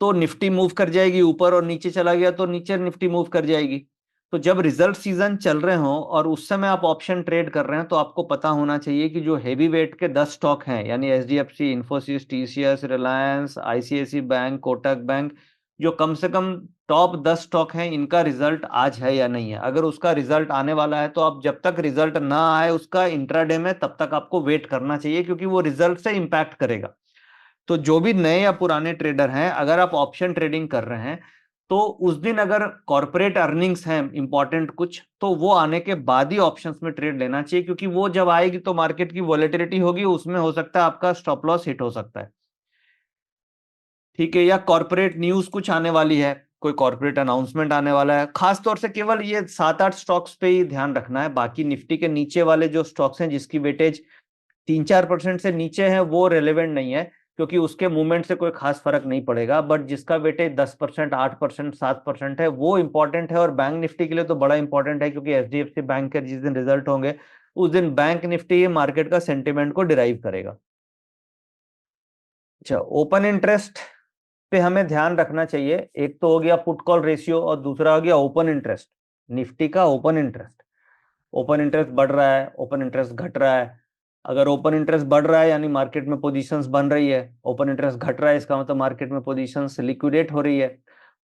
तो निफ्टी मूव कर जाएगी ऊपर, और नीचे चला गया तो नीचे निफ्टी मूव कर जाएगी। तो जब रिजल्ट सीजन चल रहे हो और उस समय आप ऑप्शन ट्रेड कर रहे हैं, तो आपको पता होना चाहिए कि जो हेवी वेट के 10 स्टॉक हैं, यानी HDFC, Infosys, TCS, Reliance, ICICI bank, Kotak bank, जो कम से कम टॉप 10 स्टॉक हैं, इनका रिजल्ट आज है या नहीं है। अगर उसका रिजल्ट आने वाला है तो आप जब तक रिजल्ट ना आए उसका इंट्राडे में, तब तक आपको वेट करना चाहिए, क्योंकि वो रिजल्ट से इंपैक्ट करेगा। तो जो भी नए या पुराने ट्रेडर हैं, अगर आप ऑप्शन ट्रेडिंग कर रहे हैं, तो उस दिन अगर कॉर्पोरेट अर्निंग्स हैं इंपॉर्टेंट कुछ, तो वो आने के बाद ही ऑप्शंस में ट्रेड लेना चाहिए, क्योंकि वो जब आएगी तो मार्केट की वॉलेटिलिटी होगी, उसमें हो सकता है आपका स्टॉप लॉस हिट हो सकता है। ठीक है, या कॉर्पोरेट न्यूज कुछ आने वाली है, कोई कॉर्पोरेट अनाउंसमेंट आने वाला है, खास तौर से केवल ये 7-8 स्टॉक्स पे ही ध्यान रखना है। बाकी निफ्टी के नीचे वाले जो स्टॉक्स हैं जिसकी वेटेज 3-4% से नीचे है, वो रेलेवेंट नहीं है, क्योंकि उसके मूवमेंट से कोई खास फर्क नहीं पड़ेगा। बट जिसका वेटेज 10%, 8%, 7% है, वो इंपॉर्टेंट है। और बैंक निफ्टी के लिए तो बड़ा इंपॉर्टेंट है, क्योंकि एचडीएफसी बैंक के जिस दिन रिजल्ट होंगे उस दिन बैंक निफ्टी मार्केट का सेंटिमेंट को डिराइव करेगा। अच्छा, ओपन इंटरेस्ट पे हमें ध्यान रखना चाहिए। एक तो हो गया पुट कॉल रेशियो, और दूसरा हो गया ओपन इंटरेस्ट। निफ्टी का ओपन इंटरेस्ट, ओपन इंटरेस्ट बढ़ रहा है, ओपन इंटरेस्ट घट रहा है। अगर ओपन इंटरेस्ट बढ़ रहा है यानी मार्केट में पोजीशंस बन रही है, ओपन इंटरेस्ट घट रहा है इसका मतलब मार्केट में पोजीशंस लिक्विडेट हो रही है।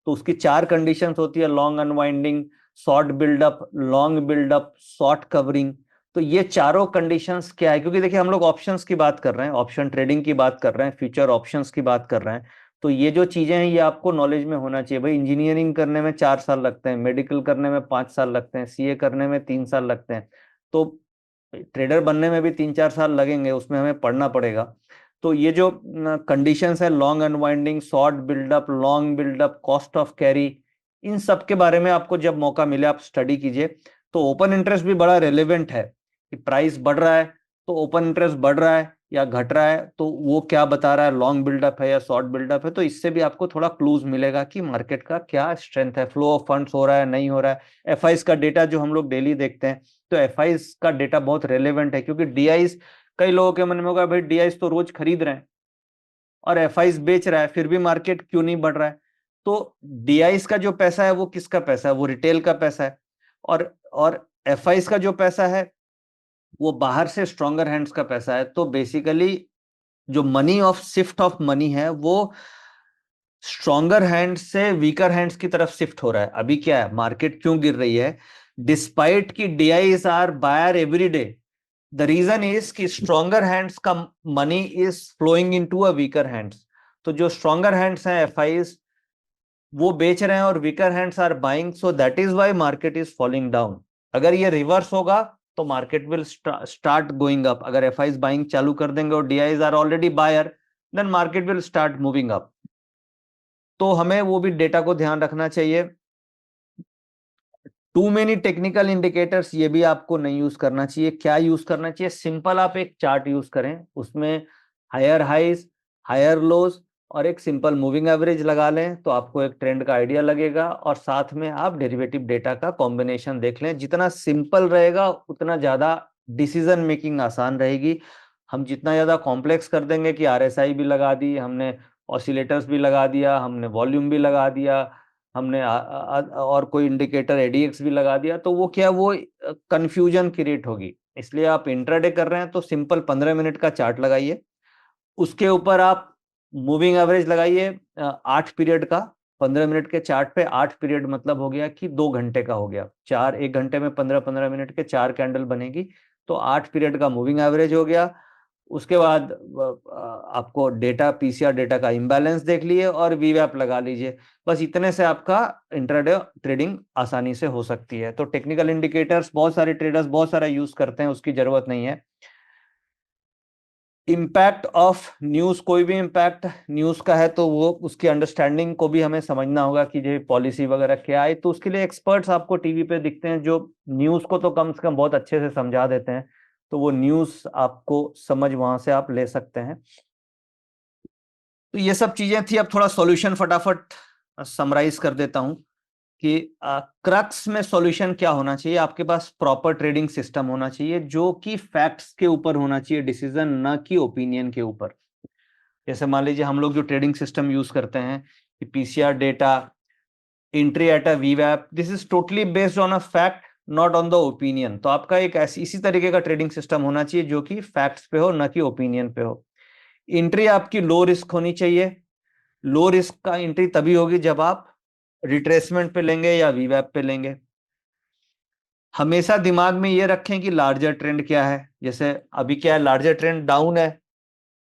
तो उसकी 4 कंडीशंस होती है: long unwinding, short buildup, long buildup, short covering. तो ये चारों कंडीशंस क्या है, क्योंकि देखिए हम लोग ऑप्शंस की बात कर रहे हैं, ऑप्शन ट्रेडिंग की बात कर रहे हैं, फ्यूचर ऑप्शंस की बात कर रहे हैं। तो ये जो चीजें हैं ये आपको नॉलेज में होना चाहिए। भाई इंजीनियरिंग करने में 4 साल लगते हैं, मेडिकल करने में 5 साल लगते हैं, सीए करने में 3 साल लगते हैं, तो ट्रेडर बनने में भी 3-4 साल लगेंगे, उसमें हमें पढ़ना पड़ेगा। तो ये जो कंडीशंस है, long unwinding, short buildup, long buildup, cost of carry, इन सब के बारे में आपको जब मौका मिले आप स्टडी कीजिए। तो ओपन इंटरेस्ट भी बड़ा रेलेवेंट है कि प्राइस बढ़ रहा है तो ओपन इंटरेस्ट बढ़ रहा है या घट रहा है, तो वो क्या बता रहा है, लॉन्ग बिल्डअप है या शॉर्ट बिल्डअप है। तो इससे भी आपको थोड़ा क्लूज मिलेगा कि मार्केट का क्या स्ट्रेंथ है, फ्लो ऑफ फंड्स हो रहा है नहीं हो रहा है। एफआईज का डेटा जो हम लोग डेली देखते हैं, तो एफआईज का डेटा बहुत रेलेवेंट है, क्योंकि डीआईज, कई लोगों के मन में होगा भाई डीआईज तो रोज खरीद रहे हैं और एफआईज बेच रहा है, फिर भी मार्केट क्यों नहीं बढ़ रहा है। तो डीआईज का जो पैसा है वो किसका पैसा है, वो रिटेल का पैसा है। और एफआईज का जो पैसा है वो बाहर से स्ट्रॉन्गर हैंड्स का पैसा है। तो बेसिकली जो money of shift of money है वो स्ट्रॉन्गर हैंड्स से वीकर हैंड्स की तरफ शिफ्ट हो रहा है। अभी क्या है, मार्केट क्यों गिर रही है, डिस्पाइट की DIIs are buyer every day, the reason is कि स्ट्रॉन्गर हैंड्स का money is flowing into a weaker hands. तो जो स्ट्रॉन्गर हैंड्स हैं एफआईज, वो बेच रहे हैं और weaker hands are buying, so that is why market is falling down. अगर ये रिवर्स होगा तो market will start going up. अगर एफआईज बाइंग चालू कर देंगे और DIIs are already buyer, then market will start moving up. तो हमें वो भी डेटा को ध्यान रखना चाहिए। टू मेनी टेक्निकल इंडिकेटर्स ये भी आपको नहीं यूज करना चाहिए। क्या यूज करना चाहिए, सिंपल आप एक चार्ट यूज करें, उसमें हायर हाइज, हायर लोज और एक सिंपल मूविंग एवरेज लगा लें, तो आपको एक ट्रेंड का आइडिया लगेगा। और साथ में आप डेरिवेटिव डेटा का कॉम्बिनेशन देख लें। जितना सिंपल रहेगा उतना ज्यादा डिसीजन मेकिंग आसान रहेगी। हम जितना ज्यादा कॉम्प्लेक्स कर देंगे कि आरएसआई भी लगा दी हमने, ऑसिलेटर्स भी लगा दिया हमने, वॉल्यूम भी लगा दिया हमने, और कोई इंडिकेटर एडीएक्स भी लगा दिया, तो वो क्या, वो कंफ्यूजन क्रिएट होगी। इसलिए आप इंट्राडे कर रहे हैं तो सिंपल 15 मिनट का चार्ट लगाइए, उसके ऊपर आप मूविंग एवरेज लगाइए 8 पीरियड का। 15 मिनट के चार्ट पे 8 पीरियड मतलब हो गया कि 2 घंटे का हो गया। 1 घंटे में 15-15 मिनट के 4 कैंडल बनेगी, तो 8 पीरियड का मूविंग एवरेज हो गया। उसके बाद आपको डेटा, पीसीआर डेटा का इम्बैलेंस देख लिए और वीवैप लगा लीजिए। बस इतने से आपका इंट्राडे ट्रेडिंग आसानी से हो सकती है। तो टेक्निकल इंडिकेटर्स बहुत सारे ट्रेडर्स बहुत सारा यूज करते हैं, उसकी जरूरत नहीं है। इम्पैक्ट ऑफ न्यूज, कोई भी इम्पैक्ट न्यूज का है तो वो उसकी अंडरस्टैंडिंग को भी हमें समझना होगा कि जो पॉलिसी वगैरह क्या है, तो उसके लिए एक्सपर्ट्स आपको टीवी पे दिखते हैं जो न्यूज को तो कम से कम बहुत अच्छे से समझा देते हैं, तो वो न्यूज आपको समझ वहां से आप ले सकते हैं। तो ये सब चीजें थी। अब थोड़ा सॉल्यूशन फटाफट समराइज कर देता हूं कि क्रक्स में सॉल्यूशन क्या होना चाहिए। आपके पास प्रॉपर ट्रेडिंग सिस्टम होना चाहिए जो कि फैक्ट्स के ऊपर होना चाहिए डिसीजन, ना कि ओपिनियन के ऊपर। जैसे मान लीजिए हम लोग जो ट्रेडिंग सिस्टम यूज करते हैं कि PCR data, entry at a वीवैप, this is totally based on a fact not on the opinion. तो आपका एक ऐसी इसी तरीके का ट्रेडिंग सिस्टम होना चाहिए जो कि फैक्ट्स पे हो, ना कि ओपिनियन पे हो। एंट्री आपकी लो रिस्क होनी चाहिए। लो रिस्क का एंट्री तभी होगी जब आप रिट्रेसमेंट पे लेंगे या वीवैप पे लेंगे। हमेशा दिमाग में ये रखें कि लार्जर ट्रेंड क्या है। जैसे अभी क्या है, लार्जर ट्रेंड डाउन है,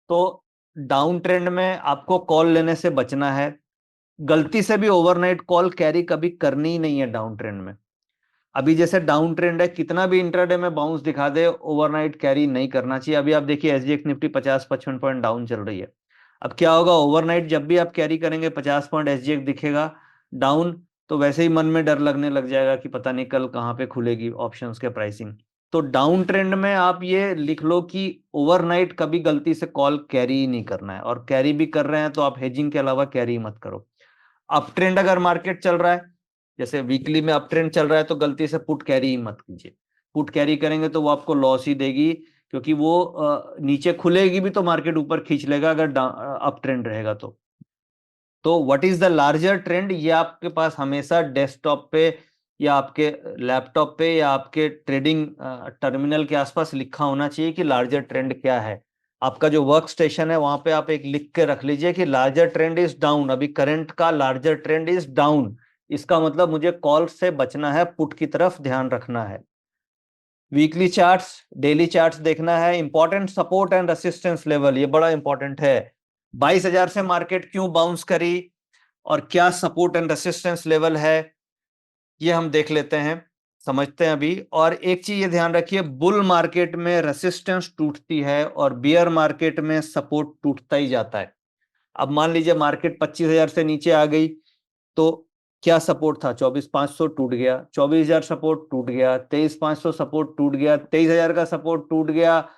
तो डाउन ट्रेंड में आपको कॉल लेने से बचना है। गलती से भी ओवरनाइट कॉल कैरी कभी करनी ही नहीं है डाउन ट्रेंड में। अभी जैसे डाउन ट्रेंड है, कितना भी इंट्राडे में बाउंस दिखा दे, ओवरनाइट कैरी नहीं करना चाहिए। अभी आप देखिए एसजीएक्स निफ्टी 50-55 पॉइंट डाउन चल रही है। अब क्या होगा, ओवरनाइट जब भी आप कैरी करेंगे 50 पॉइंट एसजीएक्स दिखेगा डाउन, तो वैसे ही मन में डर लगने लग जाएगा कि पता नहीं कल कहाँ पे खुलेगी ऑप्शंस के प्राइसिंग। तो डाउन ट्रेंड में आप ये लिख लो कि ओवरनाइट कभी गलती से कॉल कैरी ही नहीं करना है, और कैरी भी कर रहे हैं तो आप हेजिंग के अलावा कैरी मत करो। अप ट्रेंड अगर मार्केट चल रहा है, जैसे वीकली में अप ट्रेंड चल रहा है, तो गलती से पुट कैरी ही मत कीजिए। पुट कैरी करेंगे तो वो आपको लॉस ही देगी, क्योंकि वो नीचे खुलेगी भी तो मार्केट ऊपर खींच लेगा अगर अप ट्रेंड रहेगा तो what is the larger trend, ये आपके पास हमेशा डेस्कटॉप पे या आपके लैपटॉप पे या आपके ट्रेडिंग टर्मिनल के आसपास लिखा होना चाहिए कि लार्जर ट्रेंड क्या है। आपका जो वर्क स्टेशन है वहां पे आप एक लिख के रख लीजिए कि लार्जर ट्रेंड इज डाउन, अभी करंट का लार्जर ट्रेंड इज डाउन, इसका मतलब मुझे कॉल से बचना है, पुट की तरफ ध्यान रखना है। वीकली चार्ट्स, डेली चार्ट्स देखना है। Important support and resistance level, ये बड़ा इंपॉर्टेंट है। 22,000 से मार्केट क्यों बाउंस करी और क्या सपोर्ट एंड रेसिस्टेंस लेवल है, ये हम देख लेते हैं, समझते हैं अभी। और एक चीज ये ध्यान रखिए, बुल मार्केट में रेसिस्टेंस टूटती है और बियर मार्केट में सपोर्ट टूटता ही जाता है। अब मान लीजिए मार्केट 25,000 से नीचे आ गई, तो क्या सपोर्ट था, 24,500 टूट गया, 24,000 सपोर्ट टूट गया, 23,500 सपोर्ट टूट गया, 23,000 का सपोर्ट टूट गया।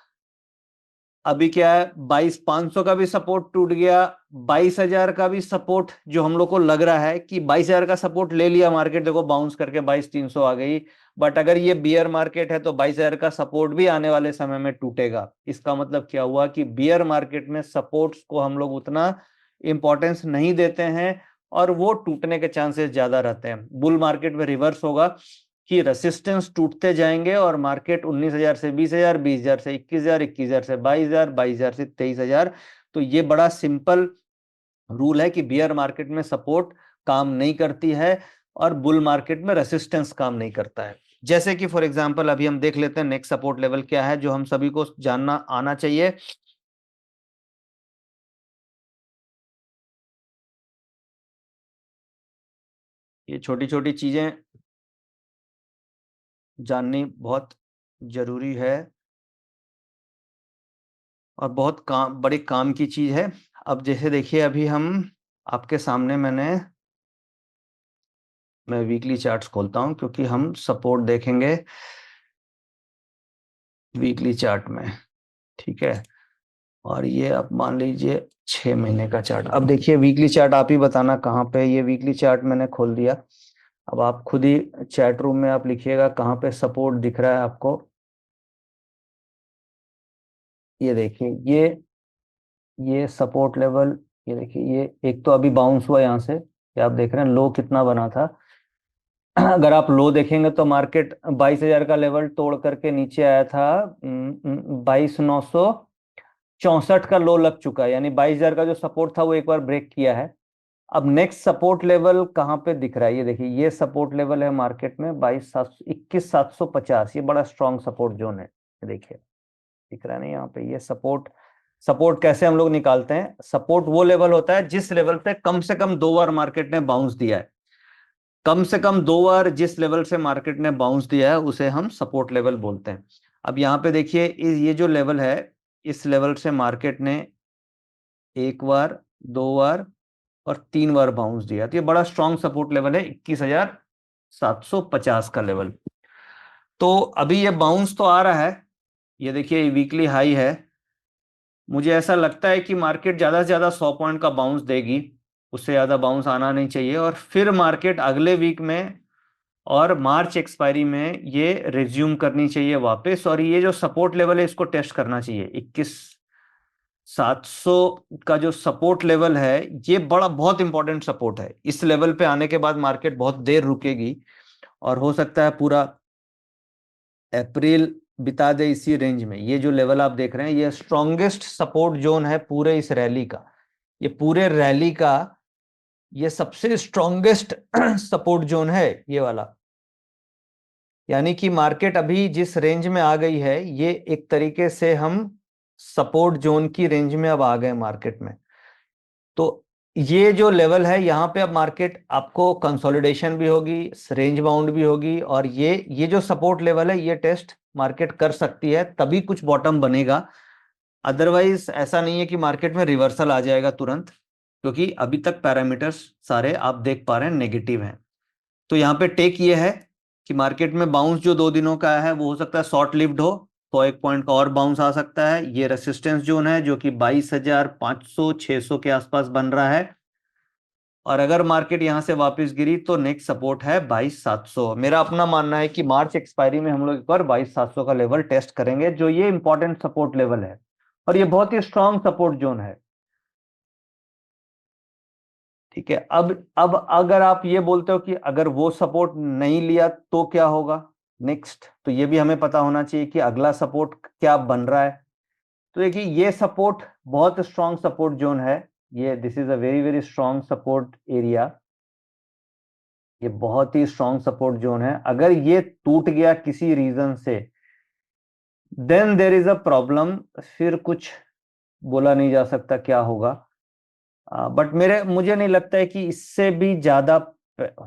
अभी क्या है, 22,500 का भी सपोर्ट टूट गया, 22,000 का भी सपोर्ट, जो हम लोग को लग रहा है कि 22,000 का सपोर्ट ले लिया मार्केट, देखो बाउंस करके 22,300 आ गई। बट अगर ये बियर मार्केट है तो 22,000 का सपोर्ट भी आने वाले समय में टूटेगा। इसका मतलब क्या हुआ कि बियर मार्केट में सपोर्ट्स को हम लोग उतना इंपॉर्टेंस नहीं देते हैं और वो टूटने के चांसेस ज्यादा रहते हैं। बुल मार्केट में रिवर्स होगा कि रेसिस्टेंस टूटते जाएंगे और मार्केट 19,000 से 20,000, 20,000 से 21,000, 21,000 से 22,000, 22,000 से 23,000। तो ये बड़ा सिंपल रूल है कि बियर मार्केट में सपोर्ट काम नहीं करती है और बुल मार्केट में रेसिस्टेंस काम नहीं करता है। जैसे कि फॉर एग्जांपल अभी हम देख लेते हैं नेक्स्ट सपोर्ट लेवल क्या है जो हम सभी को जानना आना चाहिए। ये छोटी छोटी चीजें जाननी बहुत जरूरी है और बहुत बड़े काम की चीज है। अब जैसे देखिए अभी हम आपके सामने मैं वीकली चार्ट्स खोलता हूं क्योंकि हम सपोर्ट देखेंगे वीकली चार्ट में, ठीक है। और ये अब मान लीजिए 6 महीने का चार्ट। अब देखिए वीकली चार्ट आप ही बताना कहाँ पे है। ये वीकली चार्ट मैंने खोल दिया। अब आप खुद ही चैट रूम में आप लिखिएगा कहाँ पे सपोर्ट दिख रहा है आपको। ये देखिए ये सपोर्ट लेवल, ये देखिए ये एक तो अभी बाउंस हुआ यहाँ से, ये आप देख रहे हैं लो कितना बना था। अगर आप लो देखेंगे तो मार्केट 22,000 का लेवल तोड़ करके नीचे आया था। 22,964 का लो लग चुका है, यानी 22,000 का जो सपोर्ट था वो एक बार ब्रेक किया है। अब नेक्स्ट सपोर्ट लेवल कहाँ पे दिख रहा है, ये देखिए ये सपोर्ट लेवल है मार्केट में 21,750। ये बड़ा स्ट्रॉन्ग सपोर्ट जोन है, देखिए दिख रहा है ना यहाँ पे। ये सपोर्ट सपोर्ट कैसे हम लोग निकालते हैं, सपोर्ट वो लेवल होता है जिस लेवल पे कम से कम 2 बार मार्केट ने बाउंस दिया है। कम से कम 2 बार जिस लेवल से मार्केट ने बाउंस दिया है उसे हम सपोर्ट लेवल बोलते हैं। अब यहाँ पे देखिए ये जो लेवल है इस लेवल से मार्केट ने 1 बार, 2 बार और 3 बार बाउंस दिया, तो ये बड़ा स्ट्रॉन्ग सपोर्ट लेवल है 21,750 का लेवल। तो अभी ये बाउंस तो आ रहा है, ये देखिए वीकली हाई है। मुझे ऐसा लगता है कि मार्केट ज्यादा से ज्यादा 100 पॉइंट का बाउंस देगी, उससे ज्यादा बाउंस आना नहीं चाहिए, और फिर मार्केट अगले वीक में और मार्च एक्सपायरी में ये रिज्यूम करनी चाहिए वापस, और ये जो सपोर्ट लेवल है इसको टेस्ट करना चाहिए। 21,700 का जो सपोर्ट लेवल है ये बहुत इंपॉर्टेंट सपोर्ट है। इस लेवल पे आने के बाद मार्केट बहुत देर रुकेगी और हो सकता है पूरा अप्रैल बिता दे इसी रेंज में। ये जो लेवल आप देख रहे हैं ये स्ट्रॉन्गेस्ट सपोर्ट जोन है पूरे इस रैली का, ये पूरे रैली का ये सबसे स्ट्रॉन्गेस्ट सपोर्ट जोन है ये वाला। यानी कि मार्केट अभी जिस रेंज में आ गई है ये एक तरीके से हम सपोर्ट जोन की रेंज में अब आ गए मार्केट में। तो ये जो लेवल है यहाँ पे अब मार्केट आपको कंसोलिडेशन भी होगी, रेंज बाउंड भी होगी, और ये जो सपोर्ट लेवल है ये टेस्ट मार्केट कर सकती है, तभी कुछ बॉटम बनेगा। अदरवाइज ऐसा नहीं है कि मार्केट में रिवर्सल आ जाएगा तुरंत, क्योंकि अभी तक पैरामीटर्स सारे आप देख पा रहे हैं नेगेटिव हैं। तो यहाँ पे टेक ये है कि मार्केट में बाउंस जो 2 दिनों का है वो हो सकता है शॉर्ट लिव्ड हो, तो 1 पॉइंट का और बाउंस आ सकता है। ये रेसिस्टेंस जोन है जो कि 22,500-600 के आसपास बन रहा है, और अगर मार्केट यहां से वापस गिरी तो नेक्स्ट सपोर्ट है 22,700। मेरा अपना मानना है कि मार्च एक्सपायरी में हम लोग एक बार 22,700 का लेवल टेस्ट करेंगे, जो ये इंपॉर्टेंट सपोर्ट लेवल है और ये बहुत ही स्ट्रांग सपोर्ट जोन है। ठीक है, अब अगर आप ये बोलते हो कि अगर वो सपोर्ट नहीं लिया तो क्या होगा नेक्स्ट, तो ये भी हमें पता होना चाहिए कि अगला सपोर्ट क्या बन रहा है। तो देखिए ये सपोर्ट बहुत स्ट्रांग सपोर्ट जोन है, ये this is a very very strong support area, ये बहुत ही स्ट्रांग सपोर्ट जोन है। अगर ये टूट गया किसी रीजन से then there is a problem, फिर कुछ बोला नहीं जा सकता क्या होगा, बट मुझे नहीं लगता है कि इससे भी ज्यादा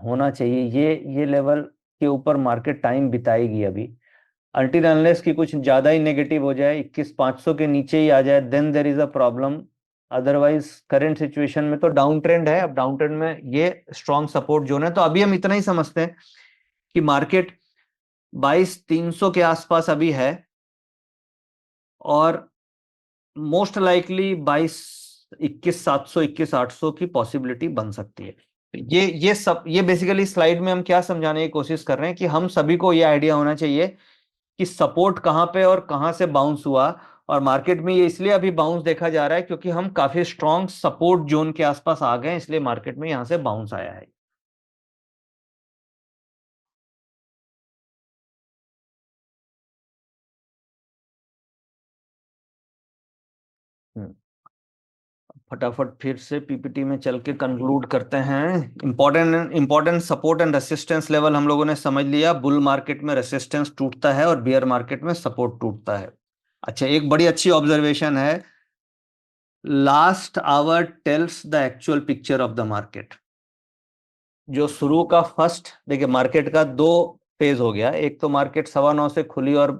होना चाहिए। ये लेवल के ऊपर मार्केट टाइम बिताएगी अभी, अल्टिल अनलेस की कुछ ज्यादा ही नेगेटिव हो जाए, 21,500 के नीचे ही आ जाए, then there is a problem. Otherwise current situation में तो डाउन ट्रेंड है, अब डाउन ट्रेंड में ये स्ट्रॉन्ग सपोर्ट जोन है। तो अभी हम इतना ही समझते हैं कि मार्केट 22,300 के आसपास अभी है, और मोस्ट लाइकली 21,700 21,800 की पॉसिबिलिटी बन सकती है। ये बेसिकली स्लाइड में हम क्या समझाने की कोशिश कर रहे हैं कि हम सभी को ये आइडिया होना चाहिए कि सपोर्ट कहां पे और कहां से बाउंस हुआ, और मार्केट में ये इसलिए अभी बाउंस देखा जा रहा है क्योंकि हम काफी स्ट्रॉन्ग सपोर्ट जोन के आसपास आ गए, इसलिए मार्केट में यहां से बाउंस आया है। फटाफट फिर से पीपीटी में चल के कंक्लूड करते हैं। Important support and resistance level हम लोगों ने समझ लिया। बुल मार्केट में रेसिस्टेंस टूटता है और बियर मार्केट में सपोर्ट टूटता है। अच्छा, एक बड़ी अच्छी ऑब्जर्वेशन है, last hour tells the actual picture of the market. जो शुरू का फर्स्ट, देखिए मार्केट का 2 फेज हो गया, एक तो मार्केट 9:15 से खुली और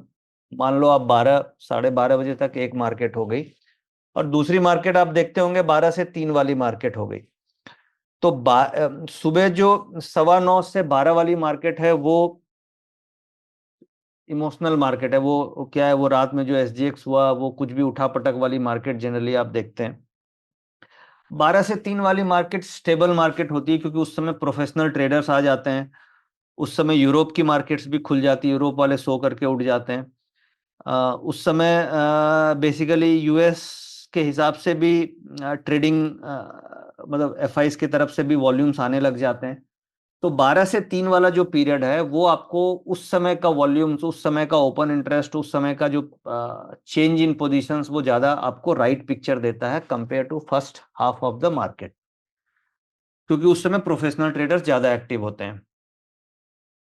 मान लो आप 12 साढ़े 12 बजे तक एक मार्केट हो गई, और दूसरी मार्केट आप देखते होंगे 12 से 3 वाली मार्केट हो गई। तो सुबह जो 9:15 से 12 वाली मार्केट है वो इमोशनल मार्केट है, वो क्या है, वो रात में जो SGX हुआ वो कुछ भी उठा पटक वाली मार्केट जनरली आप देखते हैं। 12 से 3 वाली मार्केट स्टेबल मार्केट होती है, क्योंकि उस समय प्रोफेशनल ट्रेडर्स आ जाते हैं, उस समय यूरोप की मार्केट्स भी खुल जाती है, यूरोप वाले सो करके उठ जाते हैं। उस समय बेसिकली यूएस के हिसाब से भी ट्रेडिंग मतलब FIs की तरफ से भी वॉल्यूम्स आने लग जाते हैं। तो 12 से 3 वाला जो पीरियड है वो आपको उस समय का वॉल्यूम्स, उस समय का ओपन इंटरेस्ट, उस समय का जो चेंज इन पोजीशंस, वो ज्यादा आपको राइट पिक्चर देता है compare to first half of the market, क्योंकि उस समय प्रोफेशनल ट्रेडर्स ज्यादा एक्टिव होते हैं।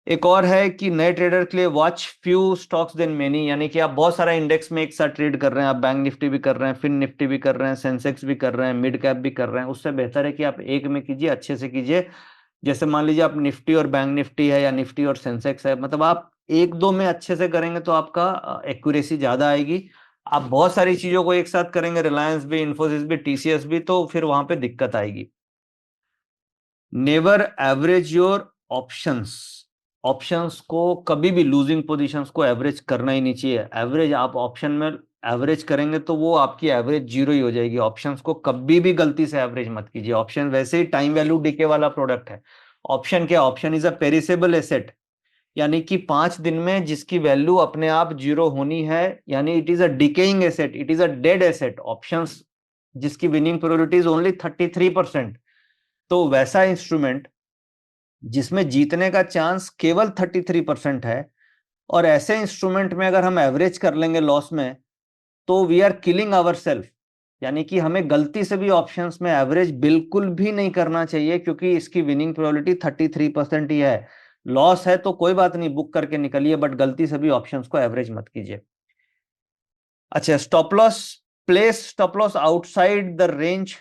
एक और है कि नए ट्रेडर के लिए watch few stocks then many, यानी कि आप बहुत सारा इंडेक्स में एक साथ ट्रेड कर रहे हैं, आप बैंक निफ्टी भी कर रहे हैं, फिन निफ्टी भी कर रहे हैं, सेंसेक्स भी कर रहे हैं, मिड कैप भी कर रहे हैं, उससे बेहतर है कि आप एक में कीजिए, अच्छे से कीजिए। जैसे मान लीजिए आप निफ्टी और बैंक निफ्टी है या निफ्टी और सेंसेक्स है, मतलब आप 1-2 में अच्छे से करेंगे तो आपका एक्यूरेसी ज्यादा आएगी। आप बहुत सारी चीजों को एक साथ करेंगे, रिलायंस भी, इन्फोसिस भी, टीसीएस भी, तो फिर वहां पे दिक्कत आएगी। Never average your options. Options को कभी भी, लूजिंग पोजीशंस को एवरेज करना ही नहीं चाहिए। एवरेज आप ऑप्शन में एवरेज करेंगे तो वो आपकी एवरेज जीरो ही हो जाएगी। ऑप्शंस को कभी भी गलती से एवरेज मत कीजिए। ऑप्शन वैसे ही टाइम वैल्यू डिके वाला प्रोडक्ट है। ऑप्शन क्या? Option is a perishable asset, यानी कि 5 दिन में जिसकी वैल्यू अपने आप जीरो होनी है, यानी it is a decaying asset, it is a dead asset. Options जिसकी विनिंग प्रोबेबिलिटी इज ओनली 33%, तो वैसा इंस्ट्रूमेंट जिसमें जीतने का चांस केवल 33% है, और ऐसे इंस्ट्रूमेंट में अगर हम एवरेज कर लेंगे लॉस में, तो we are killing our self. यानी कि हमें गलती से भी ऑप्शंस में एवरेज बिल्कुल भी नहीं करना चाहिए, क्योंकि इसकी विनिंग प्रोबेबिलिटी 33% ही है। लॉस है तो कोई बात नहीं, बुक करके निकलिए, बट गलती से भी ऑप्शंस को एवरेज मत कीजिए। अच्छा, stop loss. Place stop loss outside the range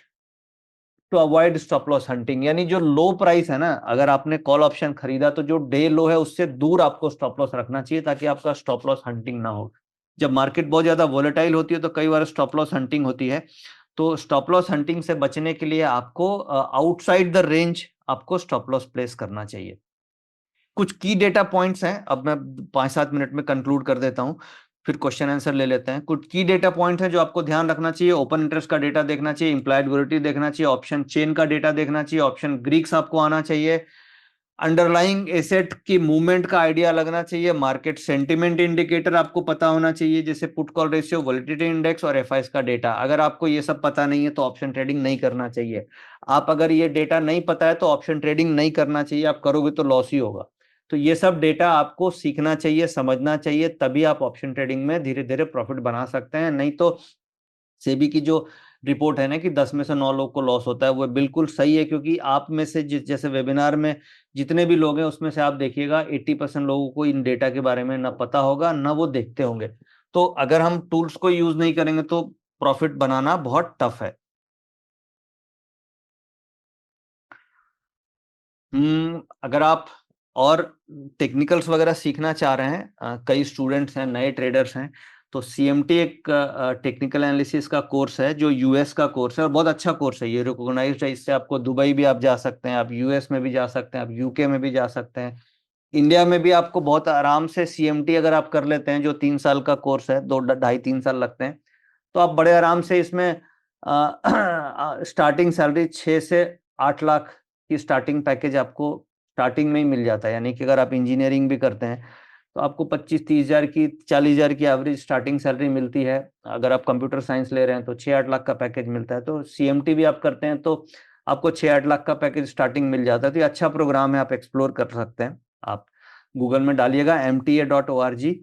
to avoid stop loss hunting. यानी जो लो प्राइस है ना, अगर आपने कॉल ऑप्शन खरीदा तो जो डे लो है उससे दूर आपको स्टॉप लॉस रखना चाहिए, ताकि आपका स्टॉप लॉस हंटिंग ना हो। जब मार्केट बहुत ज्यादा वोलेटाइल होती है तो कई बार स्टॉप लॉस हंटिंग होती है। तो स्टॉप लॉस हंटिंग से बचने के लिए आपको आउटसाइड द रेंज आपको स्टॉप लॉस प्लेस करना चाहिए। कुछ की डेटा पॉइंट्स हैं, अब मैं 5-7 मिनट में कंक्लूड कर देता हूं, फिर क्वेश्चन आंसर ले लेते हैं। कुछ की डेटा पॉइंट है जो आपको ध्यान रखना चाहिए। ओपन इंटरेस्ट का डेटा देखना चाहिए, इंप्लाइड वोलेटिलिटी देखना चाहिए, ऑप्शन चेन का डेटा देखना चाहिए, ऑप्शन ग्रीक्स आपको आना चाहिए, अंडरलाइंग एसेट की मूवमेंट का आइडिया लगना चाहिए, मार्केट सेंटिमेंट इंडिकेटर आपको पता होना चाहिए, जैसे put call ratio, volatility index और एफआईएस का डेटा। अगर आपको ये सब पता नहीं है तो ऑप्शन ट्रेडिंग नहीं करना चाहिए। आप अगर ये डेटा नहीं पता है तो ऑप्शन ट्रेडिंग नहीं करना चाहिए, आप करोगे तो लॉस ही होगा। तो ये सब डेटा आपको सीखना चाहिए, समझना चाहिए, तभी आप ऑप्शन ट्रेडिंग में धीरे धीरे प्रॉफिट बना सकते हैं। नहीं तो सेबी की जो रिपोर्ट है ना कि 10 में से 9 लोग को लॉस होता है, वो बिल्कुल सही है, क्योंकि आप में से जैसे वेबिनार में जितने भी लोग हैं उसमें से आप देखिएगा 80% लोगों को इन डेटा के बारे में ना पता होगा, ना वो देखते होंगे। तो अगर हम टूल्स को यूज नहीं करेंगे तो प्रॉफिट बनाना बहुत टफ है। अगर आप और टेक्निकल्स वगैरह सीखना चाह रहे हैं, कई स्टूडेंट्स हैं, नए ट्रेडर्स हैं, तो सीएमटी एक टेक्निकल एनालिसिस का कोर्स है जो यूएस का कोर्स है, और बहुत अच्छा कोर्स है, ये रिकॉग्नाइज्ड है। इससे आपको दुबई भी आप जा सकते हैं, आप यूएस में भी जा सकते हैं, आप यूके में भी जा सकते हैं, इंडिया में भी आपको बहुत आराम से सीएमटी अगर आप कर लेते हैं, जो 3 साल का कोर्स है, 2 ढाई 3 साल लगते हैं, तो आप बड़े आराम से इसमें स्टार्टिंग सैलरी 6 से 8 लाख की स्टार्टिंग पैकेज आपको स्टार्टिंग में ही मिल जाता है। यानी कि अगर आप इंजीनियरिंग भी करते हैं तो आपको 25-30 हजार की, 40 हजार की एवरेज स्टार्टिंग सैलरी मिलती है। अगर आप कंप्यूटर साइंस ले रहे हैं तो 6-8 लाख का पैकेज मिलता है। तो सीएमटी भी आप करते हैं तो आपको 6-8 लाख का पैकेज स्टार्टिंग मिल जाता है। तो ये अच्छा प्रोग्राम है, आप एक्सप्लोर कर सकते हैं। आप गूगल में डालिएगा mta.org,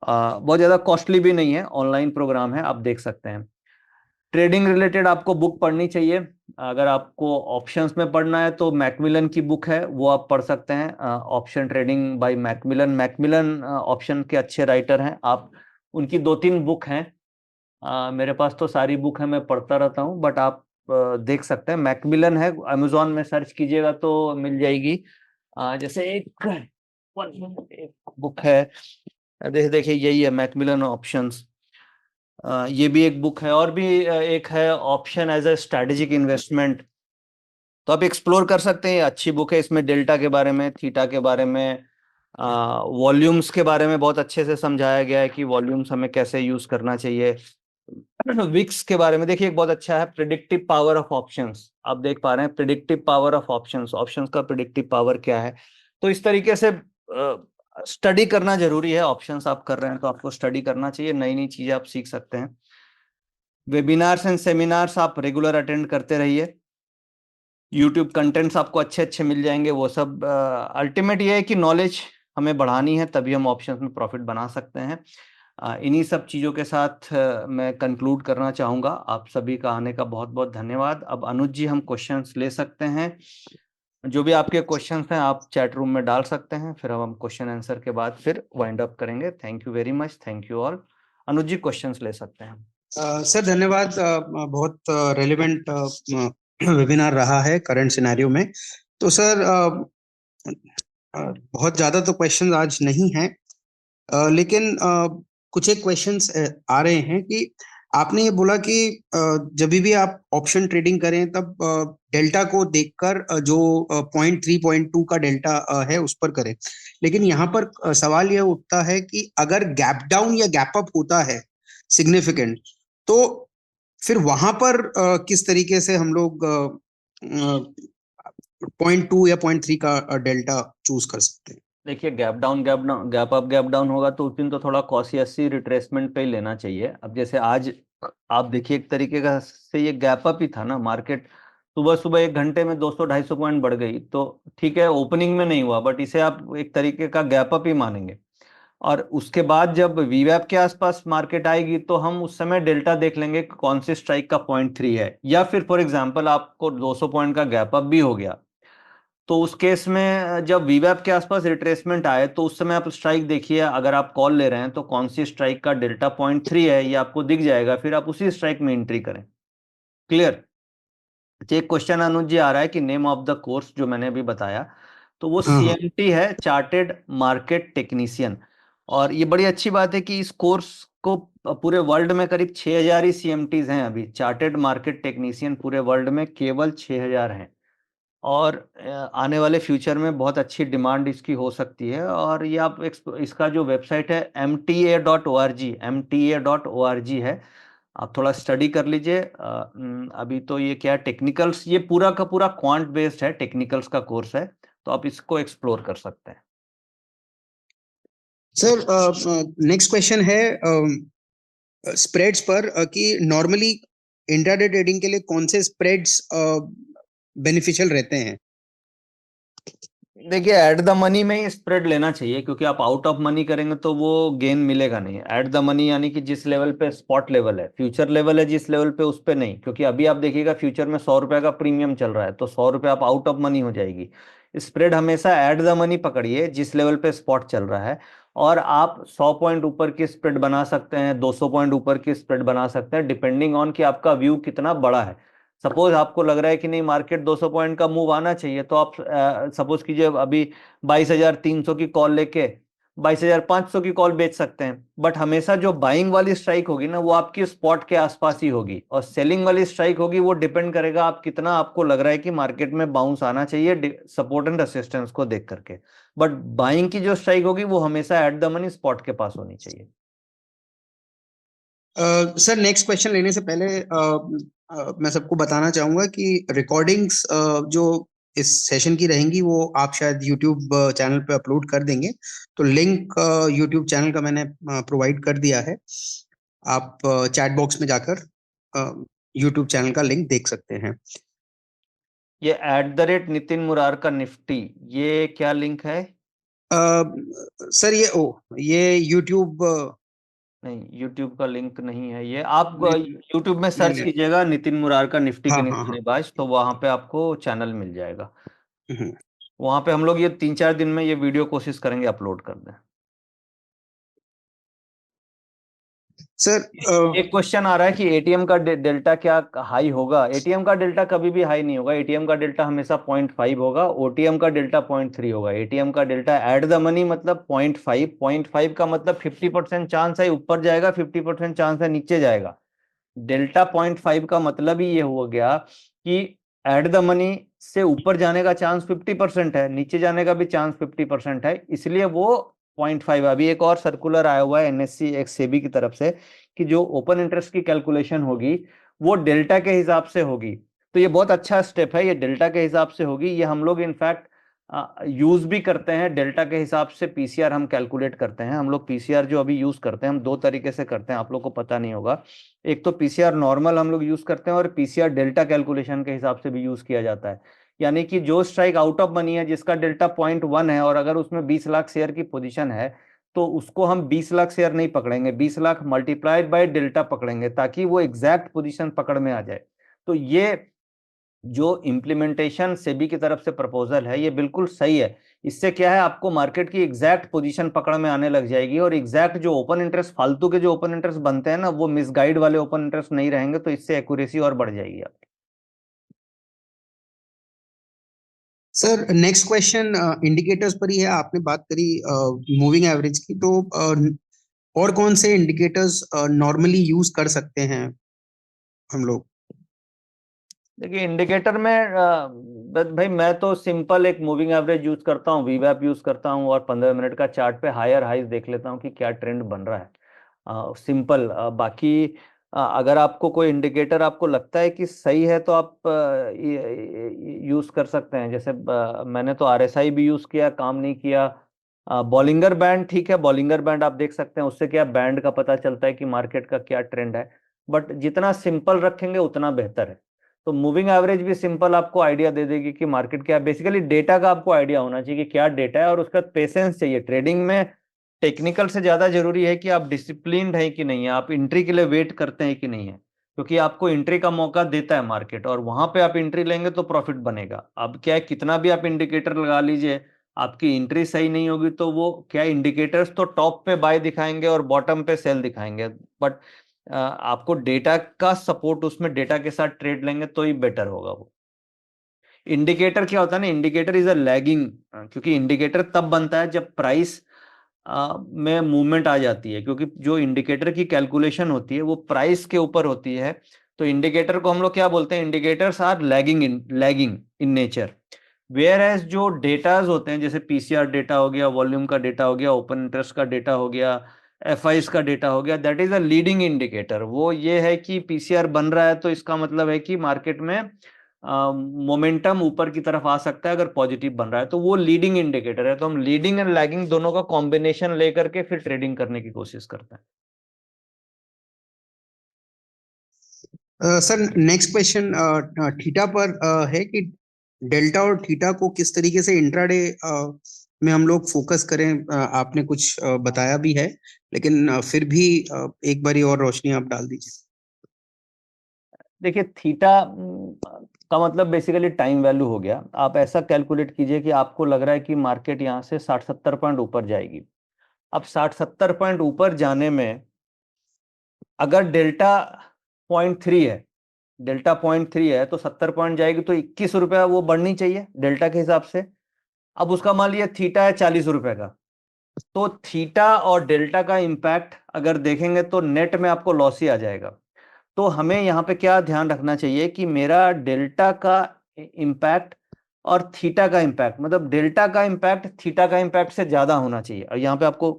बहुत ज़्यादा कॉस्टली भी नहीं है, ऑनलाइन प्रोग्राम है, आप देख सकते हैं। ट्रेडिंग रिलेटेड आपको बुक पढ़नी चाहिए। अगर आपको ऑप्शंस में पढ़ना है तो मैकमिलन की बुक है, वो आप पढ़ सकते हैं, option trading by McMillan. McMillan option के अच्छे राइटर हैं, आप उनकी 2-3 बुक हैं। मेरे पास तो सारी बुक है, मैं पढ़ता रहता हूँ, बट आप देख सकते हैं। मैकमिलन है, अमेजोन में सर्च कीजिएगा तो मिल जाएगी। जैसे एक बुक है, देखिए यही है, मैकमिलन ऑप्शंस। ये भी एक बुक है, और भी एक है, option as a strategic investment, तो आप एक्सप्लोर कर सकते हैं। अच्छी बुक है, इसमें डेल्टा के बारे में, थीटा के बारे में, वॉल्यूम्स के बारे में बहुत अच्छे से समझाया गया है कि वॉल्यूम्स हमें कैसे यूज करना चाहिए। विक्स के बारे में देखिए, एक बहुत अच्छा है, प्रिडिक्टिव पावर ऑफ ऑप्शंस। आप देख पा रहे हैं, predictive power of options, options का प्रिडिक्टिव पावर क्या है। तो इस तरीके से स्टडी करना जरूरी है। ऑप्शंस आप कर रहे हैं तो आपको स्टडी करना चाहिए, नई नई चीजें आप सीख सकते हैं। वेबिनार्स एंड सेमिनार्स आप रेगुलर अटेंड करते रहिए। यूट्यूब कंटेंट्स आपको अच्छे अच्छे मिल जाएंगे। वो सब अल्टीमेट ये है कि नॉलेज हमें बढ़ानी है, तभी हम ऑप्शंस में प्रॉफिट बना सकते हैं। इन्हीं सब चीज़ों के साथ मैं कंक्लूड करना चाहूँगा। आप सभी का आने का बहुत बहुत धन्यवाद। अब अनुज जी, हम क्वेश्चंस ले सकते हैं। जो भी आपके क्वेश्चंस हैं आप चैट रूम में डाल सकते हैं, फिर हम क्वेश्चन आंसर के बाद फिर वाइंड अप करेंगे। Thank you very much, thank you all. Anuj ji, questions ले सकते हैं। सर धन्यवाद, बहुत रेलेवेंट वेबिनार रहा है करंट सिनेरियो में। तो सर बहुत ज़्यादा तो क्वेश्चन आज नहीं हैं, लेकिन कुछ एक क्वेश्चंस आ रहे हैं कि आपने ये बोला कि जब भी आप ऑप्शन ट्रेडिंग करें तब डेल्टा को देखकर जो 0.3 0.2 का डेल्टा है उस पर करें, लेकिन यहाँ पर सवाल यह उठता है कि अगर गैप डाउन या गैप अप होता है सिग्निफिकेंट, तो फिर वहां पर किस तरीके से हम लोग 0.2 या 0.3 का डेल्टा चूज कर सकते हैं? देखिए, गैप अप गैप डाउन होगा तो उस दिन तो थोड़ा कॉशियसली रिट्रेसमेंट पे ही लेना चाहिए। अब जैसे आज आप देखिए, एक तरीके का से ये गैप अप ही था ना, मार्केट सुबह सुबह 1 घंटे में 200-250 पॉइंट बढ़ गई, तो ठीक है ओपनिंग में नहीं हुआ, बट इसे आप एक तरीके का गैप अप ही मानेंगे। और उसके बाद जब वीवैप के आसपास मार्केट आएगी तो हम उस समय डेल्टा देख लेंगे कि कौन से स्ट्राइक का 0.3 है, या फिर फॉर एग्जांपल आपको 200 पॉइंट का गैप अप भी हो गया, तो उस केस में जब वीवैप के आसपास रिट्रेसमेंट आए तो उस समय आप स्ट्राइक देखिए, अगर आप कॉल ले रहे हैं तो कौन सी स्ट्राइक का डेल्टा 0.3 है ये आपको दिख जाएगा, फिर आप उसी स्ट्राइक में एंट्री करें। क्लियर? एक क्वेश्चन अनुज जी आ रहा है कि नेम ऑफ द कोर्स, जो मैंने अभी बताया, तो वो हाँ, हाँ। CMT है, चार्टेड मार्केट टेक्नीशियन। और ये बड़ी अच्छी बात है कि इस कोर्स को पूरे वर्ल्ड में करीब 6000 ही CMTs हैं अभी। चार्टेड मार्केट टेक्नीशियन पूरे वर्ल्ड में केवल 6000 हैं, और आने वाले फ्यूचर में बहुत अच्छी डिमांड इसकी हो सकती है। और ये आप इसका जो वेबसाइट है mta.org है, आप थोड़ा स्टडी कर लीजिए। अभी तो ये क्या टेक्निकल्स, ये पूरा का पूरा क्वांट बेस्ड है, टेक्निकल्स का कोर्स है, तो आप इसको एक्सप्लोर कर सकते हैं। सर, नेक्स्ट क्वेश्चन है स्प्रेड्स पर कि नॉर्मली इंट्राडे ट्रेडिंग के लिए कौन से स्प्रेड्स बेनिफिशियल रहते हैं? देखिए, एट द मनी में ही स्प्रेड लेना चाहिए, क्योंकि आप आउट ऑफ मनी करेंगे तो वो गेन मिलेगा नहीं। एट द मनी यानी कि जिस लेवल पे स्पॉट लेवल है, फ्यूचर लेवल है जिस लेवल पे, उस पे नहीं। क्योंकि अभी आप देखिएगा फ्यूचर में 100 रुपए का प्रीमियम चल रहा है, तो 100 रुपए आप आउट ऑफ मनी हो जाएगी। स्प्रेड हमेशा एट द मनी पकड़िए जिस लेवल पे स्पॉट चल रहा है, और आप 100 पॉइंट ऊपर की स्प्रेड बना सकते हैं, 200 पॉइंट ऊपर की स्प्रेड बना सकते हैं, डिपेंडिंग ऑन कि आपका व्यू कितना बड़ा है। सपोज आपको लग रहा है कि नहीं मार्केट 200 पॉइंट का मूव आना चाहिए, तो आप सपोज कीजिए अभी 22,300 की कॉल लेके 22,500 की कॉल बेच सकते हैं। बट हमेशा जो बाइंग वाली स्ट्राइक होगी ना, वो आपकी स्पॉट के आसपास ही होगी, और सेलिंग वाली स्ट्राइक होगी वो डिपेंड करेगा आप कितना आपको लग रहा है कि मार्केट में बाउंस आना चाहिए सपोर्ट एंड रेसिस्टेंस को देख करके। बट बाइंग की जो स्ट्राइक होगी वो हमेशा एट द मनी स्पॉट के पास होनी चाहिए। सर, नेक्स्ट क्वेश्चन लेने से पहले मैं सबको बताना चाहूंगा कि रिकॉर्डिंग्स जो इस सेशन की रहेंगी वो आप शायद यूट्यूब चैनल पे अपलोड कर देंगे, तो लिंक यूट्यूब चैनल का मैंने प्रोवाइड कर दिया है। आप चैट बॉक्स में जाकर यूट्यूब चैनल का लिंक देख सकते हैं। ये @नितिन मुरार का निफ्टी, ये क्या लिंक है? सर ये यूट्यूब नहीं, यूट्यूब का लिंक नहीं है ये। आप नहीं, यूट्यूब में नहीं, सर्च नहीं। कीजिएगा नितिन मुरार का निफ्टी हाँ, के हाँ, हाँ। निशानेबाज, तो वहां पे आपको चैनल मिल जाएगा। हम्म। वहां पे हम लोग ये 3-4 दिन में ये वीडियो कोशिश करेंगे अपलोड कर दें। सर, एक क्वेश्चन आ रहा है कि एटीएम का डेल्टा क्या हाई होगा? एटीएम का डेल्टा कभी भी हाई नहीं होगा, एटीएम का डेल्टा हमेशा 0.5 होगा, ओटीएम का डेल्टा 0.3 होगा। एटीएम का डेल्टा एट द मनी मतलब 0.5 का मतलब 50% चांस है ऊपर जाएगा, 50% चांस है नीचे जाएगा। डेल्टा 0.5 का मतलब ही ये हो गया कि एट द मनी से ऊपर जाने का चांस 50% है, नीचे जाने का भी चांस 50% है, इसलिए वो 0.5। अभी एक और सर्कुलर आया हुआ है एनएससी एक्स सेबी की तरफ से कि जो ओपन इंटरेस्ट की कैलकुलेशन होगी वो डेल्टा के हिसाब से होगी। तो ये बहुत अच्छा स्टेप है, ये डेल्टा के हिसाब से होगी। ये हम लोग इनफैक्ट यूज भी करते हैं डेल्टा के हिसाब से। पीसीआर हम कैलकुलेट करते हैं, हम लोग पीसीआर जो अभी यूज करते हैं हम 2 तरीके से करते हैं, आप लोग को पता नहीं होगा। एक तो पीसीआर नॉर्मल हम लोग यूज करते हैं, और पीसीआर डेल्टा कैलकुलेशन के हिसाब से भी यूज किया जाता है। यानी कि जो स्ट्राइक आउट ऑफ मनी है जिसका डेल्टा 0.1 है, और अगर उसमें 20 लाख शेयर की पोजीशन है, तो उसको हम 20 लाख शेयर नहीं पकड़ेंगे, 20 लाख मल्टीप्लाइड बाय डेल्टा पकड़ेंगे, ताकि वो एग्जैक्ट पोजीशन पकड़ में आ जाए। तो ये जो इम्प्लीमेंटेशन सेबी की तरफ से प्रपोजल है ये बिल्कुल सही है। इससे क्या है, आपको मार्केट की एग्जैक्ट पोजीशन पकड़ में आने लग जाएगी, और एग्जैक्ट जो ओपन इंटरेस्ट, फालतू के जो ओपन इंटरेस्ट बनते हैं ना, वो मिसगाइड वाले ओपन इंटरेस्ट नहीं रहेंगे, तो इससे एक्यूरेसी और बढ़ जाएगी आपकी। सर, नेक्स्ट क्वेश्चन इंडिकेटर्स पर ही है। आपने बात करी मूविंग एवरेज की, तो और कौन से इंडिकेटर्स नॉर्मली यूज कर सकते हैं हम लोग? देखिए इंडिकेटर में भाई मैं तो सिंपल एक मूविंग एवरेज यूज करता हूँ, वीवैप यूज करता हूँ और 15 मिनट का चार्ट पे हायर हाइज देख लेता हूँ कि क्या ट्रेंड बन रहा है। सिंपल। बाकी अगर आपको कोई इंडिकेटर आपको लगता है कि सही है तो आप यूज कर सकते हैं। जैसे मैंने तो आरएसआई भी यूज किया, काम नहीं किया। बॉलिंगर बैंड ठीक है, बॉलिंगर बैंड आप देख सकते हैं, उससे क्या बैंड का पता चलता है कि मार्केट का क्या ट्रेंड है। बट जितना सिंपल रखेंगे उतना बेहतर है। तो मूविंग एवरेज भी सिंपल आपको आइडिया दे देगी कि मार्केट क्या है। बेसिकली डेटा का आपको आइडिया होना चाहिए कि क्या डेटा है, और उसका पेशेंस चाहिए। ट्रेडिंग में टेक्निकल से ज्यादा जरूरी है कि आप डिसिप्लिन्ड है कि नहीं है, आप एंट्री के लिए वेट करते हैं कि नहीं है, क्योंकि आपको एंट्री का मौका देता है मार्केट, और वहां पे आप एंट्री लेंगे तो प्रॉफिट बनेगा। अब क्या है, कितना भी आप इंडिकेटर लगा लीजिए, आपकी एंट्री सही नहीं होगी तो वो क्या, इंडिकेटर्स तो टॉप पे बाय दिखाएंगे और बॉटम पे सेल दिखाएंगे, बट आपको डेटा का सपोर्ट, उसमें डेटा के साथ ट्रेड लेंगे तो ही बेटर होगा वो। इंडिकेटर क्या होता है ना, इंडिकेटर इज अ लैगिंग, क्योंकि इंडिकेटर तब बनता है जब प्राइस में मूवमेंट आ जाती है, क्योंकि जो इंडिकेटर की कैलकुलेशन होती है वो प्राइस के ऊपर होती है। तो इंडिकेटर को हम लोग क्या बोलते हैं, indicators are lagging in nature. Whereas जो डेटाज होते हैं, जैसे पीसीआर डेटा हो गया, वॉल्यूम का डेटा हो गया, ओपन इंटरेस्ट का डेटा हो गया, एफआईस का डेटा हो गया, that is a leading indicator. वो ये है कि पीसीआर बन रहा है तो इसका मतलब है कि मार्केट में मोमेंटम ऊपर की तरफ आ सकता है। अगर पॉजिटिव बन रहा है तो वो लीडिंग इंडिकेटर है। तो हम लीडिंग एंड लैगिंग दोनों का कॉम्बिनेशन लेकर के फिर ट्रेडिंग करने की कोशिश करते हैं। सर नेक्स्ट क्वेश्चन थीटा पर है कि डेल्टा और थीटा को किस तरीके से इंट्राडे में हम लोग फोकस करें। आपने कुछ बताया भी है, लेकिन फिर भी एक बारी और रोशनी आप डाल दीजिए। देखिए थीटा का मतलब बेसिकली टाइम वैल्यू हो गया। आप ऐसा कैलकुलेट कीजिए कि आपको लग रहा है कि मार्केट यहाँ से 60-70 पॉइंट ऊपर जाएगी। अब 60-70 पॉइंट ऊपर जाने में अगर डेल्टा 0.3 है, डेल्टा 0.3 है तो 70 पॉइंट जाएगी तो 21 रुपया वो बढ़नी चाहिए डेल्टा के हिसाब से। अब उसका मान लिया थीटा है 40 रुपए का, तो थीटा और डेल्टा का इंपैक्ट अगर देखेंगे तो नेट में आपको लॉस ही आ जाएगा। तो हमें यहाँ पे क्या ध्यान रखना चाहिए कि मेरा डेल्टा का इंपैक्ट और थीटा का इंपैक्ट, मतलब डेल्टा का इंपैक्ट थीटा का इंपैक्ट से ज्यादा होना चाहिए। और यहाँ पे आपको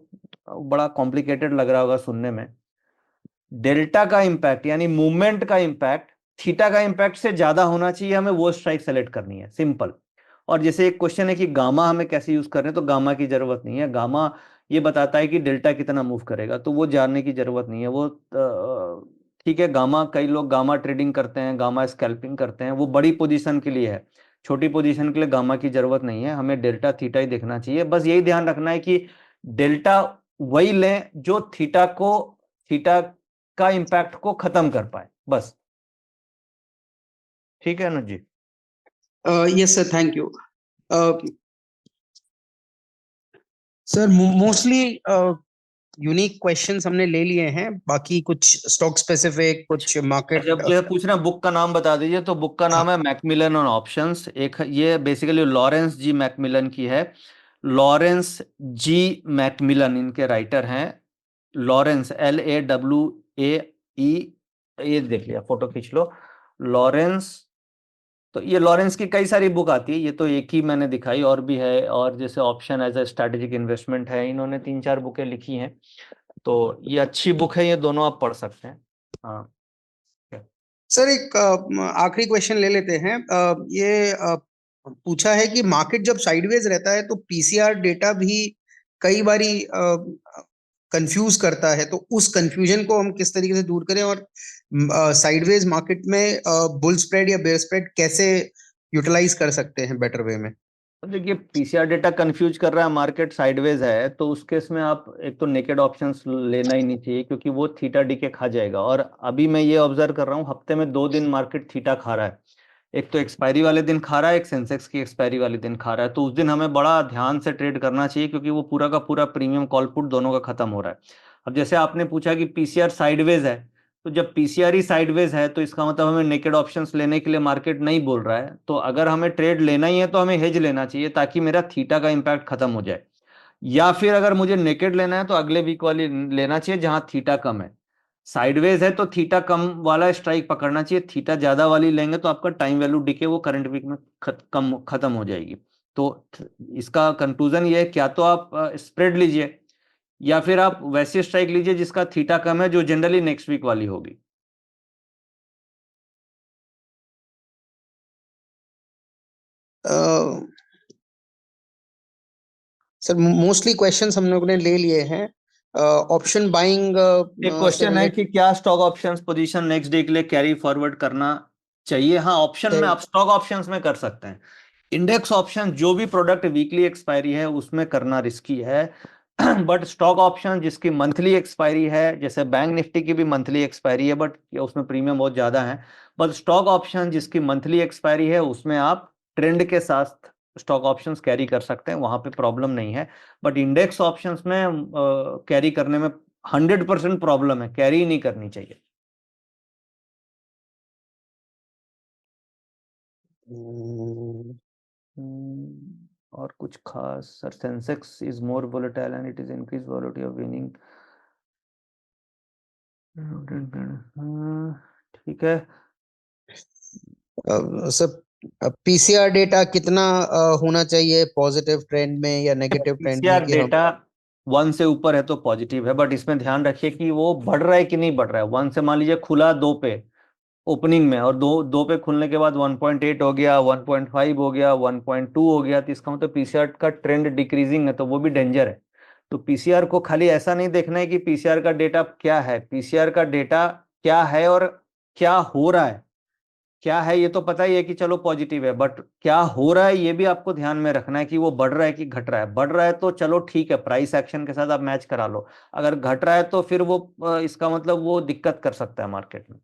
बड़ा कॉम्प्लिकेटेड लग रहा होगा सुनने में, डेल्टा का इंपैक्ट यानी मूवमेंट का इंपैक्ट थीटा का इंपैक्ट से ज्यादा होना चाहिए। हमें वो स्ट्राइक सेलेक्ट करनी है, सिंपल। और जैसे एक क्वेश्चन है कि गामा हमें कैसे यूज कर रहे हैं, तो गामा की जरूरत नहीं है। गामा ये बताता है कि डेल्टा कितना मूव करेगा, तो वो जानने की जरूरत नहीं है। वो ठीक है, गामा, कई लोग गामा ट्रेडिंग करते हैं, गामा स्कैल्पिंग करते हैं, वो बड़ी पोजीशन के लिए है। छोटी पोजीशन के लिए गामा की जरूरत नहीं है, हमें डेल्टा थीटा ही देखना चाहिए। बस यही ध्यान रखना है कि डेल्टा वही लें जो थीटा का इंपैक्ट को खत्म कर पाए, बस। ठीक है Anuj ji. Yes sir, thank you. Sir mostly unique questions हमने ले लिए हैं, बाकी कुछ स्टॉक स्पेसिफिक, कुछ मार्केट। जब ये पूछना बुक का नाम बता दीजिए। तो बुक का नाम है मैकमिलन ऑन ऑप्शंस। एक ये बेसिकली लॉरेंस जी मैकमिलन की है। लॉरेंस जी मैकमिलन इनके राइटर हैं। लॉरेंस LAWE, ये देख लिया, फोटो खींच लो, लॉरेंस। तो ये लॉरेंस की कई सारी बुक आती है, ये तो एक ही मैंने दिखाई, और भी है। और जैसे option as a strategic investment है, इन्होंने 3-4 बुकें लिखी हैं। तो ये अच्छी बुक है, ये दोनों आप पढ़ सकते हैं। हाँ। सर एक आखिरी क्वेश्चन ले लेते हैं। ये पूछा है कि मार्केट जब साइडवेज रहता है तो पीसीआर डेटा भी कई बारी कंफ्यूज करता है, तो उस कंफ्यूजन को हम किस तरीके से दूर करें, और साइडवेज मार्केट में बुल स्प्रेड या बेयर स्प्रेड कैसे यूटिलाइज कर सकते हैं बेटर वे में? तो देखिए पीसीआर डेटा कंफ्यूज कर रहा है, मार्केट साइडवेज है, तो उस केस में आप एक तो नेकेड ऑप्शंस लेना ही नहीं चाहिए, क्योंकि वो थीटा डी के खा जाएगा। और अभी मैं ये ऑब्जर्व कर रहा हूँ, हफ्ते में 2 दिन मार्केट थीटा खा रहा है। एक तो एक्सपायरी वाले दिन खा रहा है, एक सेंसेक्स की एक्सपायरी वाले दिन खा रहा है। तो उस दिन हमें बड़ा ध्यान से ट्रेड करना चाहिए, क्योंकि वो पूरा का पूरा प्रीमियम कॉल पुट दोनों का खत्म हो रहा है। अब जैसे आपने पूछा कि पीसीआर साइडवेज है, तो जब पीसीआर ही साइडवेज है तो इसका मतलब हमें नेकेड ऑप्शंस लेने के लिए मार्केट नहीं बोल रहा है। तो अगर हमें ट्रेड लेना ही है तो हमें हेज लेना चाहिए, ताकि मेरा थीटा का इंपैक्ट खत्म हो जाए। या फिर अगर मुझे नेकेड लेना है तो अगले वीक वाली लेना चाहिए जहां थीटा कम है। साइडवेज है तो थीटा कम वाला स्ट्राइक पकड़ना चाहिए, थीटा ज्यादा वाली लेंगे तो आपका टाइम वैल्यू डिके वो करंट वीक में खत्म हो जाएगी। तो इसका कंक्लूजन ये है, क्या तो आप स्प्रेड लीजिए या फिर आप वैसी स्ट्राइक लीजिए जिसका थीटा कम है, जो जनरली नेक्स्ट वीक वाली होगी। सर मोस्टली क्वेश्चंस हम लोगों ने ले लिए हैं। ऑप्शन बाइंग एक क्वेश्चन है कि क्या stock options position next day के लिए कैरी फॉरवर्ड करना चाहिए। हाँ, ऑप्शन में आप स्टॉक ऑप्शंस में कर सकते हैं। इंडेक्स ऑप्शन जो भी प्रोडक्ट वीकली एक्सपायरी है उसमें करना रिस्की है बट स्टॉक ऑप्शन जिसकी मंथली एक्सपायरी है, जैसे बैंक निफ्टी की भी मंथली एक्सपायरी है बट उसमें प्रीमियम बहुत ज्यादा है, बट स्टॉक ऑप्शन जिसकी मंथली एक्सपायरी है उसमें आप ट्रेंड के साथ स्टॉक ऑप्शंस कैरी कर सकते हैं, वहां पे प्रॉब्लम नहीं है। बट इंडेक्स ऑप्शंस में कैरी करने में 100% प्रॉब्लम है, कैरी नहीं करनी चाहिए। और कुछ खास sir, Sensex is more volatile and it is increase volatility of winning. ठीक है सर, पीसीआर डेटा कितना होना चाहिए पॉजिटिव ट्रेंड में या नेगेटिव ट्रेंड में पीसीआर कि हम डेटा 1 से ऊपर है तो पॉजिटिव है, बट इसमें ध्यान रखिए कि वो बढ़ रहा है कि नहीं बढ़ रहा है। 1 से मान लीजिए खुला 2 पे ओपनिंग में, और 2 पे खुलने के बाद 1.8 हो गया, 1.5 हो गया, 1.2 हो गया, तो इसका मतलब पीसीआर का ट्रेंड डिक्रीजिंग है, तो वो भी डेंजर है। तो पीसीआर को खाली ऐसा नहीं देखना है कि पीसीआर का डेटा क्या है, पीसीआर का डेटा क्या है और क्या हो रहा है। क्या है ये तो पता ही है कि चलो पॉजिटिव है, बट क्या हो रहा है ये भी आपको ध्यान में रखना है कि वो बढ़ रहा है कि घट रहा है। बढ़ रहा है तो चलो ठीक है, प्राइस एक्शन के साथ आप मैच करा लो। अगर घट रहा है तो फिर वो इसका मतलब वो दिक्कत कर सकता है मार्केट में।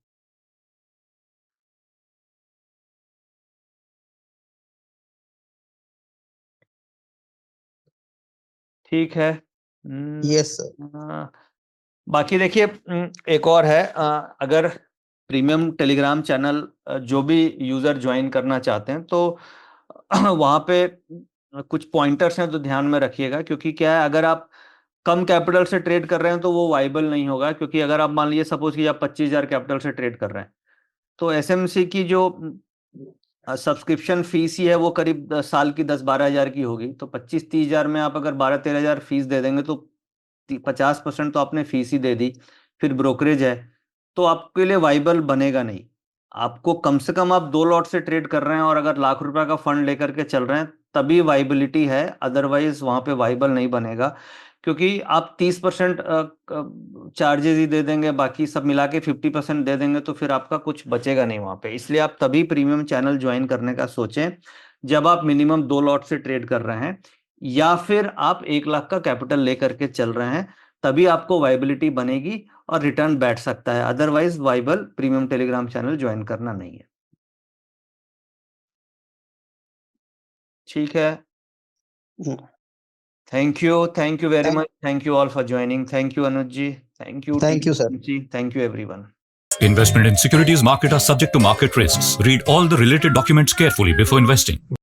ठीक है। Yes sir. बाकी देखिए, एक और है, अगर प्रीमियम टेलीग्राम चैनल जो भी यूजर ज्वाइन करना चाहते हैं तो वहाँ पे कुछ पॉइंटर्स हैं तो ध्यान में रखिएगा, क्योंकि क्या है, अगर आप कम कैपिटल से ट्रेड कर रहे हैं तो वो वाइबल नहीं होगा। क्योंकि अगर आप मान लीजिए सपोज कि आप 25,000 कैपिटल से ट्रेड कर रहे हैं तो एसएमसी की जो सब्सक्रिप्शन फीस ही है वो करीब साल की 10-12 हज़ार की होगी। तो 25-30 हज़ार में आप अगर 12-13 हज़ार फीस दे देंगे तो 50% तो आपने फीस ही दे दी, फिर ब्रोकरेज है, तो आपके लिए वाइबल बनेगा नहीं। आपको कम से कम आप 2 लॉट से ट्रेड कर रहे हैं और अगर लाख रुपए का फंड लेकर के चल रहे हैं तभी वाइबिलिटी है, अदरवाइज वहां पे वाइबल नहीं बनेगा। क्योंकि आप 30% चार्जेस ही दे देंगे, बाकी सब मिला के 50% दे देंगे तो फिर आपका कुछ बचेगा नहीं वहां पे। इसलिए आप तभी प्रीमियम चैनल ज्वाइन करने का सोचें जब आप मिनिमम 2 लॉट से ट्रेड कर रहे हैं या फिर आप 1 लाख का कैपिटल लेकर के चल रहे हैं, तभी आपको वाइबिलिटी बनेगी और रिटर्न बैठ सकता है। Otherwise viable premium Telegram channel join करना नहीं है। ठीक है, thank you very much, thank you all for joining, thank you Anuj ji, thank you sir. Thank you everyone. Investment in securities market are subject to market risks. Read all the related documents carefully before investing.